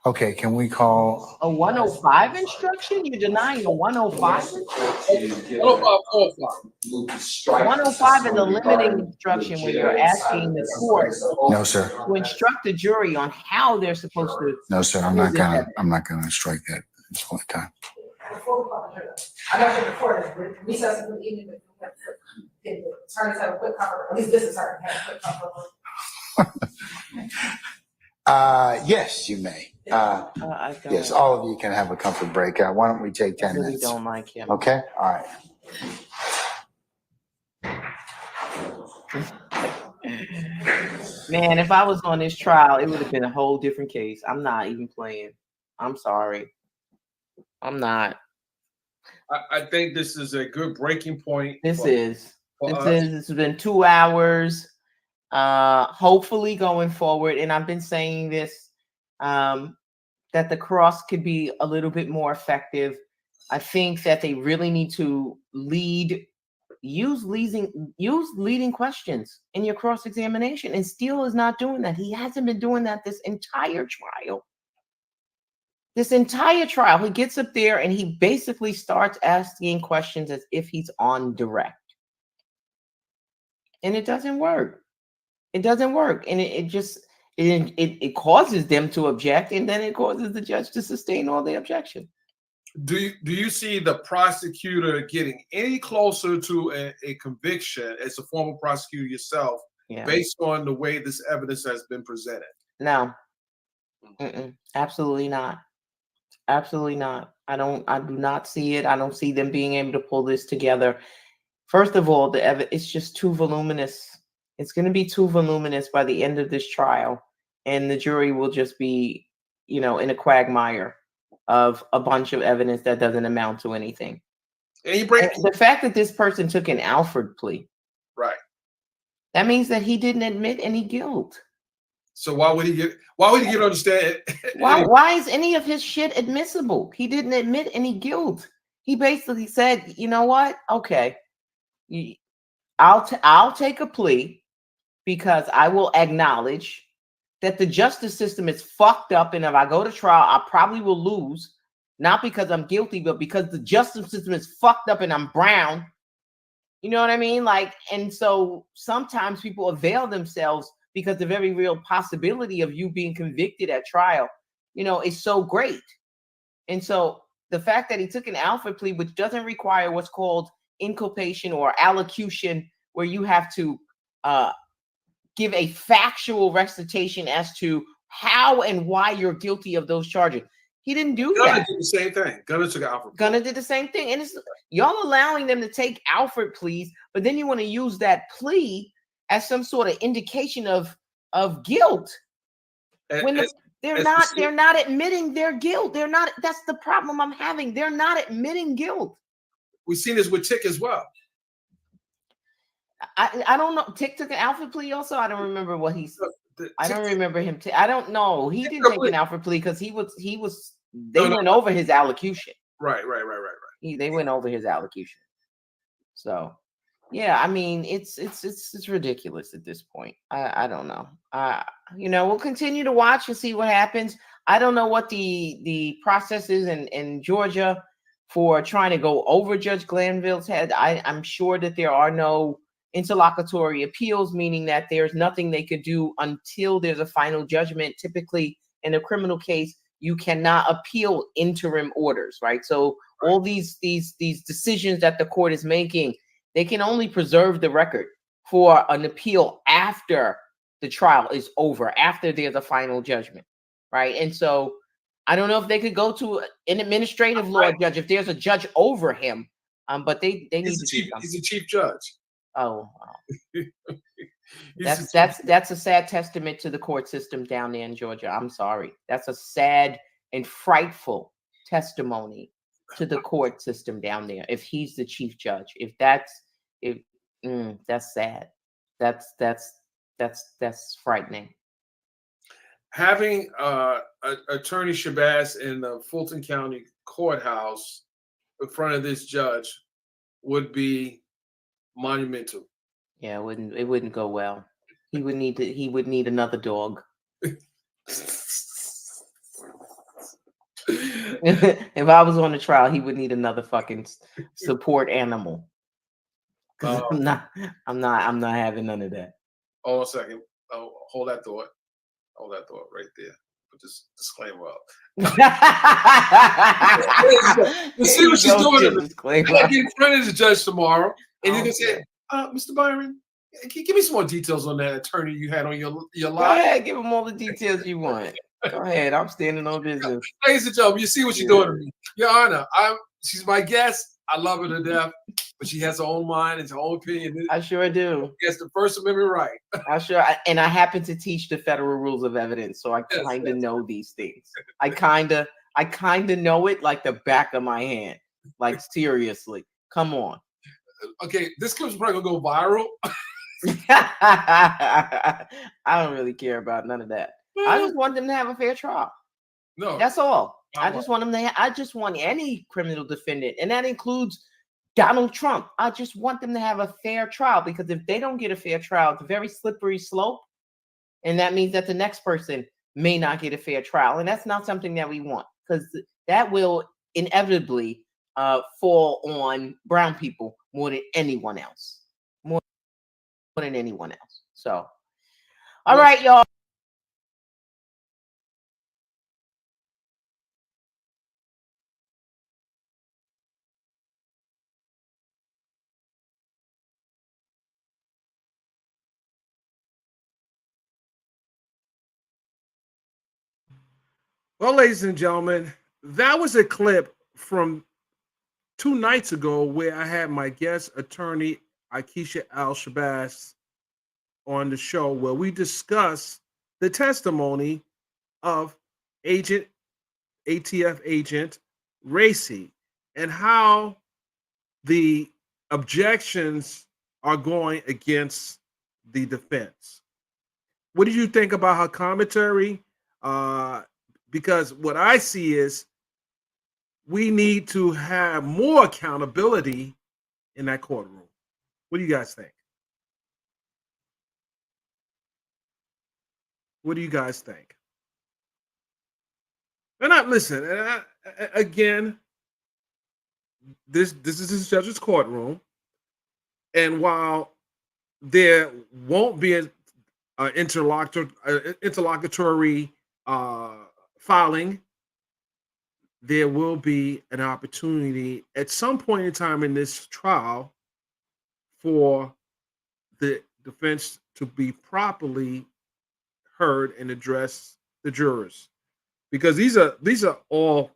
C: Okay, can we call?
I: A 105 instruction? You're denying a 105? 105 is a limiting instruction where you're asking the court
C: No, sir.
I: to instruct the jury on how they're supposed to.
C: No, sir. I'm not gonna strike that at this point in time.
E: I know that the court is recessing from the evening, but the attorneys have a quick cover, at least this attorney has a quick cover.
C: Yes, you may. Yes, all of you can have a comfort break. Why don't we take 10
I: I really
C: minutes?
I: don't like him.
C: Okay, all right.
I: Man, if I was on this trial, it would have been a whole different case. I'm not even playing. I'm sorry. I'm not.
G: I think this is a good breaking point.
I: This has been 2 hours. Hopefully going forward, and I've been saying this, that the cross could be a little bit more effective. I think that they really need to use leading questions in your cross examination. And Steele is not doing that. He hasn't been doing that this entire trial. This entire trial, he gets up there and he basically starts asking questions as if he's on direct. And it doesn't work. It doesn't work. And it causes them to object, and then it causes the judge to sustain all the objection.
G: Do you see the prosecutor getting any closer to a conviction as a former prosecutor yourself, based on the way this evidence has been presented?
I: No. Absolutely not. Absolutely not. I do not see it. I don't see them being able to pull this together. First of all, it's just too voluminous. It's going to be too voluminous by the end of this trial, and the jury will just be, in a quagmire of a bunch of evidence that doesn't amount to anything. And the fact that this person took an Alford plea,
G: right?
I: That means that he didn't admit any guilt.
G: So why would he get understand?
I: Why is any of his shit admissible? He didn't admit any guilt. He basically said, you know what? Okay, I'll take a plea because I will acknowledge that the justice system is fucked up, and if I go to trial, I probably will lose, not because I'm guilty, but because the justice system is fucked up and I'm brown. You know what I mean? And so sometimes people avail themselves because the very real possibility of you being convicted at trial, is so great. And so the fact that he took an Alford plea, which doesn't require what's called inculpation or allocution, where you have to give a factual recitation as to how and why you're guilty of those charges. He didn't do
G: Gunner
I: that.
G: did the same thing. Gunner took Alfred.
I: Gunner did the same thing. And it's y'all allowing them to take Alfred pleas, but then you want to use that plea as some sort of indication of guilt when they're not admitting their guilt. They're not. That's the problem I'm having. They're not admitting guilt.
G: We've seen this with Tick as well.
I: I don't know. Tick took an Alfred plea also. I don't remember what he's. I don't remember him. I don't know. He didn't take an Alfred plea because he was. They went over his allocution.
G: Right.
I: They went over his allocution. So, yeah, I mean, it's ridiculous at this point. I don't know. We'll continue to watch and see what happens. I don't know what the process is in Georgia for trying to go over Judge Glanville's head. I'm sure that there are no interlocutory appeals, meaning that there's nothing they could do until there's a final judgment. Typically, in a criminal case, you cannot appeal interim orders, right? So all these decisions that the court is making, they can only preserve the record for an appeal after the trial is over, after there's a final judgment, right? And so I don't know if they could go to an administrative law judge if there's a judge over him, but they need to do something.
G: He's a chief judge.
I: Oh, wow. That's a sad testament to the court system down there in Georgia. I'm sorry. That's a sad and frightful testimony to the court system down there. If he's the chief judge, that's sad. That's frightening.
G: Having Attorney Shabazz in the Fulton County Courthouse in front of this judge would be monumental.
I: Yeah, it wouldn't go well. He would need another dog. If I was on the trial, he would need another fucking support animal. I'm not having none of that.
G: Oh, a second. Oh, hold that thought right there. Put this disclaimer up. You see what she's doing. I'm gonna be in front of the judge tomorrow, and you can say, Mr. Byron, can you give me some more details on that attorney you had on your
I: Go
G: line?
I: ahead, give him all the details you want. Go ahead, I'm standing on business.
G: Ladies and gentlemen, you see what she's doing to me. Your Honor, she's my guest. I love her to death, but she has her own mind and her own opinion.
I: I sure do.
G: She has the First Amendment right.
I: And I happen to teach the federal rules of evidence, so I kind of know these things. I kind of know it like the back of my hand. Like seriously, come on.
G: Okay, this clip's probably gonna go viral.
I: I don't really care about none of that. I just want them to have a fair trial.
G: No,
I: that's all. I just want them to. I just want any criminal defendant, and that includes Donald Trump. I just want them to have a fair trial, because if they don't get a fair trial, it's a very slippery slope, and that means that the next person may not get a fair trial, and that's not something that we want, because that will inevitably fall on brown people more than anyone else. More than anyone else. So, all right, y'all.
G: Well, ladies and gentlemen, that was a clip from 2 nights ago where I had my guest attorney Akeisha Al-Shabazz on the show, where we discuss the testimony of ATF agent Racy and how the objections are going against the defense. What did you think about her commentary? Because what I see is we need to have more accountability in that courtroom. What do you guys think? What do you guys think? And again, this is this judge's courtroom, and while there won't be an interlocutory filing, there will be an opportunity at some point in time in this trial for the defense to be properly heard and address the jurors, because these are all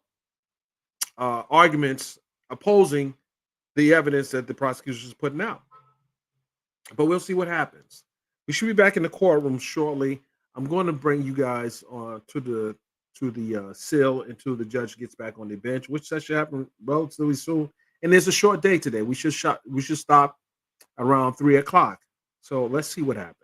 G: arguments opposing the evidence that the prosecution is putting out. But we'll see what happens. We should be back in the courtroom shortly. I'm going to bring you guys to the cell until the judge gets back on the bench, which that should happen relatively soon. And there's a short day today. We should stop around 3 o'clock. So let's see what happens.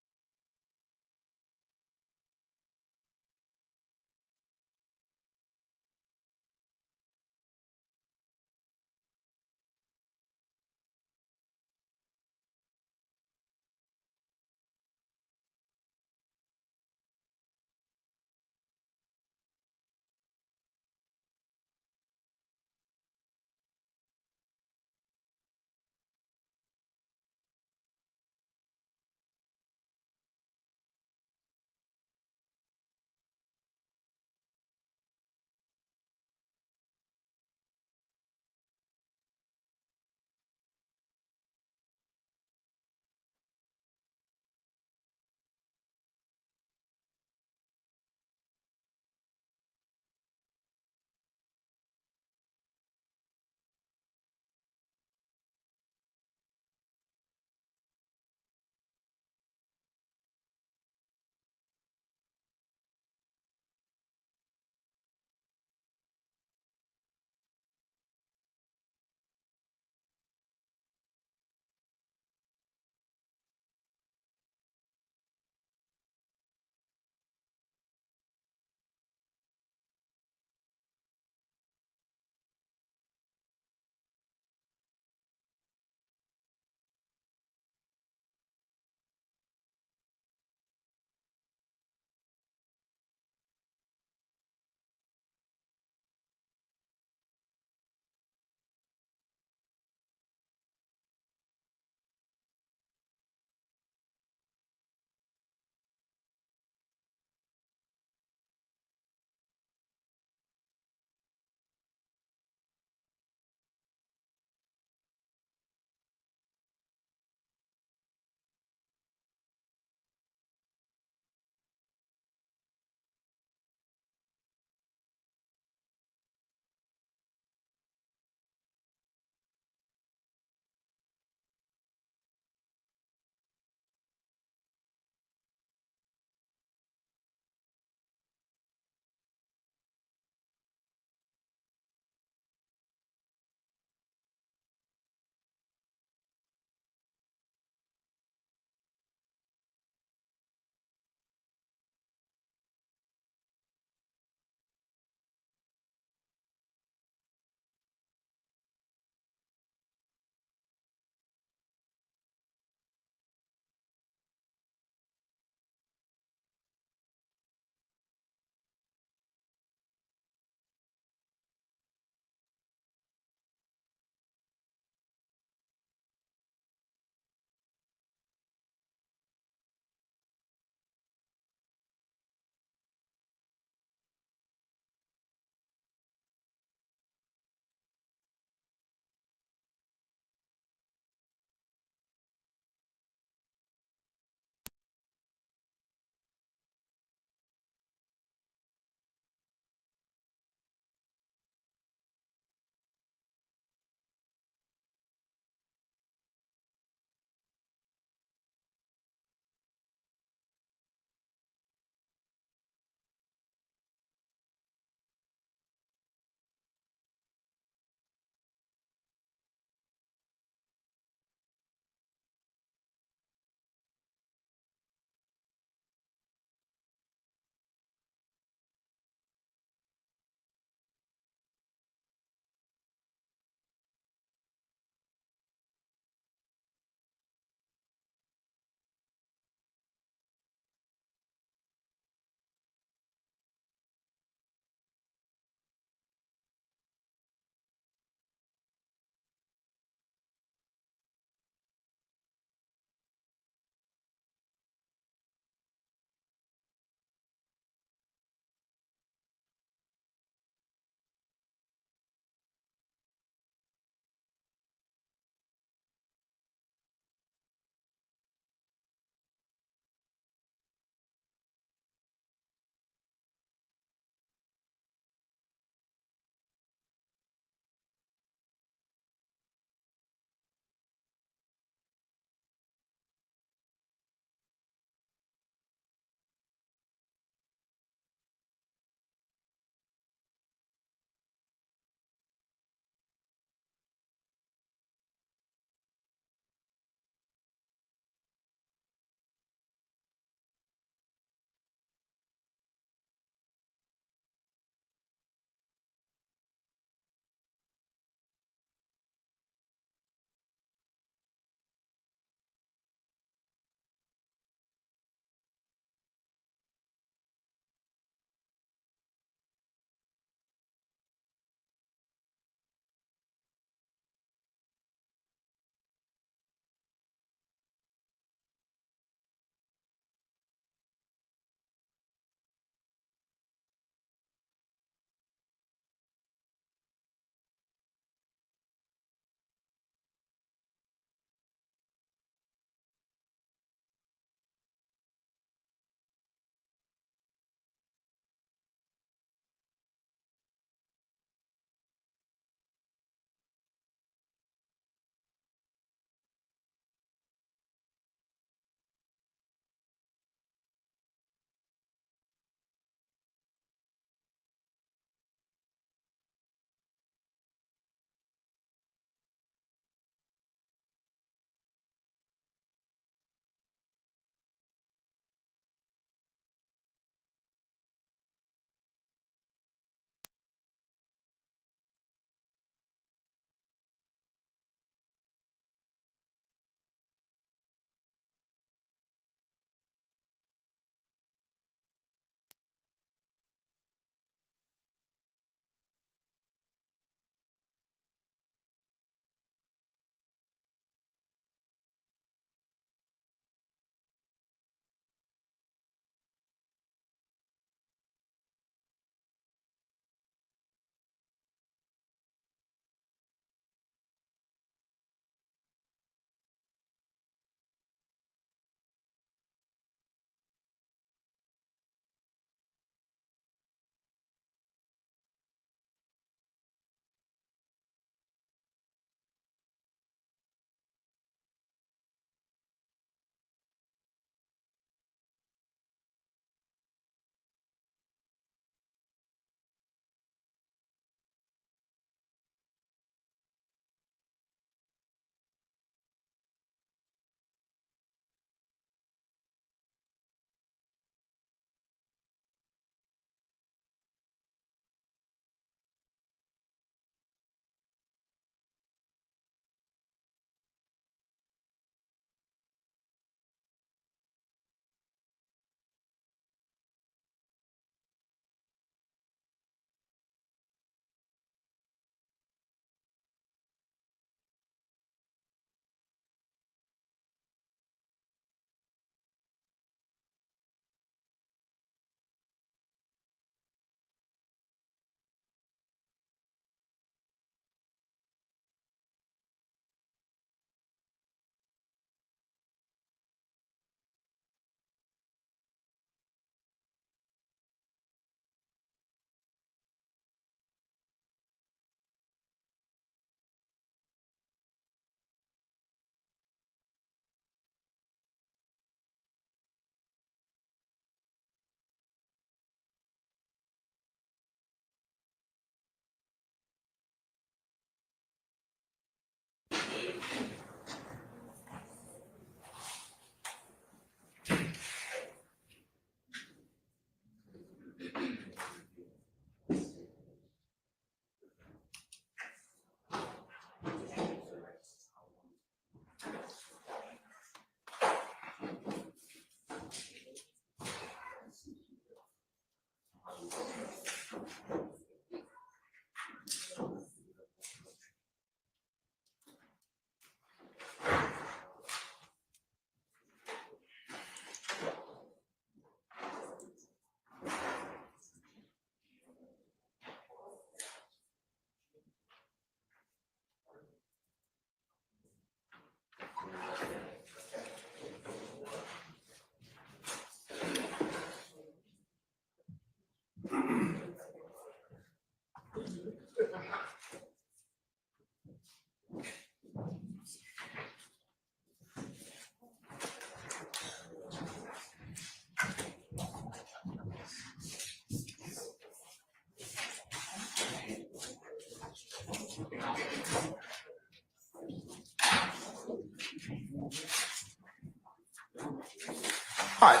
C: All right,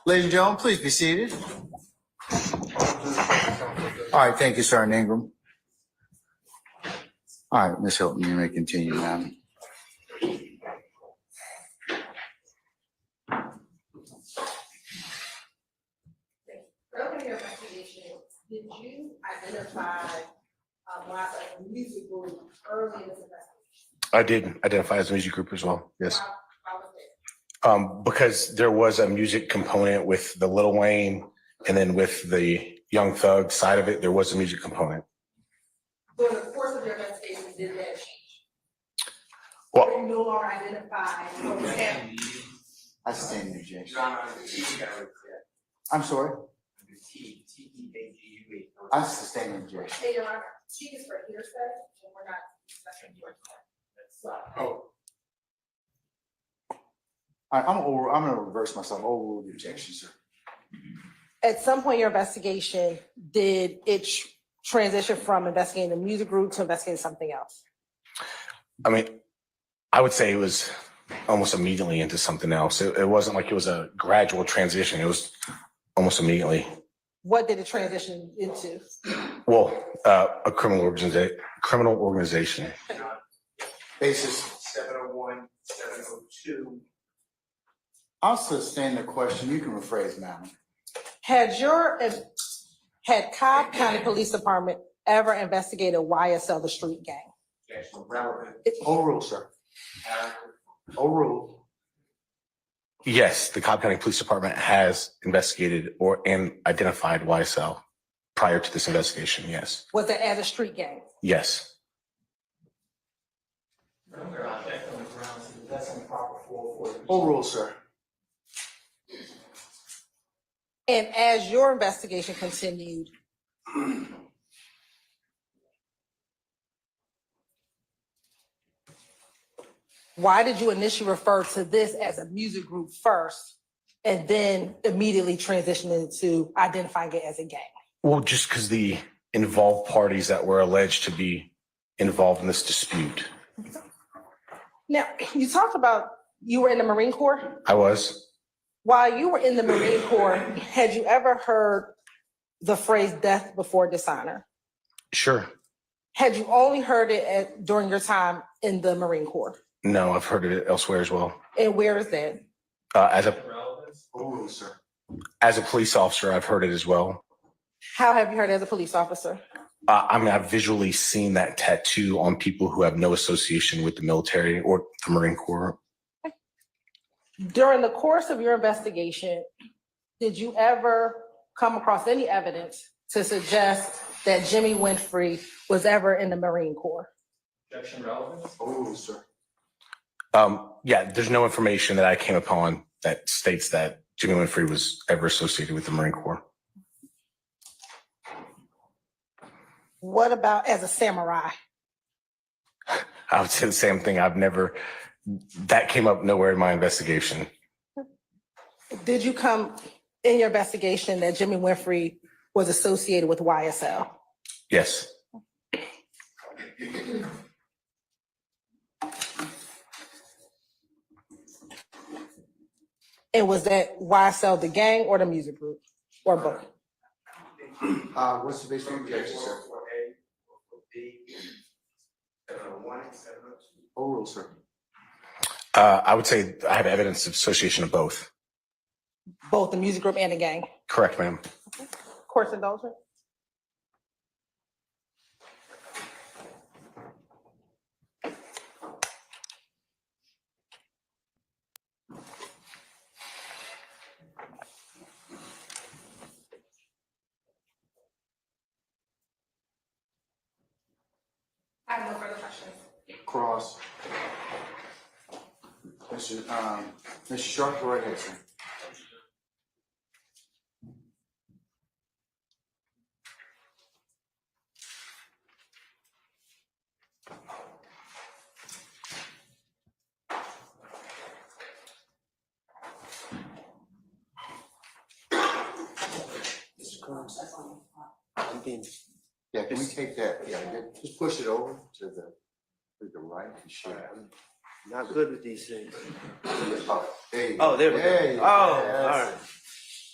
C: ladies and gentlemen, please be seated. All right, thank you, Sergeant Ingram. All right, Ms. Hilton, you may continue, ma'am.
E: Earlier in your investigation, did you identify YSL as a music group early in this investigation?
D: I did identify as a music group as well. Yes.
E: Why was that?
D: Because there was a music component with the Lil Wayne, and then with the Young Thug side of it, there was a music component.
E: During the course of your investigation, did that change?
D: Well,
E: Or you no longer identify what was happening?
C: I stand in objection. I'm sorry. I sustain an objection.
E: Hey, Your Honor, she is for hearsay, and we're not discussing hearsay.
C: Oh. All right, I'm gonna reverse myself. Overrule the objection, sir.
E: At some point in your investigation, did it transition from investigating the music group to investigating something else?
D: I mean, I would say it was almost immediately into something else. It wasn't like it was a gradual transition. It was almost immediately.
E: What did it transition into?
D: Well, a criminal organization.
C: Basis.
F: 701, 702.
C: I'll sustain the question. You can rephrase, madam.
E: Had Cobb County Police Department ever investigated YSL, the street gang?
F: Relevant.
C: Overrule, sir. Overrule.
D: Yes, the Cobb County Police Department has investigated and identified YSL prior to this investigation. Yes.
E: Was it as a street gang?
D: Yes.
C: Overrule, sir.
E: And as your investigation continued, why did you initially refer to this as a music group first and then immediately transition into identifying it as a gang?
D: Well, just because the involved parties that were alleged to be involved in this dispute.
E: Now, you talked about you were in the Marine Corps.
D: I was.
E: While you were in the Marine Corps, had you ever heard the phrase death before dishonor?
D: Sure.
E: Had you only heard it during your time in the Marine Corps?
D: No, I've heard of it elsewhere as well.
E: And where is that?
C: Overrule, sir.
D: As a police officer, I've heard it as well.
E: How have you heard it as a police officer?
D: I mean, I've visually seen that tattoo on people who have no association with the military or the Marine Corps.
E: During the course of your investigation, did you ever come across any evidence to suggest that Jimmy Winfrey was ever in the Marine Corps?
F: Objection relevant.
C: Overrule, sir.
D: Yeah, there's no information that I came upon that states that Jimmy Winfrey was ever associated with the Marine Corps.
E: What about as a samurai?
D: I would say the same thing. That came up nowhere in my investigation.
E: Did you come in your investigation that Jimmy Winfrey was associated with YSL?
D: Yes.
E: And was that YSL the gang or the music group or both?
C: What's the basic objection, sir? Overrule, sir.
D: I would say I have evidence of association of both.
E: Both the music group and the gang?
D: Correct, ma'am.
E: Court's indulgent? I have no further questions.
C: Cross. Mr. Sharp, go right ahead, sir.
F: cards. I'm being,
C: Yeah, can we take that? Yeah, just push it over to the right and share.
F: I'm not good with these things.
C: Oh, there you go.
F: Oh, there we go.
C: you
F: Oh, all right.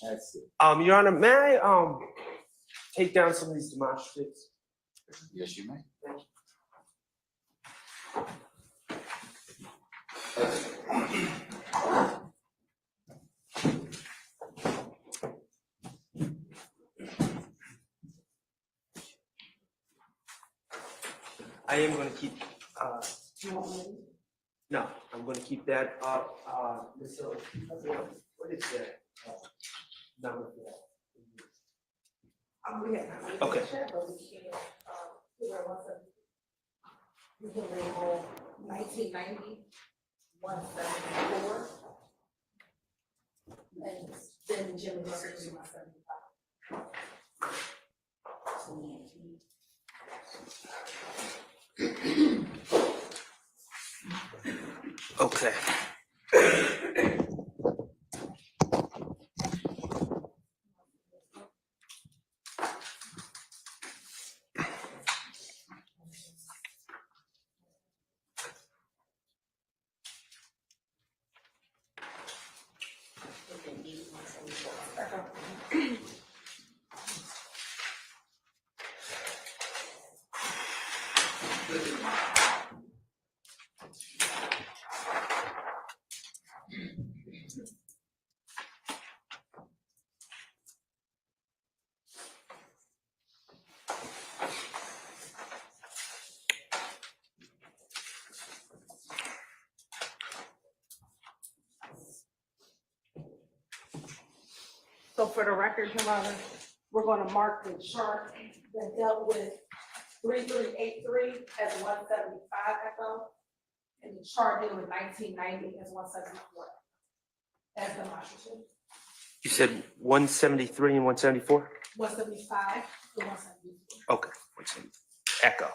C: That's it.
F: Your Honor, may I take down some of these demonstratives?
C: Yes, you may.
F: I am going to keep. No, I'm going to keep that up. So, what is that? Number for that? Okay.
E: We can label 1990, 174. And then Jimmy was 175.
F: Okay.
E: So for the record, Your Honor, we're gonna mark the chart that dealt with 3383 as 175 echo, and the chart dealing with 1990 as 174 as demonstrative.
F: You said 173 and 174?
E: 175 to 174.
F: Okay. 170. Echo.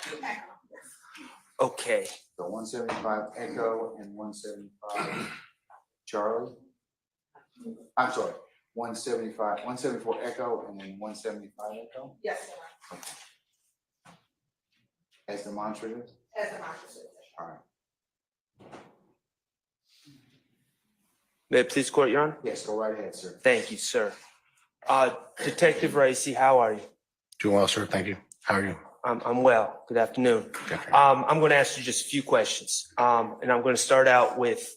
F: Okay.
C: So 175 Echo and 175 Charlie. I'm sorry, 174 Echo and then 175 Echo
E: Yes, Your Honor,
C: as demonstrative.
E: as demonstrative.
C: All right.
F: May it please court, Your Honor?
C: Yes, go right ahead, sir.
F: Thank you, sir. Detective Ricey, how are you?
K: Doing well, sir. Thank you. How are you?
F: I'm well. Good afternoon.
K: Okay.
F: I'm going to ask you just a few questions. And I'm going to start out with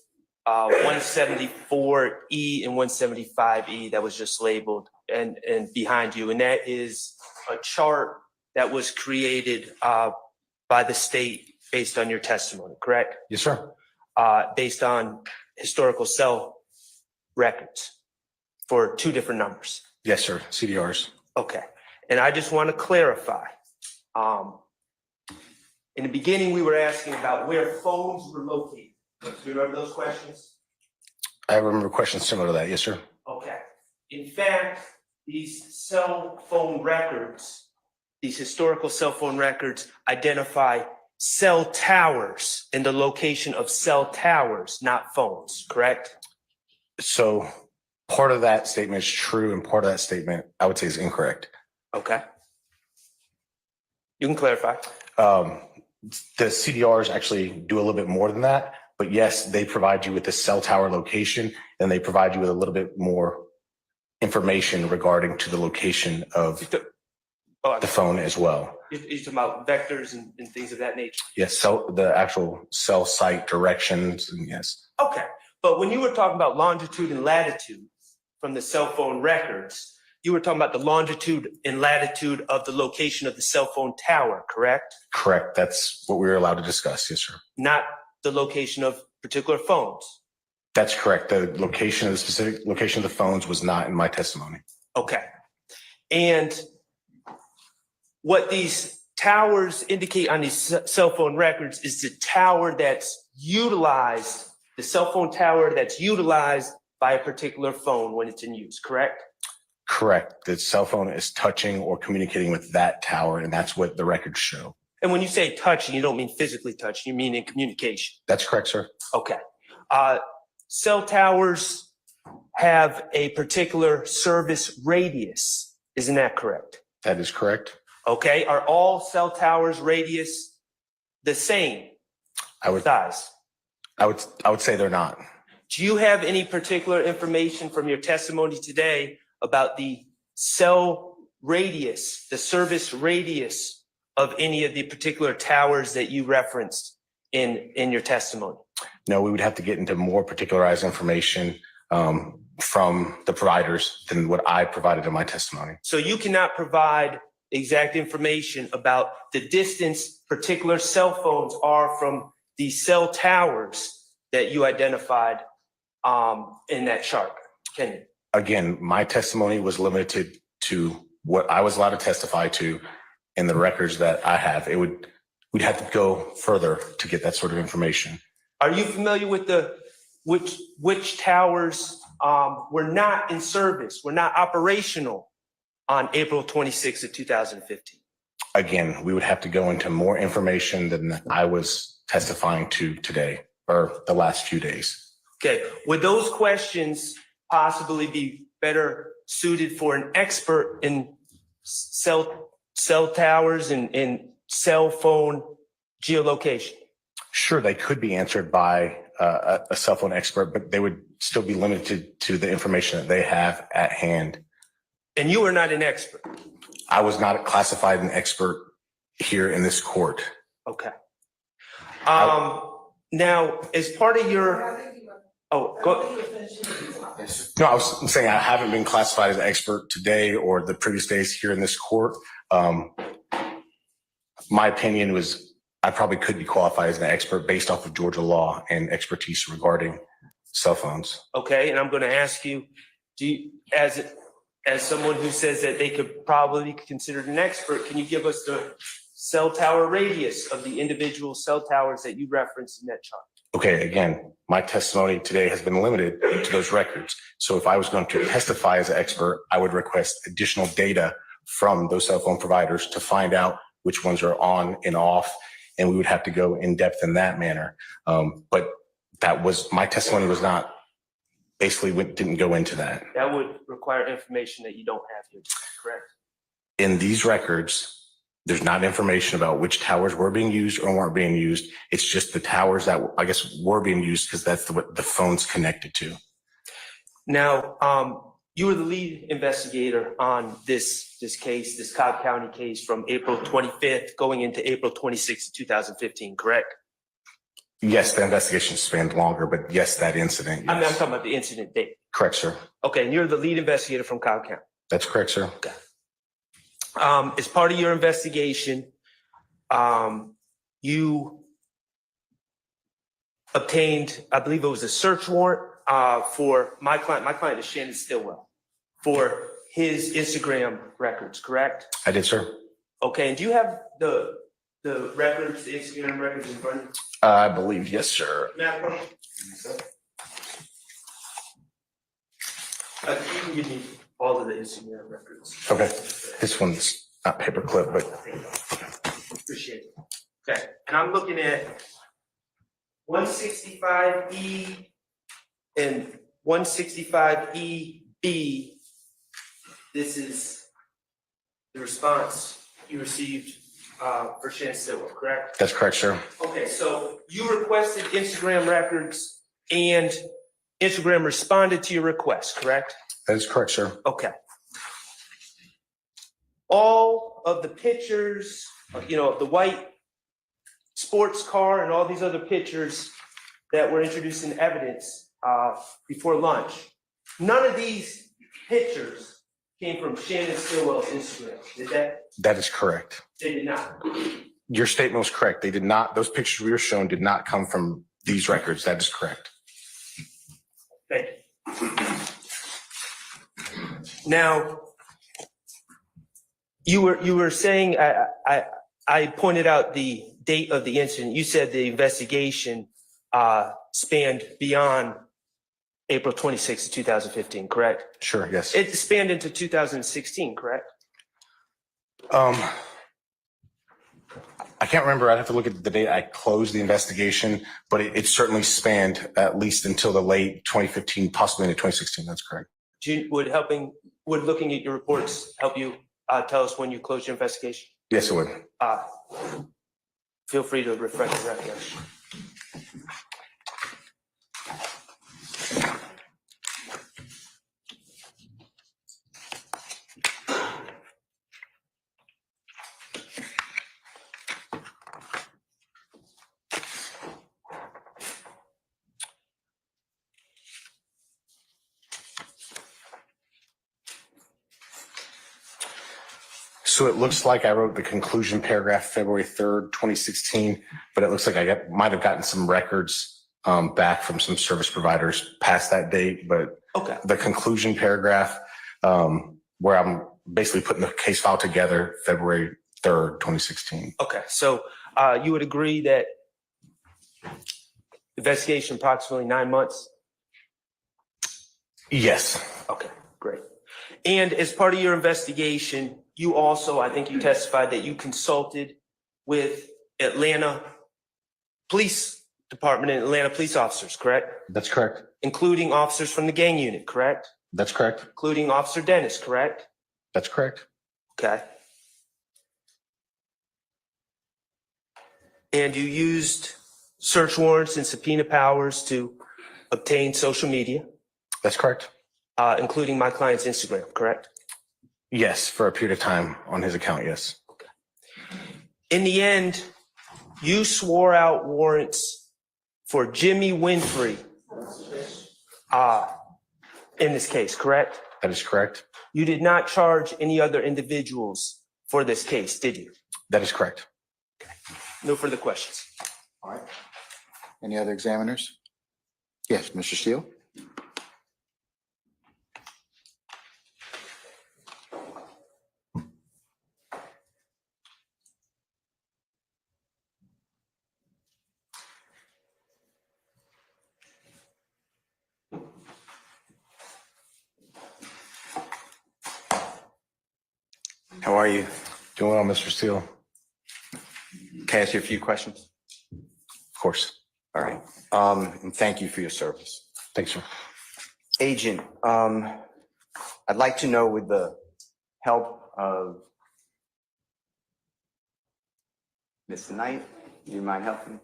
F: 174E and 175E that was just labeled and behind you. And that is a chart that was created by the state based on your testimony, correct?
K: Yes, sir.
F: Based on historical cell records for two different numbers.
K: Yes, sir. CDRs.
F: Okay. And I just want to clarify. In the beginning, we were asking about where phones were located. Do you remember those questions?
K: I remember questions similar to that. Yes, sir.
F: Okay. In fact, these cell phone records, these historical cell phone records identify cell towers and the location of cell towers, not phones, correct?
K: So part of that statement is true and part of that statement I would say is incorrect.
F: Okay. You can clarify.
K: The CDRs actually do a little bit more than that, but yes, they provide you with the cell tower location and they provide you with a little bit more information regarding to the location of the phone as well.
F: You're talking about vectors and things of that nature?
K: Yes, so the actual cell site directions, and yes.
F: Okay, but when you were talking about longitude and latitude from the cell phone records, you were talking about the longitude and latitude of the location of the cell phone tower, correct?
K: Correct. That's what we were allowed to discuss. Yes, sir.
F: Not the location of particular phones.
K: That's correct. The location of the specific location of the phones was not in my testimony.
F: Okay. And what these towers indicate on these cell phone records is the tower that's utilized, the cell phone tower that's utilized by a particular phone when it's in use, correct?
K: Correct. The cell phone is touching or communicating with that tower, and that's what the records show.
F: And when you say touching, you don't mean physically touching, you mean in communication.
K: That's correct, sir.
F: Okay. Cell towers have a particular service radius. Isn't that correct?
K: That is correct.
F: Okay, are all cell towers radius the same
K: I would
F: size?
K: I would say they're not.
F: Do you have any particular information from your testimony today about the cell radius, the service radius of any of the particular towers that you referenced in your testimony?
K: No, we would have to get into more particularized information from the providers than what I provided in my testimony.
F: So you cannot provide exact information about the distance particular cell phones are from the cell towers that you identified in that chart, can you?
K: Again, my testimony was limited to what I was allowed to testify to in the records that I have. We'd have to go further to get that sort of information.
F: Are you familiar with which towers were not in service, were not operational on April 26th of 2015?
K: Again, we would have to go into more information than I was testifying to today or the last few days.
F: Okay, would those questions possibly be better suited for an expert in cell towers and cell phone geolocation?
K: Sure, they could be answered by a cell phone expert, but they would still be limited to the information that they have at hand.
F: And you are not an expert?
K: I was not classified an expert here in this court.
F: Okay. Now, as part of your, go.
K: No, I was saying I haven't been classified as an expert today or the previous days here in this court. My opinion was I probably could be qualified as an expert based off of Georgia law and expertise regarding cell phones.
F: Okay, and I'm going to ask you, as someone who says that they could probably be considered an expert, can you give us the cell tower radius of the individual cell towers that you referenced in that chart?
K: Okay, again, my testimony today has been limited to those records. So if I was going to testify as an expert, I would request additional data from those cell phone providers to find out which ones are on and off, and we would have to go in depth in that manner. But that was, my testimony was not, basically didn't go into that.
F: That would require information that you don't have here, correct?
K: In these records, there's not information about which towers were being used or weren't being used. It's just the towers that I guess were being used because that's what the phone's connected to.
F: Now, you were the lead investigator on this case, this Cobb County case from April 25th going into April 26th, 2015, correct?
K: Yes, the investigation spanned longer, but yes, that incident. Yes.
F: I'm talking about the incident date.
K: Correct, sir.
F: Okay, and you're the lead investigator from Cobb County.
K: That's correct, sir.
F: Okay. As part of your investigation, you obtained, I believe it was a search warrant for my client. My client is Shannon Stillwell, for his Instagram records, correct?
K: I did, sir.
F: Okay, and do you have the records, the Instagram records in front of you?
K: I believe, yes, sir.
F: Matt, you can give me all of the Instagram records.
K: Okay. This one's not paperclip, but
F: Appreciate it. Okay, and I'm looking at 165E and 165EB. This is the response you received for Shannon Stillwell, correct?
K: that's correct, sir.
F: Okay, so you requested Instagram records and Instagram responded to your request, correct?
K: That is correct, sir.
F: Okay. All of the pictures, of the white sports car and all these other pictures that were introduced in evidence before lunch, none of these pictures came from Shannon Stillwell's Instagram, did that?
K: That is correct.
F: They did not.
K: Your statement was correct. They did not, those pictures we were shown did not come from these records. That is correct.
F: Thank you. Now, you were saying, I pointed out the date of the incident. You said the investigation spanned beyond April 26, 2015, correct?
K: Sure, yes.
F: It spanned into 2016, correct?
K: I can't remember. I'd have to look at the date I closed the investigation, but it certainly spanned at least until the late 2015, possibly into 2016. That's correct.
F: Would Would looking at your reports help you tell us when you closed your investigation?
K: Yes, it would.
F: Feel free to refresh the record.
K: So it looks like I wrote the conclusion paragraph February 3rd, 2016, but it looks like I might have gotten some records back from some service providers past that date. But
F: Okay.
K: the conclusion paragraph, where I'm basically putting the case file together, February 3rd, 2016.
F: Okay, so you would agree that investigation approximately 9 months?
K: Yes.
F: Okay, great. And as part of your investigation, you also, I think you testified that you consulted with Atlanta Police Department and Atlanta police officers, correct?
K: That's correct.
F: Including officers from the gang unit, correct?
K: That's correct.
F: Including Officer Dennis, correct?
K: That's correct.
F: Okay. And you used search warrants and subpoena powers to obtain social media,
K: That's correct.
F: including my client's Instagram, correct?
K: Yes, for a period of time on his account, yes.
F: In the end, you swore out warrants for Jimmy Winfrey in this case, correct?
K: That is correct.
F: You did not charge any other individuals for this case, did you?
K: That is correct.
F: No further questions.
C: All right. Any other examiners? Yes, Mr. Steele?
J: How are you?
K: Doing well, Mr. Steele.
J: Can I ask you a few questions?
K: Of course.
J: All right. And thank you for your service.
K: Thanks, sir.
J: Agent, I'd like to know, with the help of Mr. Knight, do you mind helping me?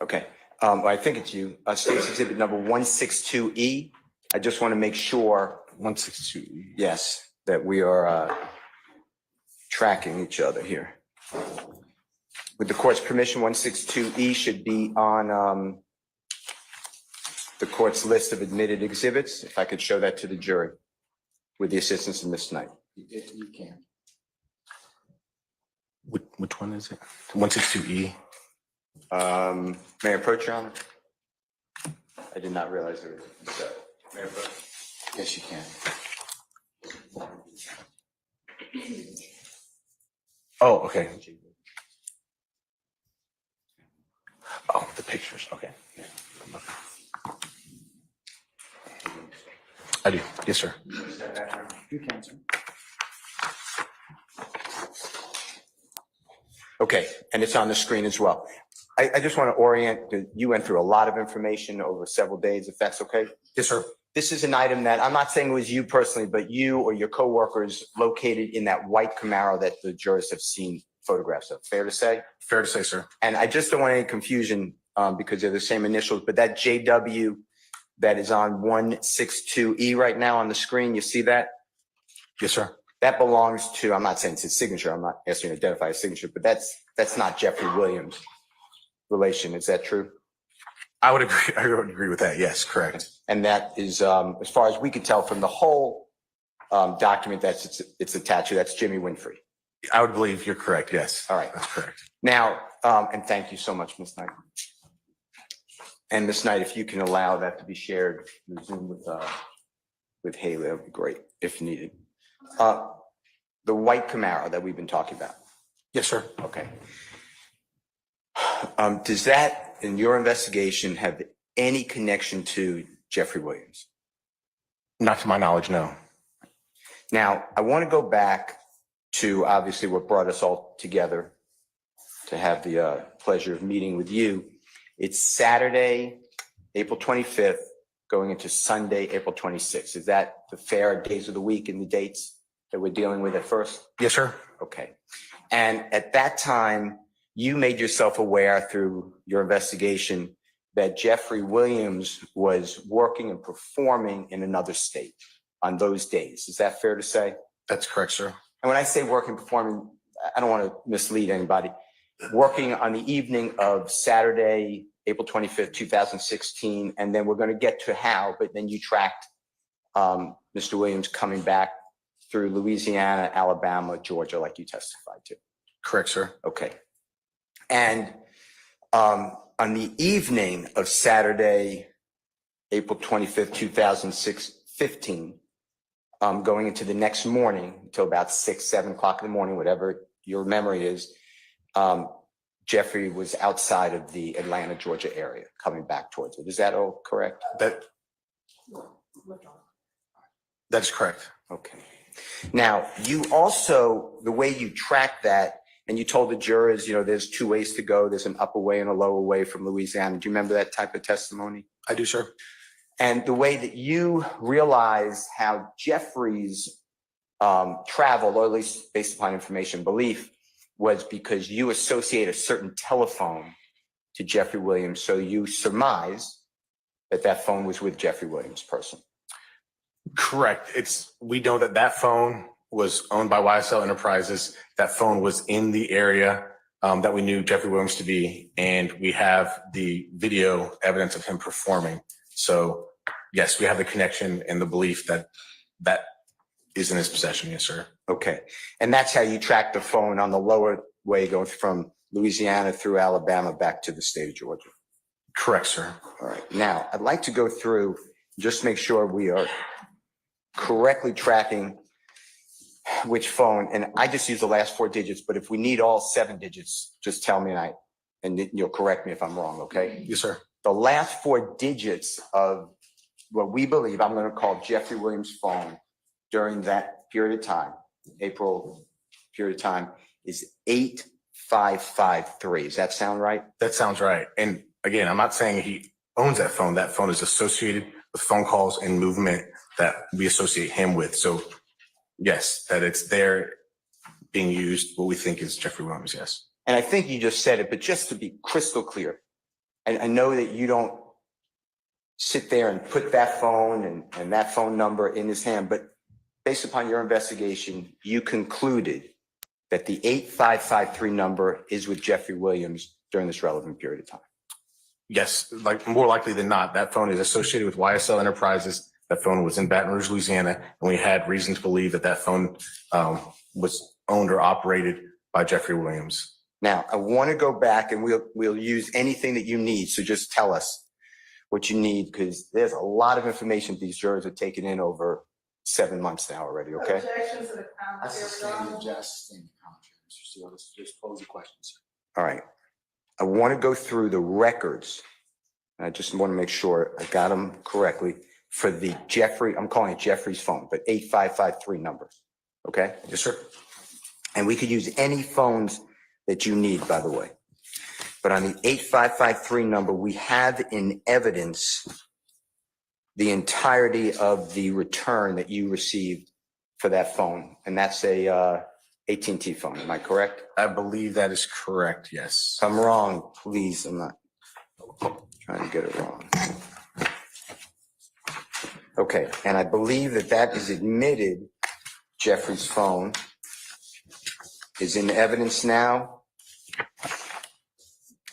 J: Okay. I think it's you. State's exhibit number 162E. I just want to make sure,
K: 162.
J: yes, that we are tracking each other here. With the court's permission, 162E should be on the court's list of admitted exhibits. If I could show that to the jury with the assistance of Ms. Knight.
C: You can.
K: Which one is it? 162E.
J: May I approach, Your Honor? I did not realize there was. May I approach?
C: Yes, you can.
K: Oh, okay. Oh, the pictures. Okay. Yeah. I do. Yes, sir.
C: You can, sir.
J: Okay, and it's on the screen as well. I just want to orient, you went through a lot of information over several days, if that's okay?
K: Yes, sir.
J: This is an item that, I'm not saying it was you personally, but you or your coworkers located in that white Camaro that the jurors have seen photographs of. Fair to say?
K: Fair to say, sir.
J: And I just don't want any confusion because they're the same initials, but that JW that is on 162E right now on the screen, you see that?
K: Yes, sir.
J: That belongs to, I'm not saying it's his signature, I'm not asking you to identify his signature, but that's not Jeffrey Williams' relation. Is that true?
K: I would agree. I would agree with that. Yes, correct.
J: And that is, as far as we could tell from the whole document that's it's attached to, that's Jimmy Winfrey.
K: I would believe you're correct. Yes.
J: All right.
K: That's correct.
J: Now, and thank you so much, Ms. Knight. And Ms. Knight, if you can allow that to be shared, Zoom with Haley, that would be great if needed. The white Camaro that we've been talking about.
K: Yes, sir.
J: Okay. Does that, in your investigation, have any connection to Jeffrey Williams?
K: Not to my knowledge, no.
J: Now, I want to go back to obviously what brought us all together to have the pleasure of meeting with you. It's Saturday, April 25th, going into Sunday, April 26th. Is that the fair days of the week and the dates that we're dealing with at first?
K: Yes, sir.
J: Okay. And at that time, you made yourself aware through your investigation that Jeffrey Williams was working and performing in another state on those days. Is that fair to say?
K: That's correct, sir.
J: And when I say working, performing, I don't want to mislead anybody. Working on the evening of Saturday, April 25th, 2016, and then we're going to get to how, but then you tracked Mr. Williams coming back through Louisiana, Alabama, Georgia, like you testified to.
K: Correct, sir.
J: Okay. And on the evening of Saturday, April 25th, 2015, going into the next morning until about 6, 7 o'clock in the morning, whatever your memory is, Jeffrey was outside of the Atlanta, Georgia area, coming back towards it. Is that all correct?
K: That's correct.
J: Okay. Now, you also, the way you track that, and you told the jurors, there's 2 ways to go. There's an upper way and a lower way from Louisiana. Do you remember that type of testimony?
K: I do, sir.
J: And the way that you realize how Jeffrey's travel, or at least based upon information belief, was because you associate a certain telephone to Jeffrey Williams. So you surmise that that phone was with Jeffrey Williams' person.
K: Correct. We know that phone was owned by YSL Enterprises. That phone was in the area that we knew Jeffrey Williams to be, and we have the video evidence of him performing. So yes, we have the connection and the belief that that is in his possession. Yes, sir.
J: Okay. And that's how you track the phone on the lower way going from Louisiana through Alabama back to the state of Georgia.
K: Correct, sir.
J: All right. Now, I'd like to go through, just make sure we are correctly tracking which phone. And I just use the last 4 digits, but if we need all 7 digits, just tell me and you'll correct me if I'm wrong, okay?
K: Yes, sir.
J: The last 4 digits of what we believe I'm going to call Jeffrey Williams' phone during that period of time, April period of time, is 8553. Does that sound right?
K: That sounds right. And again, I'm not saying he owns that phone. That phone is associated with phone calls and movement that we associate him with. So yes, that it's there being used, what we think is Jeffrey Williams, yes.
J: And I think you just said it, but just to be crystal clear, I know that you don't sit there and put that phone and that phone number in his hand, but based upon your investigation, you concluded that the 8553 number is with Jeffrey Williams during this relevant period of time.
K: Yes, like more likely than not, that phone is associated with YSL Enterprises. That phone was in Baton Rouge, Louisiana, and we had reason to believe that phone was owned or operated by Jeffrey Williams.
J: Now, I want to go back and we'll use anything that you need. So just tell us what you need, because there's a lot of information these jurors have taken in over 7 months now already, okay?
E: Objections to the
C: That's the
E: commentary.
C: standard commentary, Mr. Steele. Just pose the questions.
J: All right. I want to go through the records. I just want to make sure I got them correctly for the Jeffrey, I'm calling it Jeffrey's phone, but 8553 number. Okay?
K: Yes, sir.
J: And we could use any phones that you need, by the way. But on the 8553 number, we have in evidence the entirety of the return that you received for that phone. And that's a AT&T phone. Am I correct?
K: I believe that is correct, yes.
J: If I'm wrong, please, I'm not trying to get it wrong. Okay, and I believe that is admitted, Jeffrey's phone is in evidence now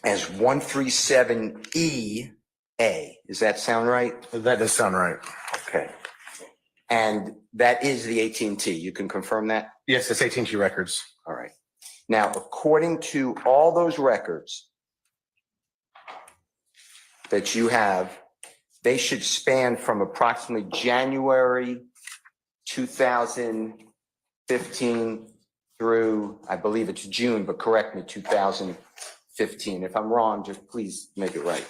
J: as 137EA. Does that sound right?
K: That does sound right.
J: Okay. And that is the AT&T. You can confirm that?
K: Yes, it's AT&T records.
J: All right. Now, according to all those records that you have, they should span from approximately January 2015 through, I believe it's June, but correct me, 2015. If I'm wrong, just please make it right.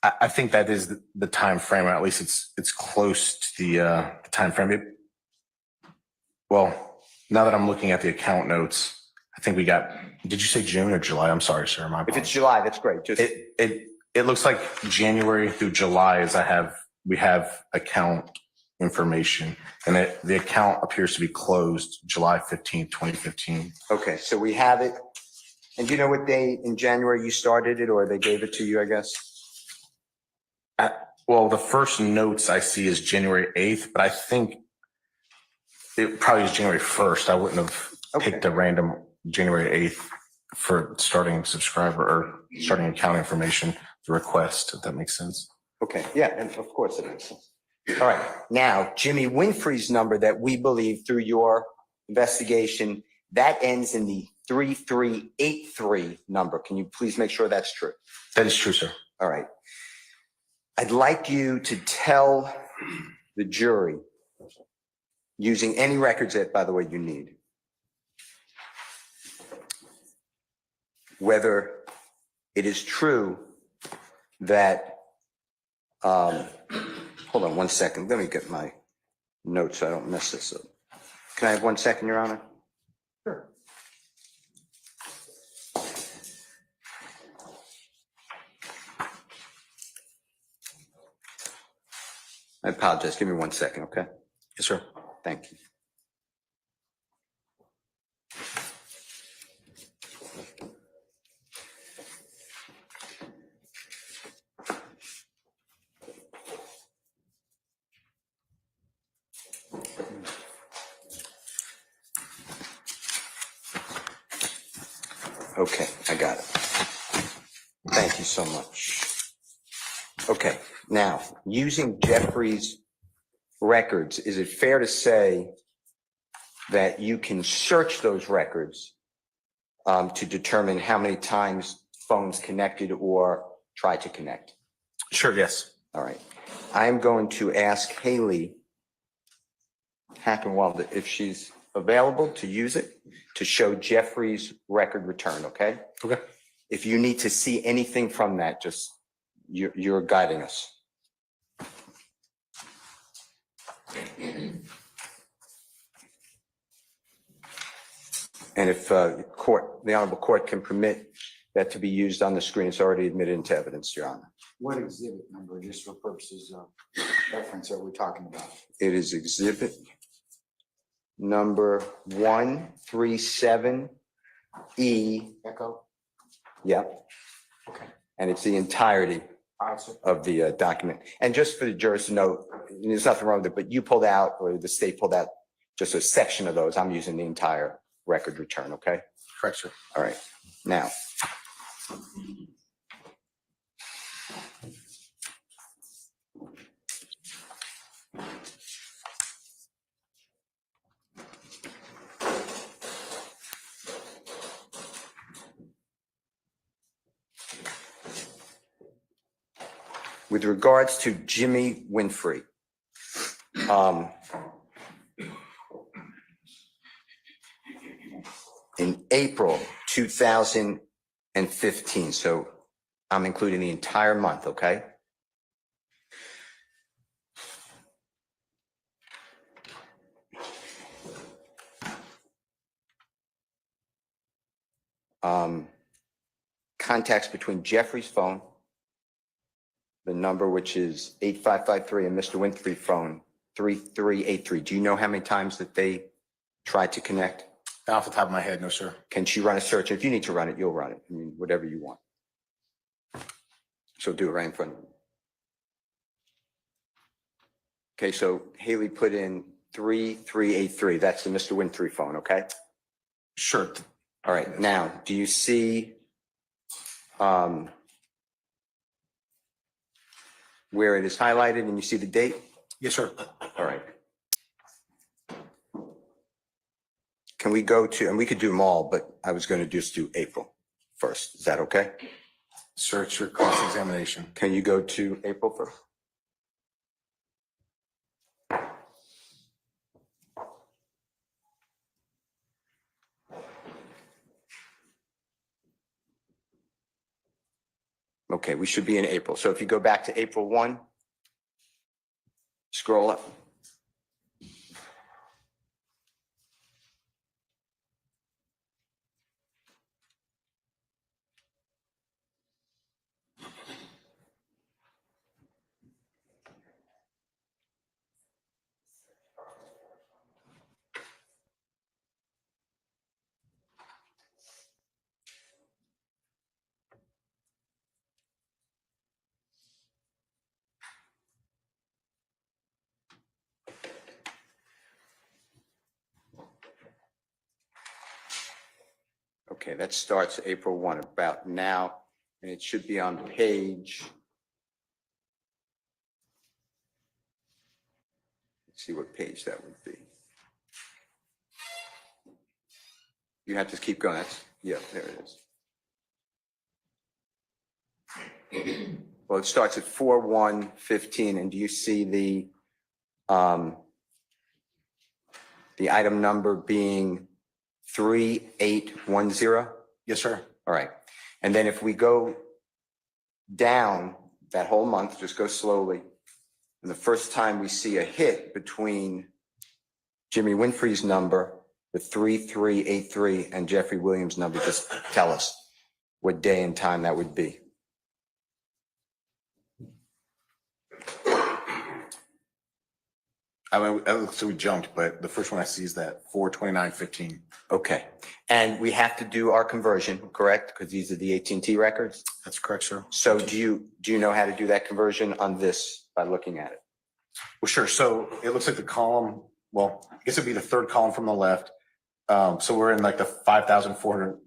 K: I think that is the time frame, or at least it's close to the time frame. Well, now that I'm looking at the account notes, I think we got. Did you say June or July? I'm sorry, sir. My
J: If it's July, that's great. Just
K: it looks like January through July, as I have we have account information, and the account appears to be closed July 15th, 2015.
J: Okay, so we have it. And do you know what day in January you started it, or they gave it to you, I guess?
K: Well, the first notes I see is January 8th, but I think it probably is January 1st. I wouldn't have picked a random January 8th for starting subscriber or starting account information, the request, if that makes sense.
J: Okay, yeah, and of course it makes sense. All right, now Jimmy Winfrey's number that we believe through your investigation, that ends in the 3383 number. Can you please make sure that's true?
K: That is true, sir.
J: All right. I'd like you to tell the jury, using any records that, by the way, you need, whether it is true that, hold on 1 second. Let me get my notes so I don't mess this up. Can I have 1 second, Your Honor? Sure. I apologize. Give me 1 second, okay?
K: Yes, sir.
J: Thank you. Okay, I got it. Thank you so much. Okay, now, using Jeffrey's records, is it fair to say that you can search those records to determine how many times phones connected or tried to connect?
K: Sure, yes.
J: All right. I'm going to ask Haley Hackenwald if she's available to use it to show Jeffrey's record return, okay?
K: Okay.
J: If you need to see anything from that, just you're guiding us. And if the honorable court can permit that to be used on the screen, it's already admitted into evidence, Your Honor.
C: What exhibit number, just for purposes of reference, are we talking about?
J: It is exhibit number 137E.
C: Echo?
J: Yep.
C: Okay.
J: And it's the entirety
C: All right, sir.
J: of the document. And just for the jurors to know, there's nothing wrong with it, but you pulled out, or the state pulled out just a section of those. I'm using the entire record return, okay?
K: Correct, sir.
J: All right. Now, with regards to Jimmy Winfrey, in April 2015, so I'm including the entire month, okay? Contacts between Jeffrey's phone, the number which is 8553, and Mr. Winfrey's phone, 3383. Do you know how many times that they tried to connect?
K: Off the top of my head, no, sir.
J: Can she run a search? If you need to run it, you'll run it. I mean, whatever you want. So do it right in front of you. Okay, so Haley put in 3383. That's the Mr. Winfrey phone, okay?
K: Sure.
J: All right, now, do you see where it is highlighted and you see the date?
K: Yes, sir.
J: All right. Can we go to, and we could do them all, but I was going to just do April first. Is that okay?
K: Search your cross-examination.
J: Can you go to April 1st? Okay, we should be in April. So if you go back to April 1, scroll up. Okay, that starts April 1, about now, and it should be on page. Let's see what page that would be. You have to keep going. Yeah, there it is. Well, it starts at 4/1/15, and do you see the item number being 3810?
K: Yes, sir.
J: All right. And then if we go down that whole month, just go slowly. And the first time we see a hit between Jimmy Winfrey's number, the 3383, and Jeffrey Williams' number, just tell us what day and time that would be.
K: I mean, it looks like we jumped, but the first one I see is that 4/29/15.
J: Okay. And we have to do our conversion, correct? Because these are the AT&T records.
K: That's correct, sir.
J: So do you know how to do that conversion on this by looking at it?
K: Well, sure. So it looks like the column, well, I guess it'd be the third column from the left. So we're in like the 5,400,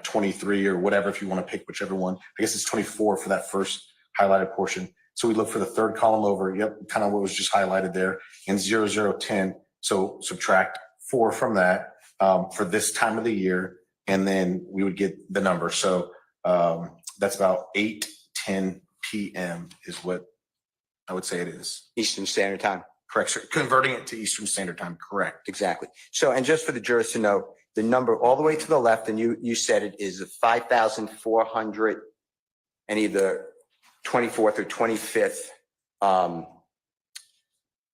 K: 23 or whatever, if you want to pick whichever one. I guess it's 24 for that first highlighted portion. So we look for the third column over. Yep. Kind of what was just highlighted there, and 0010. So subtract 4 from that for this time of the year. And then we would get the number. So that's about 8:10 p.m. is what I would say it is.
J: Eastern Standard Time.
K: Correct, sir. Converting it to Eastern Standard Time. Correct.
J: Exactly. So, and just for the jurors to know, the number all the way to the left, and you said it, is 5,400 and either 24th or 25th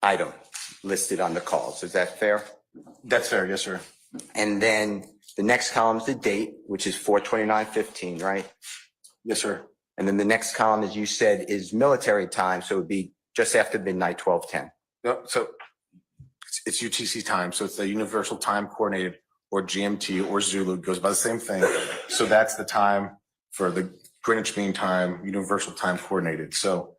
J: item listed on the calls. Is that fair?
K: That's fair. Yes, sir.
J: And then the next column is the date, which is 4/29/15, right?
K: Yes, sir.
J: And then the next column, as you said, is military time. So it would be just after midnight, 12:10.
K: Yep. So it's UTC time. So it's the Universal Time Coordinated, or GMT, or Zulu. It goes by the same thing. So that's the time for the Greenwich Mean Time, Universal Time Coordinated. So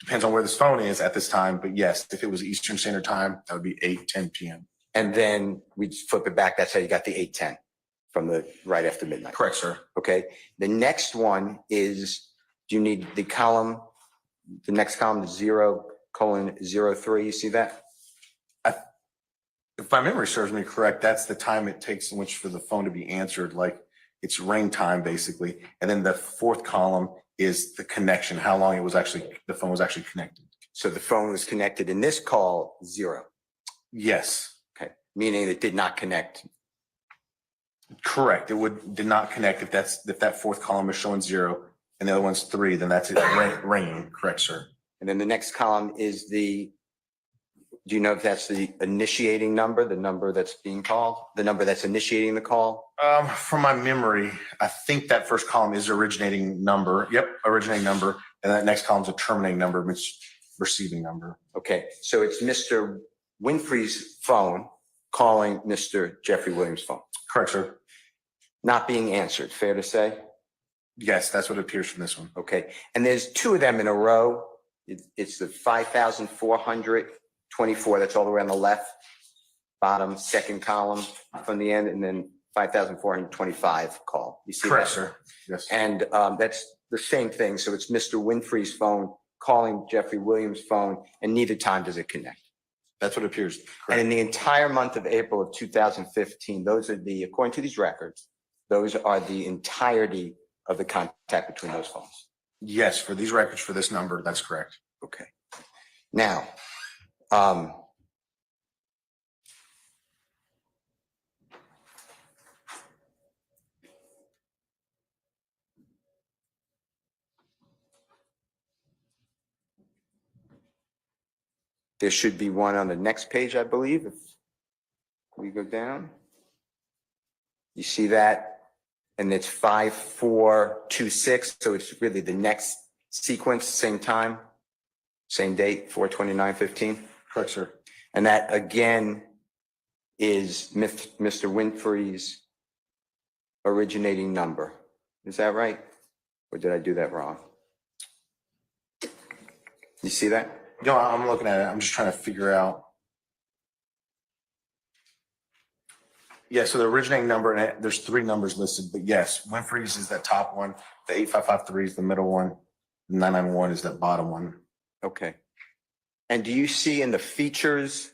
K: depends on where this phone is at this time. But yes, if it was Eastern Standard Time, that would be 8:10 p.m.
J: And then we flip it back. That's how you got the 8:10 from the right after midnight.
K: Correct, sir.
J: Okay. The next one is, do you need the column? The next column is 0:03. You see that?
K: If my memory serves me correct, that's the time it takes in which for the phone to be answered, like it's ring time basically. And then the fourth column is the connection, how long the phone was actually connected.
J: So the phone was connected in this call 0.
K: Yes.
J: Okay. Meaning it did not connect.
K: Correct. Did not connect. If that fourth column is showing 0 and the other one's 3, then that's it ringing. Correct, sir.
J: And then the next column is do you know if that's the initiating number, the number that's being called, the number that's initiating the call?
K: From my memory, I think that first column is originating number. Yep, originating number. And that next column is a terminating number, which receiving number.
J: Okay, so it's Mr. Winfrey's phone calling Mr. Jeffrey Williams' phone.
K: Correct, sir.
J: Not being answered, fair to say?
K: Yes, that's what appears from this one.
J: Okay, and there's 2 of them in a row. It's the 5,424, that's all the way on the left, bottom, second column from the end, and then 5,425 call. You see
K: Correct,
J: that?
K: sir. Yes.
J: And that's the same thing. So it's Mr. Winfrey's phone calling Jeffrey Williams' phone, and neither time does it connect.
K: That's what appears.
J: And in
K: Correct.
J: the entire month of April of 2015, those are according to these records, those are the entirety of the contact between those phones.
K: Yes, for these records, for this number, that's correct.
J: Okay. Now, there should be one on the next page, I believe, if we go down. You see that? And it's 5426, so it's really the next sequence, same time, same date, 4/29/15.
K: Correct, sir.
J: And that again is Mr. Winfrey's originating number. Is that right? Or did I do that wrong? You see that?
K: No, I'm looking at it. I'm just trying to figure out. Yeah, so the originating number, and there's 3 numbers listed, but yes, Winfrey's is that top one, the 8553 is the middle one, 991 is that bottom one.
J: Okay. And do you see in the features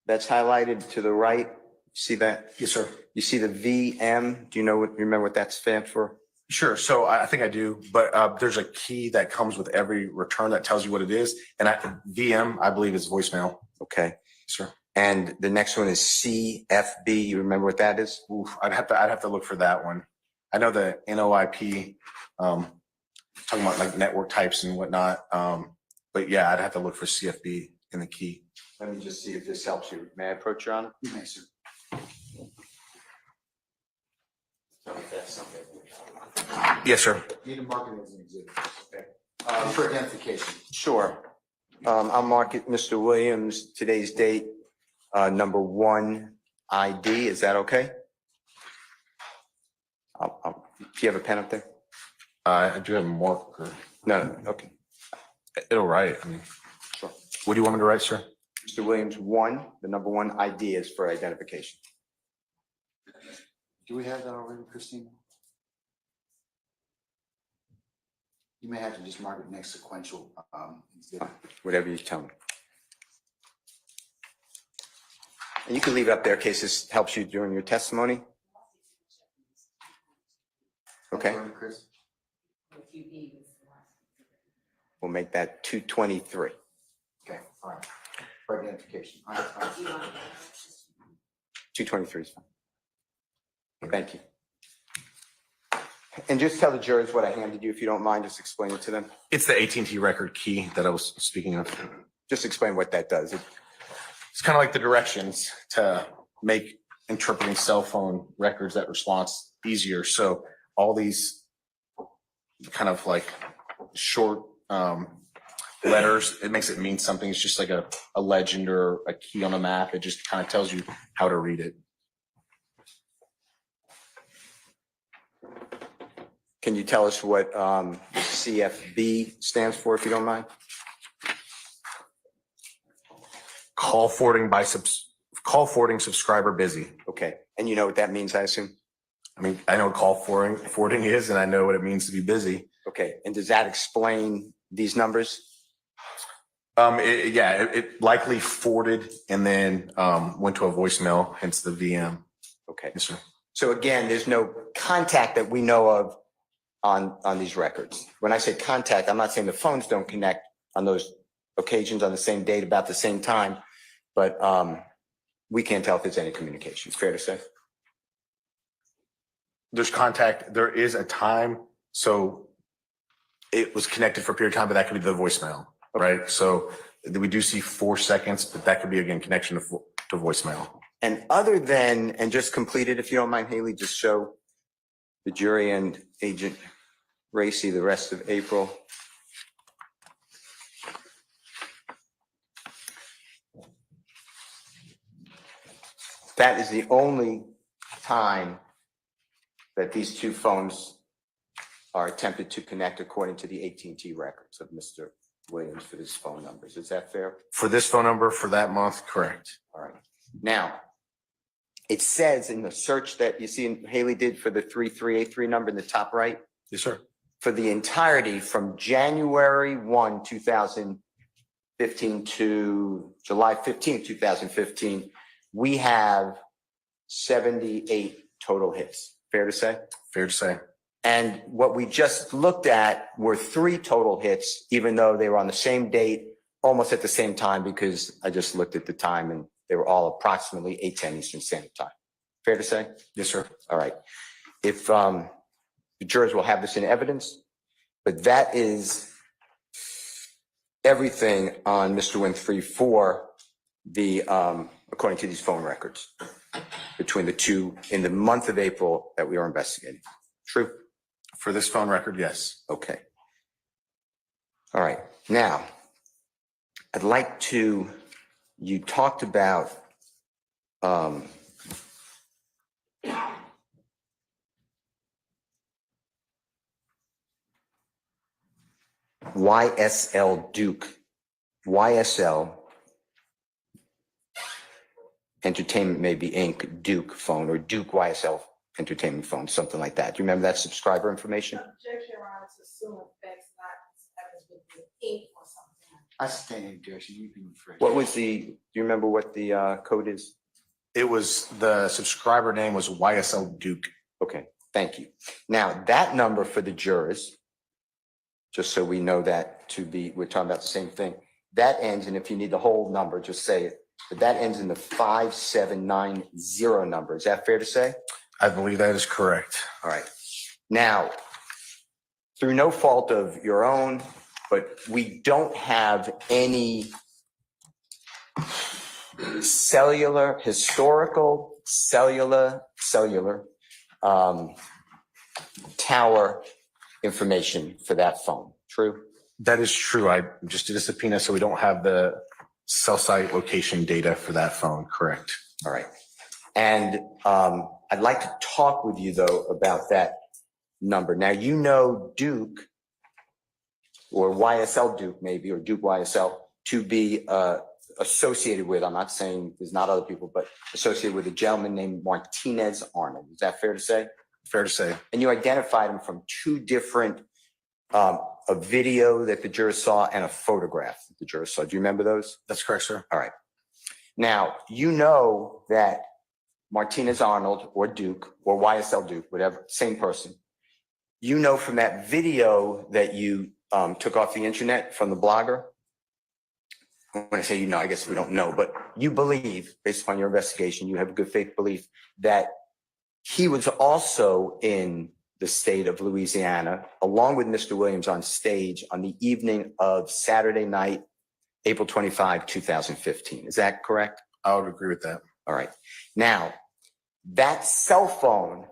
J: that's highlighted to the right, see that?
K: Yes, sir.
J: You see the VM? Do you remember what that stands for?
K: Sure. So I think I do, but there's a key that comes with every return that tells you what it is. And VM, I believe, is voicemail.
J: Okay.
K: Sure.
J: And the next one is CFB. You remember what that is?
K: Oof, I'd have to look for that one. I know the NOIP, talking about like network types and whatnot. But yeah, I'd have to look for CFB in the key.
J: Let me just see if this helps you. May I approach, Your Honor?
C: You may, sir.
K: Yes, sir.
C: Need to mark it as an exhibit. Okay. For identification.
J: Sure. I'll mark it, Mr. Williams, today's date, number 1 ID. Is that okay? Do you have a pen up there?
K: I do have a marker.
J: No, okay.
K: It'll write. I mean,
J: Sure.
K: what do you want me to write, sir?
J: Mr. Williams, 1, the number 1 ID is for identification.
C: Do we have that already, Christina? You may have to just mark it next sequential exhibit.
J: Whatever you tell me. And you can leave it up there in case this helps you during your testimony. Okay,
C: Chris?
J: we'll make that 223.
C: Okay, all right. For identification. All right, all right.
J: 223 is fine. Thank you. And just tell the jurors what I handed you, if you don't mind, just explain it to them.
K: It's the AT&T record key that I was speaking of.
J: Just explain what that does.
K: It's kind of like the directions to make interpreting cell phone records that response easier. So all these kind of like short letters, it makes it mean something. It's just like a legend or a key on a map. It just kind of tells you how to read it.
J: Can you tell us what CFB stands for, if you don't mind?
K: Call forwarding subscriber busy.
J: Okay, and you know what that means, I assume?
K: I mean, I know what call forwarding is, and I know what it means to be busy.
J: Okay, and does that explain these numbers?
K: It likely forwarded and then went to a voicemail, hence the VM.
J: Okay.
K: Yes, sir.
J: So again, there's no contact that we know of on these records. When I say contact, I'm not saying the phones don't connect on those occasions on the same date about the same time, but we can't tell if there's any communication. Fair to say?
K: There's contact. There is a time. So it was connected for a period of time, but that could be the voicemail, right? So we do see 4 seconds, but that could be, again, connection to voicemail.
J: And other than, and just complete it, if you don't mind, Haley, just show the jury and Agent Racy the rest of April. That is the only time that these 2 phones are attempted to connect according to the AT&T records of Mr. Williams for his phone numbers. Is that fair?
K: For this phone number, for that month, correct.
J: All right. Now, it says in the search that you see Haley did for the 3383 number in the top right,
K: Yes, sir.
J: for the entirety from January 1, 2015 to July 15, 2015, we have 78 total hits. Fair to say?
K: Fair to say.
J: And what we just looked at were 3 total hits, even though they were on the same date, almost at the same time, because I just looked at the time and they were all approximately 8:10 Eastern Standard Time. Fair to say?
K: Yes, sir.
J: All right. If the jurors will have this in evidence, but that is everything on Mr. Winfrey for the, according to these phone records, between the 2 in the month of April that we are investigating. True?
K: For this phone record, yes.
J: Okay. All right. Now, I'd like to, you talked about YSL Duke. YSL Entertainment Maybe Inc. Duke phone or Duke YSL Entertainment phone, something like that. Do you remember that subscriber information?
E: Objection, Your Honor, to assume effects not having with the ink or something.
C: I stand objection. You can refresh.
J: What was do you remember what the code is?
K: It was, the subscriber name was YSL Duke.
J: Okay, thank you. Now, that number for the jurors, just so we know that we're talking about the same thing, that ends, and if you need the whole number, just say it, but that ends in the 5790 number. Is that fair to say?
K: I believe that is correct.
J: All right. Now, through no fault of your own, but we don't have any historical cellular tower information for that phone. True?
K: That is true. I just did a subpoena, so we don't have the cell site location data for that phone. Correct.
J: All right. And I'd like to talk with you, though, about that number. Now, you know Duke, or YSL Duke maybe, or Duke YSL, to be associated with, I'm not saying there's not other people, but associated with a gentleman named Martinez Arnold. Is that fair to say?
K: Fair to say.
J: And you identified him from two different, a video that the jurors saw and a photograph that the jurors saw. Do you remember those?
K: That's correct, sir.
J: All right. Now, you know that Martinez Arnold or Duke or YSL Duke, whatever, same person. You know from that video that you took off the internet from the blogger. When I say you know, I guess we don't know, but you believe, based upon your investigation, you have a good faith belief that he was also in the state of Louisiana, along with Mr. Williams, on stage on the evening of Saturday night, April 25, 2015. Is that correct?
K: I would agree with that.
J: All right. Now, that cell phone,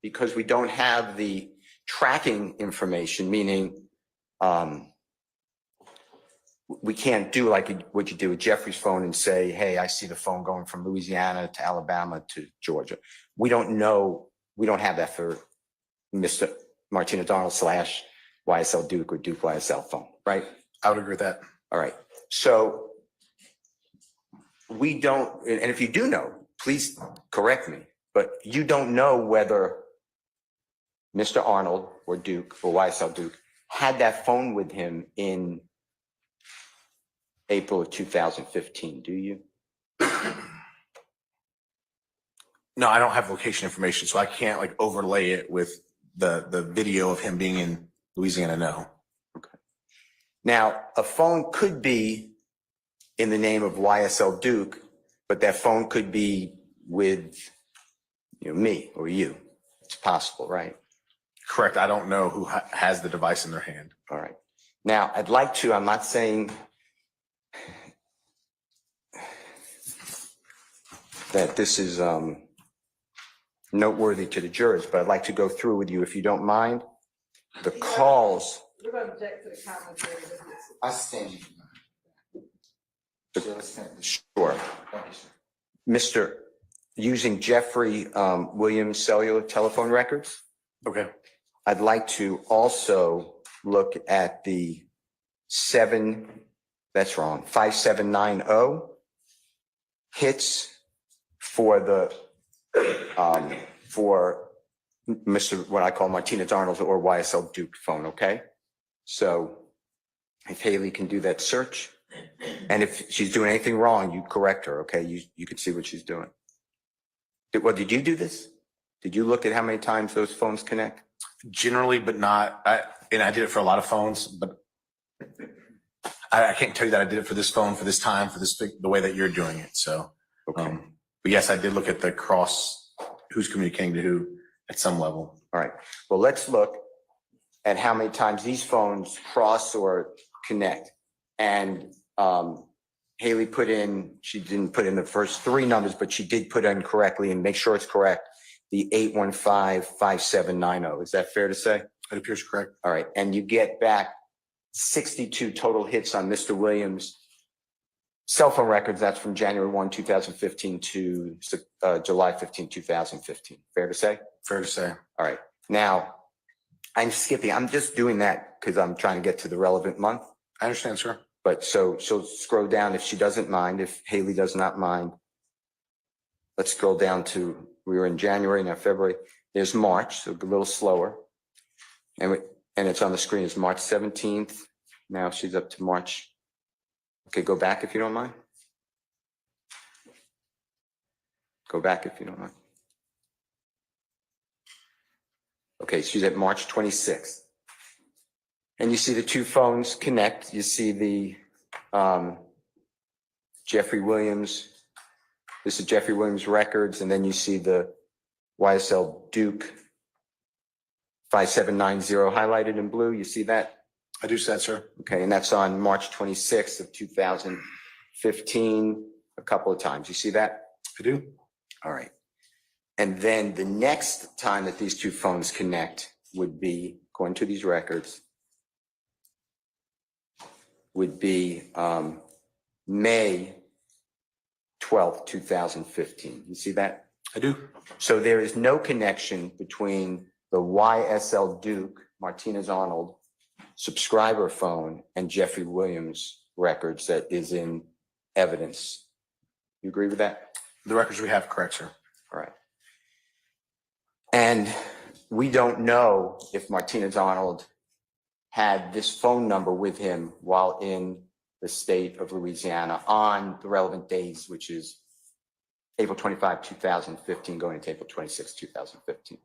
J: because we don't have the tracking information, meaning we can't do like what you do with Jeffrey's phone and say, hey, I see the phone going from Louisiana to Alabama to Georgia. We don't know. We don't have that for Mr. Martinez Arnold / YSL Duke or Duke YSL phone, right?
K: I would agree with that.
J: All right. So we don't, and if you do know, please correct me, but you don't know whether Mr. Arnold or Duke or YSL Duke had that phone with him in April of 2015, do you?
K: No, I don't have location information, so I can't like overlay it with the video of him being in Louisiana. No.
J: Okay. Now, a phone could be in the name of YSL Duke, but that phone could be with, me or you. It's possible, right?
K: Correct. I don't know who has the device in their hand.
J: All right. Now, I'd like to, I'm not saying that this is noteworthy to the jurors, but I'd like to go through with you, if you don't mind, the calls.
E: We're going to object to the commentary.
C: I stand.
J: Sure. Mr. Using Jeffrey Williams cellular telephone records,
K: Okay.
J: I'd like to also look at the 5790 hits for the for Mr. what I call Martinez Arnold or YSL Duke phone. Okay, so if Haley can do that search, and if she's doing anything wrong, you correct her. Okay, you can see what she's doing. Did you do this? Did you look at how many times those phones connect?
K: Generally, but not. And I did it for a lot of phones, but I can't tell you that I did it for this phone, for this time, for this the way that you're doing it. So,
J: Okay.
K: But yes, I did look at the cross, who's communicating to who at some level.
J: All right. Well, let's look at how many times these phones cross or connect. And Haley put in, she didn't put in the first three numbers, but she did put in correctly, and make sure it's correct, the 815-5790. Is that fair to say?
K: It appears correct.
J: All right. And you get back 62 total hits on Mr. Williams' cell phone records. That's from January 1, 2015 to July 15, 2015. Fair to say?
K: Fair to say.
J: All right. Now, I'm skipping. I'm just doing that because I'm trying to get to the relevant month.
K: I understand, sir.
J: But so she'll scroll down if she doesn't mind, if Haley does not mind. let's scroll down to, we were in January, now February. There's March, so a little slower. And it's on the screen, it's March 17th. Now she's up to March. Okay, go back if you don't mind. Go back if you don't mind. Okay, she's at March 26th. And you see the two phones connect. You see the Jeffrey Williams. This is Jeffrey Williams records. And then you see the YSL Duke 5790 highlighted in blue. You see that?
K: I do see that, sir.
J: Okay, and that's on March 26th of 2015, a couple of times. You see that?
K: I do.
J: All right. And then the next time that these two phones connect would be, according to these records, would be May 12th, 2015. You see that?
K: I do.
J: So there is no connection between the YSL Duke Martinez Arnold subscriber phone and Jeffrey Williams records that is in evidence. You agree with that?
K: The records we have, correct, sir.
J: All right. And we don't know if Martinez Arnold had this phone number with him while in the state of Louisiana on the relevant days, which is April 25, 2015, going into April 26, 2015.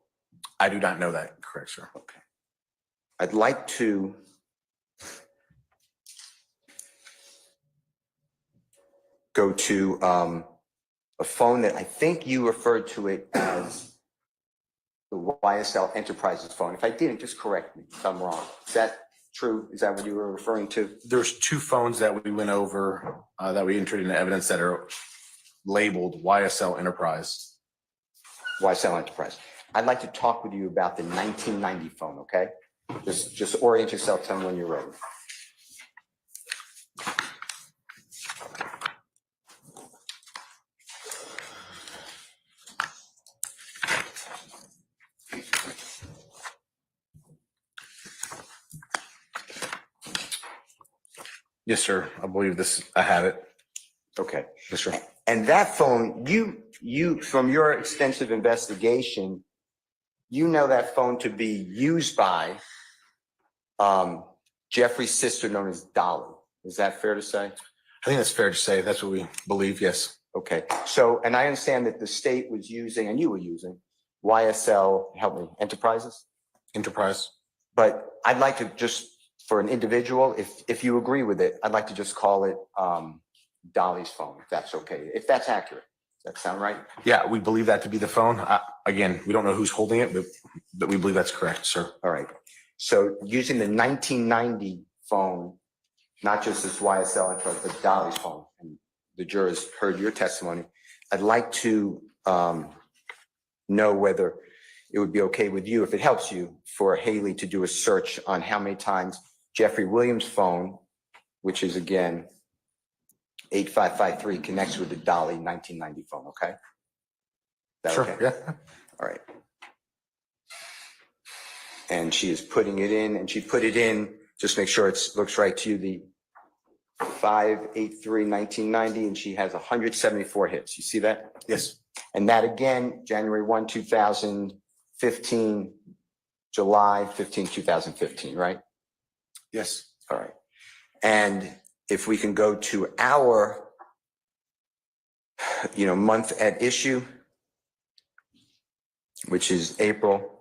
K: I do not know that, correct, sir.
J: Okay. I'd like to go to a phone that I think you referred to it as the YSL Enterprises phone. If I didn't, just correct me if I'm wrong. Is that true? Is that what you were referring to?
K: There's two phones that we went over that we entered into evidence that are labeled YSL Enterprise.
J: YSL Enterprise. I'd like to talk with you about the 1990 phone, okay? Just orient yourself, tell me when you're ready.
K: Yes, sir. I believe this. I have it.
J: Okay.
K: Yes, sir.
J: And that phone, you from your extensive investigation, you know that phone to be used by Jeffrey's sister known as Dolly. Is that fair to say?
K: I think that's fair to say. That's what we believe. Yes.
J: Okay. So, and I understand that the state was using, and you were using, YSL, help me, Enterprises?
K: Enterprise.
J: But I'd like to just, for an individual, if you agree with it, I'd like to just call it Dolly's phone, if that's okay, if that's accurate. Does that sound right?
K: Yeah, we believe that to be the phone. Again, we don't know who's holding it, but we believe that's correct, sir.
J: All right. So using the 1990 phone, not just this YSL Enterprise, but Dolly's phone, and the jurors heard your testimony, I'd like to know whether it would be okay with you, if it helps you, for Haley to do a search on how many times Jeffrey Williams' phone, which is again 8553, connects with the Dolly 1990 phone, okay? Is that
K: Sure,
J: okay?
K: yeah.
J: All right. And she is putting it in, and she put it in, just make sure it looks right to you, the 583 1990, and she has 174 hits. You see that?
K: Yes.
J: And that again, January 1, 2015, July 15, 2015, right?
K: Yes.
J: All right. And if we can go to our, month at issue, which is April,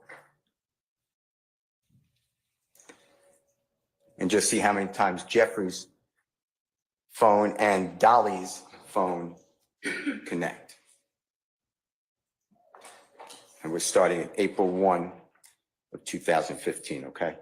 J: and just see how many times Jeffrey's phone and Dolly's phone connect. And we're starting at April 1 of 2015, okay?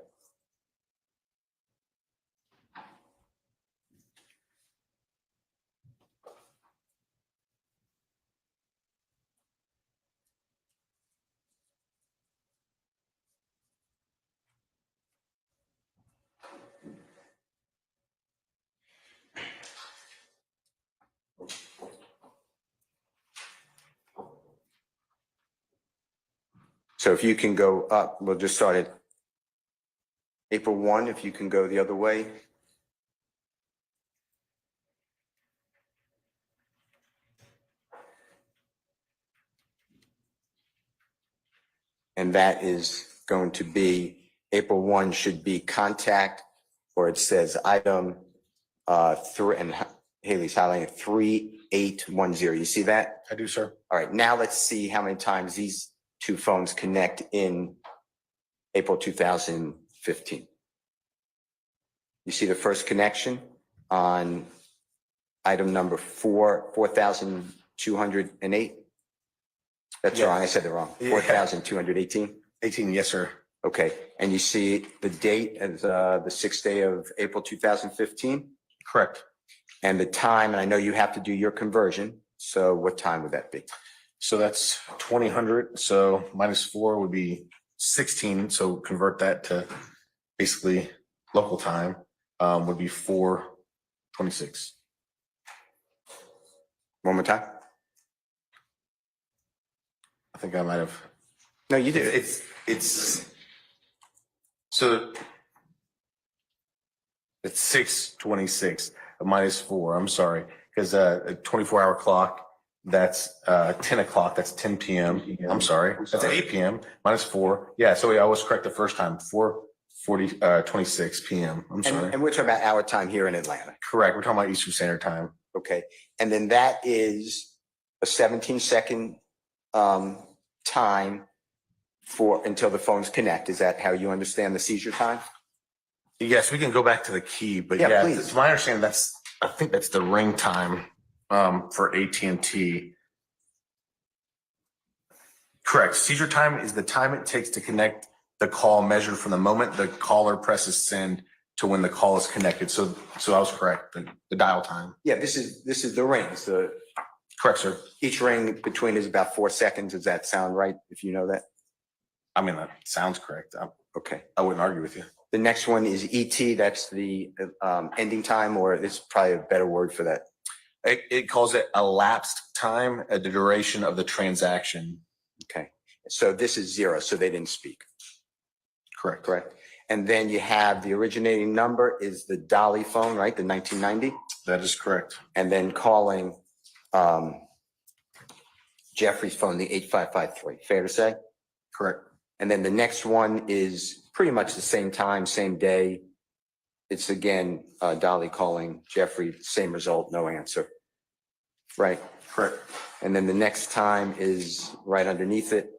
J: So if you can go up, we'll just start at April 1, if you can go the other way. And that is going to be, April 1 should be contact, or it says item three, and Haley's highlighting 3810. You see that?
K: I do, sir.
J: All right, now let's see how many times these two phones connect in April 2015. You see the first connection on item number 4208? That's
K: Yes.
J: wrong, I said it wrong.
K: Yeah.
J: 4218?
K: 18, yes, sir.
J: Okay, and you see the date as the 6th day of April 2015?
K: Correct.
J: And the time, and I know you have to do your conversion, so what time would that be?
K: So that's 2000. So -4 would be 16. So convert that to basically local time, would be 4:26.
J: One more time?
K: I think I might have.
J: No, you did.
K: It's so it's 6:26 -4. I'm sorry, because a 24-hour clock, that's 10 o'clock. That's 10 p.m. I'm sorry. That's 8 p.m. -4. Yeah. So I was correct the first time. 4:26 p.m. I'm sorry.
J: And we're talking about our time here in Atlanta.
K: Correct. We're talking about Eastern Standard Time.
J: Okay, and then that is a 17-second time for until the phones connect. Is that how you understand the seizure time?
K: Yes, we can go back to the key, but
J: Yeah,
K: yeah,
J: please.
K: it's my understanding I think that's the ring time for AT&T. Correct. Seizure time is the time it takes to connect the call, measured from the moment the caller presses send to when the call is connected. So I was correct. The dial time.
J: Yeah, this is the rings.
K: Correct, sir.
J: Each ring between is about 4 seconds. Does that sound right? If you know that.
K: I mean, that sounds correct.
J: Okay.
K: I wouldn't argue with you.
J: The next one is ET. That's the ending time, or it's probably a better word for that.
K: It calls it elapsed time at the duration of the transaction.
J: Okay. So this is 0. So they didn't speak.
K: Correct.
J: Correct. And then you have the originating number is the Dolly phone, right? The 1990.
K: That is correct.
J: And then calling Jeffrey's phone, the 8553. Fair to say?
K: Correct.
J: And then the next one is pretty much the same time, same day. It's again, Dolly calling Jeffrey, same result, no answer. Right?
K: Correct.
J: And then the next time is right underneath it.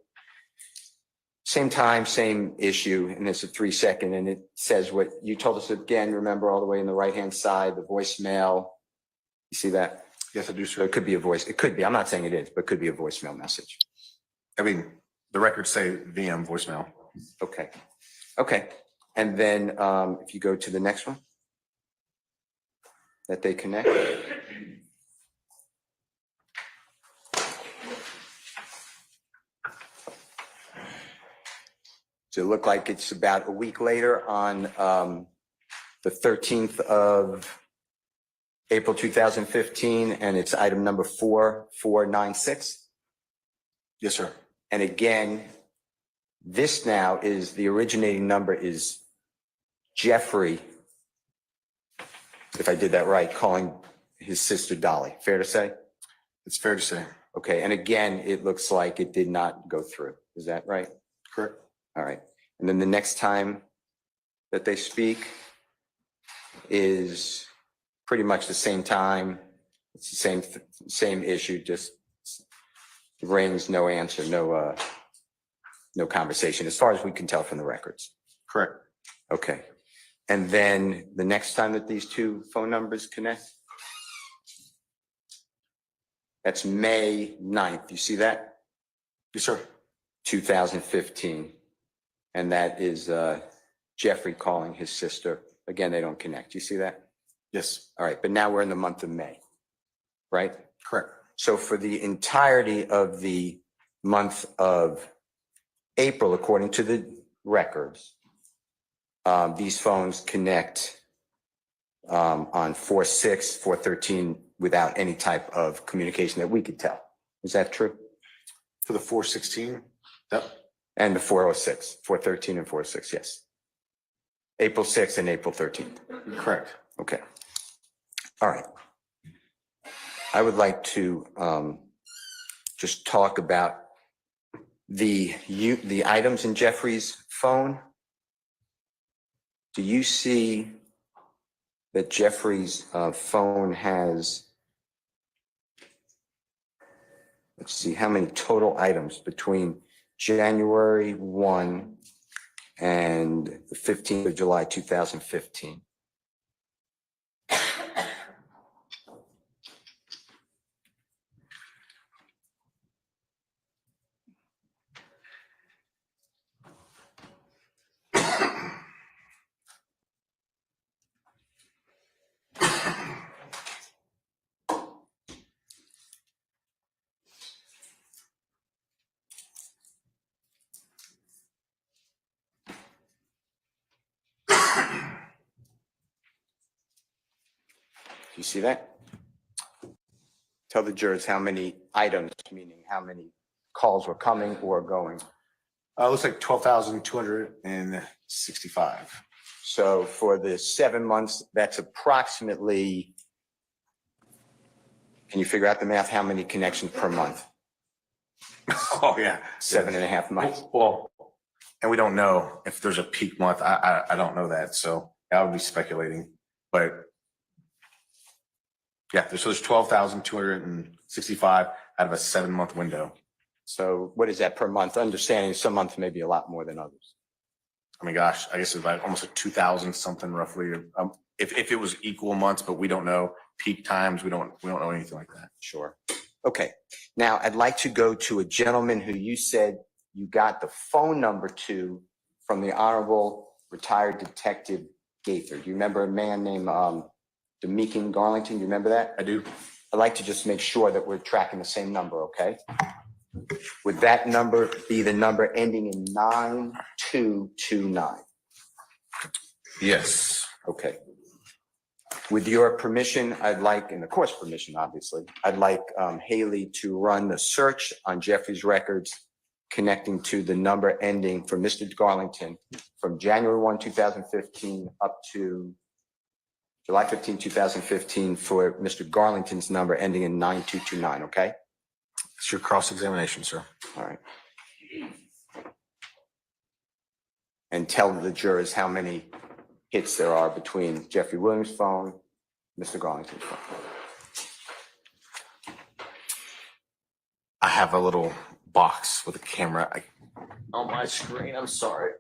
J: Same time, same issue, and it's a 3-second, and it says what you told us again, remember, all the way in the right-hand side, the voicemail. You see that?
K: Yes, I do,
J: So
K: sir.
J: it could be a voice. It could be, I'm not saying it is, but it could be a voicemail message.
K: I mean, the records say VM voicemail.
J: Okay. Okay. And then if you go to the next one that they connect. So it looked like it's about a week later on the 13th of April 2015, and it's item number 4496.
K: Yes, sir.
J: And again, this now is the originating number is Jeffrey, if I did that right, calling his sister Dolly. Fair to say?
K: It's fair to say.
J: Okay. And again, it looks like it did not go through. Is that right?
K: Correct.
J: All right. And then the next time that they speak is pretty much the same time. It's the same issue, just rings, no answer, no conversation, as far as we can tell from the records.
K: Correct.
J: Okay. And then the next time that these two phone numbers connect, that's May 9th. You see that?
K: Yes, sir.
J: 2015. And that is Jeffrey calling his sister. Again, they don't connect. You see that?
K: Yes.
J: All right. But now we're in the month of May, right?
K: Correct.
J: So for the entirety of the month of April, according to the records, these phones connect on 4/6, 4/13 without any type of communication that we could tell. Is that true?
K: For the 416? Yep.
J: And the 406, 4/13 and 4/6, yes. April 6th and April 13th.
K: Correct.
J: Okay. All right. I would like to just talk about the items in Jeffrey's phone, do you see that Jeffrey's phone has, let's see, how many total items between January 1 and the 15th of July, 2015? Do you see that? Tell the jurors how many items, meaning how many calls were coming or going.
K: Looks like 12,265.
J: So for the 7 months, that's approximately, can you figure out the math? How many connections per month?
K: Oh, yeah.
J: 7.5 months.
K: Well, and we don't know if there's a peak month. I don't know that. So I would be speculating. But yeah, so there's 12,265 out of a 7-month window.
J: So what is that per month? Understanding some months may be a lot more than others.
K: I mean, gosh, I guess it's like almost like 2,000 something roughly. If it was equal months, but we don't know peak times. We don't know anything like that.
J: Sure. Okay. Now I'd like to go to a gentleman who you said you got the phone number to from the Honorable Retired Detective Gaither. Do you remember a man named Demekin Garlington? Do you remember that?
K: I do.
J: I'd like to just make sure that we're tracking the same number, okay? Would that number be the number ending in 9229?
K: Yes.
J: Okay. With your permission, I'd like, and the court's permission, obviously, I'd like Haley to run the search on Jeffrey's records connecting to the number ending for Mr. Garlington from January 1, 2015 up to July 15, 2015 for Mr. Garlington's number ending in 9229, okay?
K: It's your cross-examination, sir.
J: All right. And tell the jurors how many hits there are between Jeffrey Williams' phone, Mr. Garlington's phone.
K: I have a little box with a camera on my screen. I'm sorry.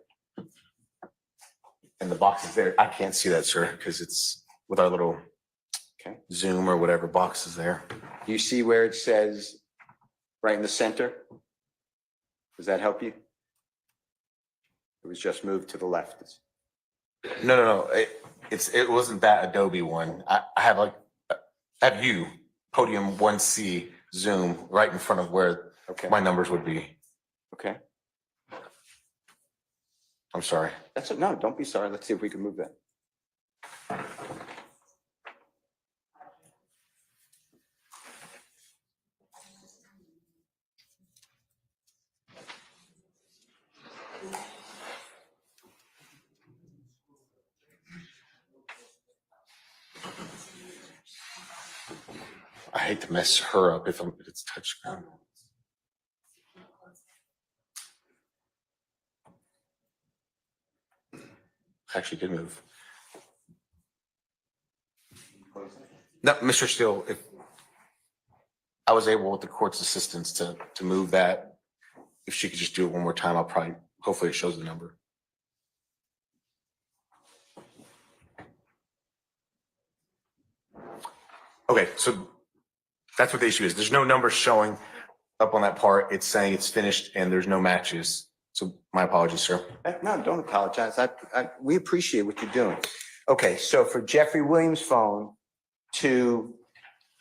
K: And the box is there. I can't see that, sir, because it's with our little Zoom or whatever box is there.
J: Do you see where it says right in the center? Does that help you? It was just moved to the left.
K: No. It wasn't that Adobe one. I have you Podium 1C Zoom right in front of where my numbers would be.
J: Okay.
K: I'm sorry.
J: No, don't be sorry. Let's see if we can move that.
K: I hate to mess her up if it's touchscreen. Actually did move. No, Mr. Steele, if I was able with the court's assistance to move that, if she could just do it one more time, hopefully it shows the number. Okay, so that's what the issue is. There's no number showing up on that part. It's saying it's finished and there's no matches. So my apologies, sir.
J: No, don't apologize. We appreciate what you're doing. Okay, so for Jeffrey Williams' phone to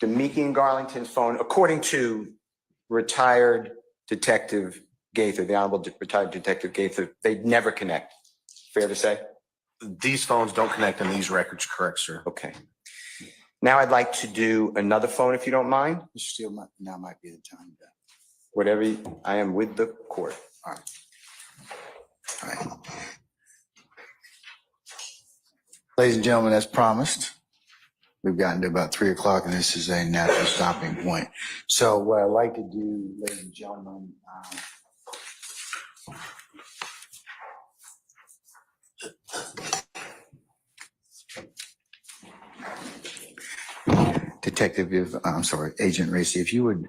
J: Demekin Garlington's phone, according to retired Detective Gaither, the Honorable Retired Detective Gaither, they'd never connect. Fair to say?
K: These phones don't connect in these records, correct, sir?
J: Okay. Now I'd like to do another phone, if you don't mind.
C: Mr. Steele, now might be the time to.
J: Whatever, I am with the court.
C: All right. All right. Ladies and gentlemen, as promised, we've gotten to about 3 o'clock and this is a natural stopping point. So what I'd like to do, ladies and gentlemen, Detective, I'm sorry, Agent Racy, if you would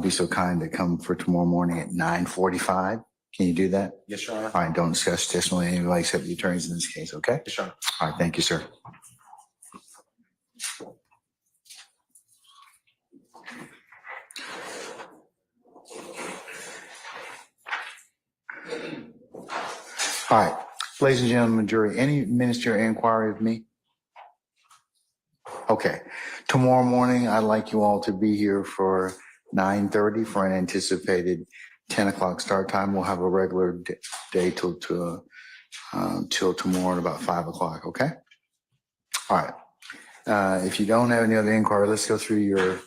C: be so kind to come for tomorrow morning at 9:45. Can you do that?
K: Yes, Your Honor.
C: All right, don't discuss testimony with anybody except the attorneys in this case, okay?
K: Yes, Your Honor.
C: All right, thank you, sir. All right, ladies and gentlemen, jury, any ministerial inquiry of me? Okay, tomorrow morning, I'd like you all to be here for 9:30 for an anticipated 10 o'clock start time. We'll have a regular day till tomorrow at about 5 o'clock, okay? All right, if you don't have any other inquiry, let's go through your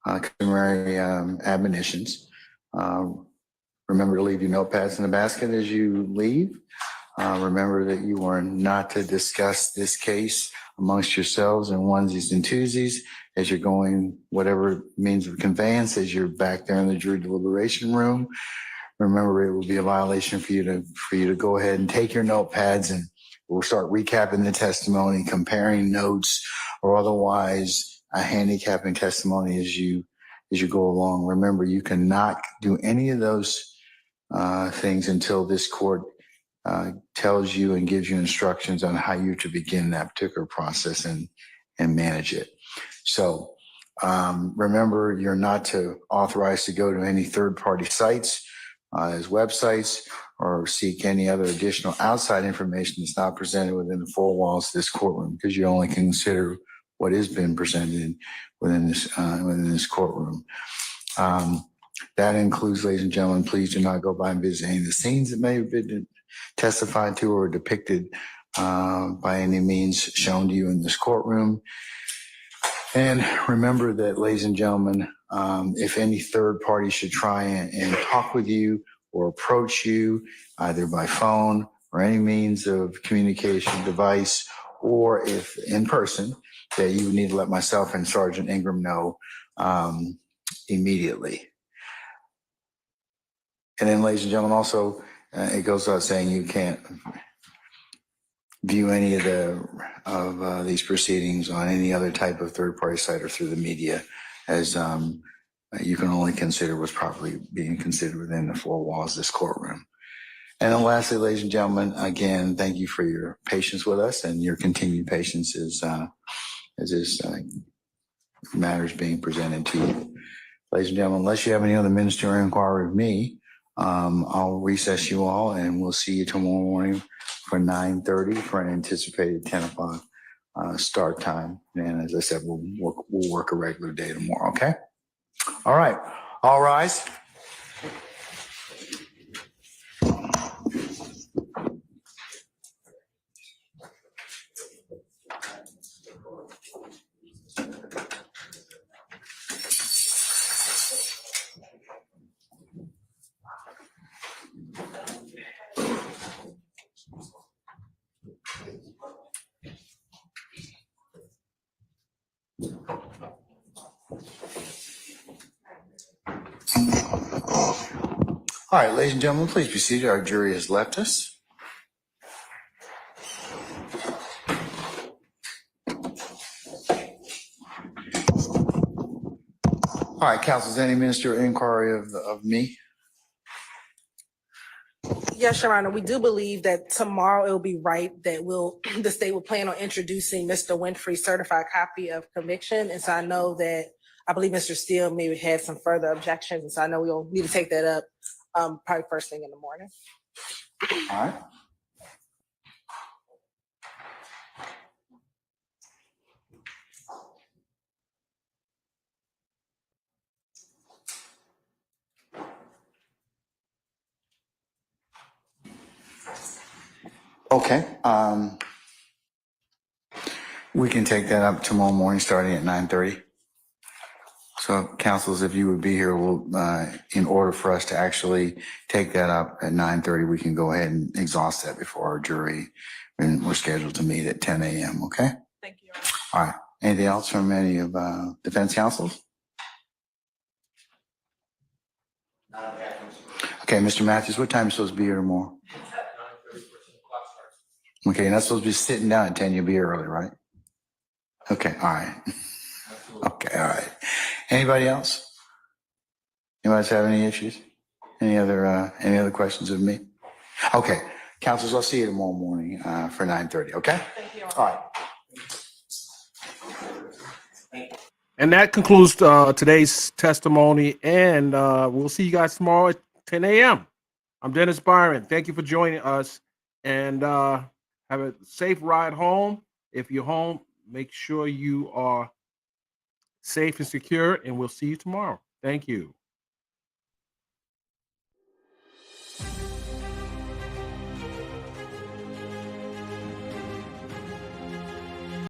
C: customary admonitions. Remember to leave your notepads in the basket as you leave. Remember that you are not to discuss this case amongst yourselves in onesies and twosies as you're going whatever means of conveyance as you're back there in the jury deliberation room. Remember, it will be a violation for you to go ahead and take your notepads, and we'll start recapping the testimony, comparing notes, or otherwise handicapping testimony as you go along. Remember, you cannot do any of those things until this court tells you and gives you instructions on how you to begin that particular process and manage it. So remember, you're not authorized to go to any third-party sites as websites or seek any other additional outside information that's not presented within the four walls of this courtroom, because you only consider what has been presented within this courtroom. That includes, ladies and gentlemen, please do not go by and visit any of the scenes that may have been testified to or depicted by any means shown to you in this courtroom. And remember that, ladies and gentlemen, if any third party should try and talk with you or approach you either by phone or any means of communication device, or if in person, that you need to let myself and Sergeant Ingram know immediately. And then, ladies and gentlemen, also, it goes without saying you can't view any of these proceedings on any other type of third-party site or through the media, as you can only consider what's properly being considered within the four walls of this courtroom. And then lastly, ladies and gentlemen, again, thank you for your patience with us and your continued patience as this matters being presented to you. Ladies and gentlemen, unless you have any other ministerial inquiry of me, I'll recess you all, and we'll see you tomorrow morning for 9:30 for an anticipated 10 o'clock start time. And as I said, we'll work a regular day tomorrow, okay? All right, all rise. All right, ladies and gentlemen, please be seated. Our jury has left us. All right, counsel, is there any ministerial inquiry of me?
E: Yes, Your Honor, we do believe that tomorrow it will be right that the state will plan on introducing Mr. Winfrey's certified copy of conviction. And so I believe Mr. Steele maybe had some further objections. And so I know we'll need to take that up probably first thing in the morning.
C: All right. Okay. We can take that up tomorrow morning starting at 9:30. So counsels, if you would be here, in order for us to actually take that up at 9:30, we can go ahead and exhaust that before our jury, and we're scheduled to meet at 10 a.m., okay?
E: Thank you.
C: All right. Anything else from any of defense counsels? Okay, Okay, Mr. Matthews, what time are you supposed to be here tomorrow? Okay, you're not supposed to be sitting down at 10, you'll be here early, right? Okay, all right. Okay, all right. Anybody else? Anybody else have any issues? Any other questions of me? Okay, councilors, I'll see you tomorrow morning for 9:30, okay?
E: Thank you.
C: All right.
G: And that concludes today's testimony. And we'll see you guys tomorrow at 10 a.m. I'm Dennis Byron. Thank you for joining us. And have a safe ride home. If you're home, make sure you are safe and secure. And we'll see you tomorrow. Thank you.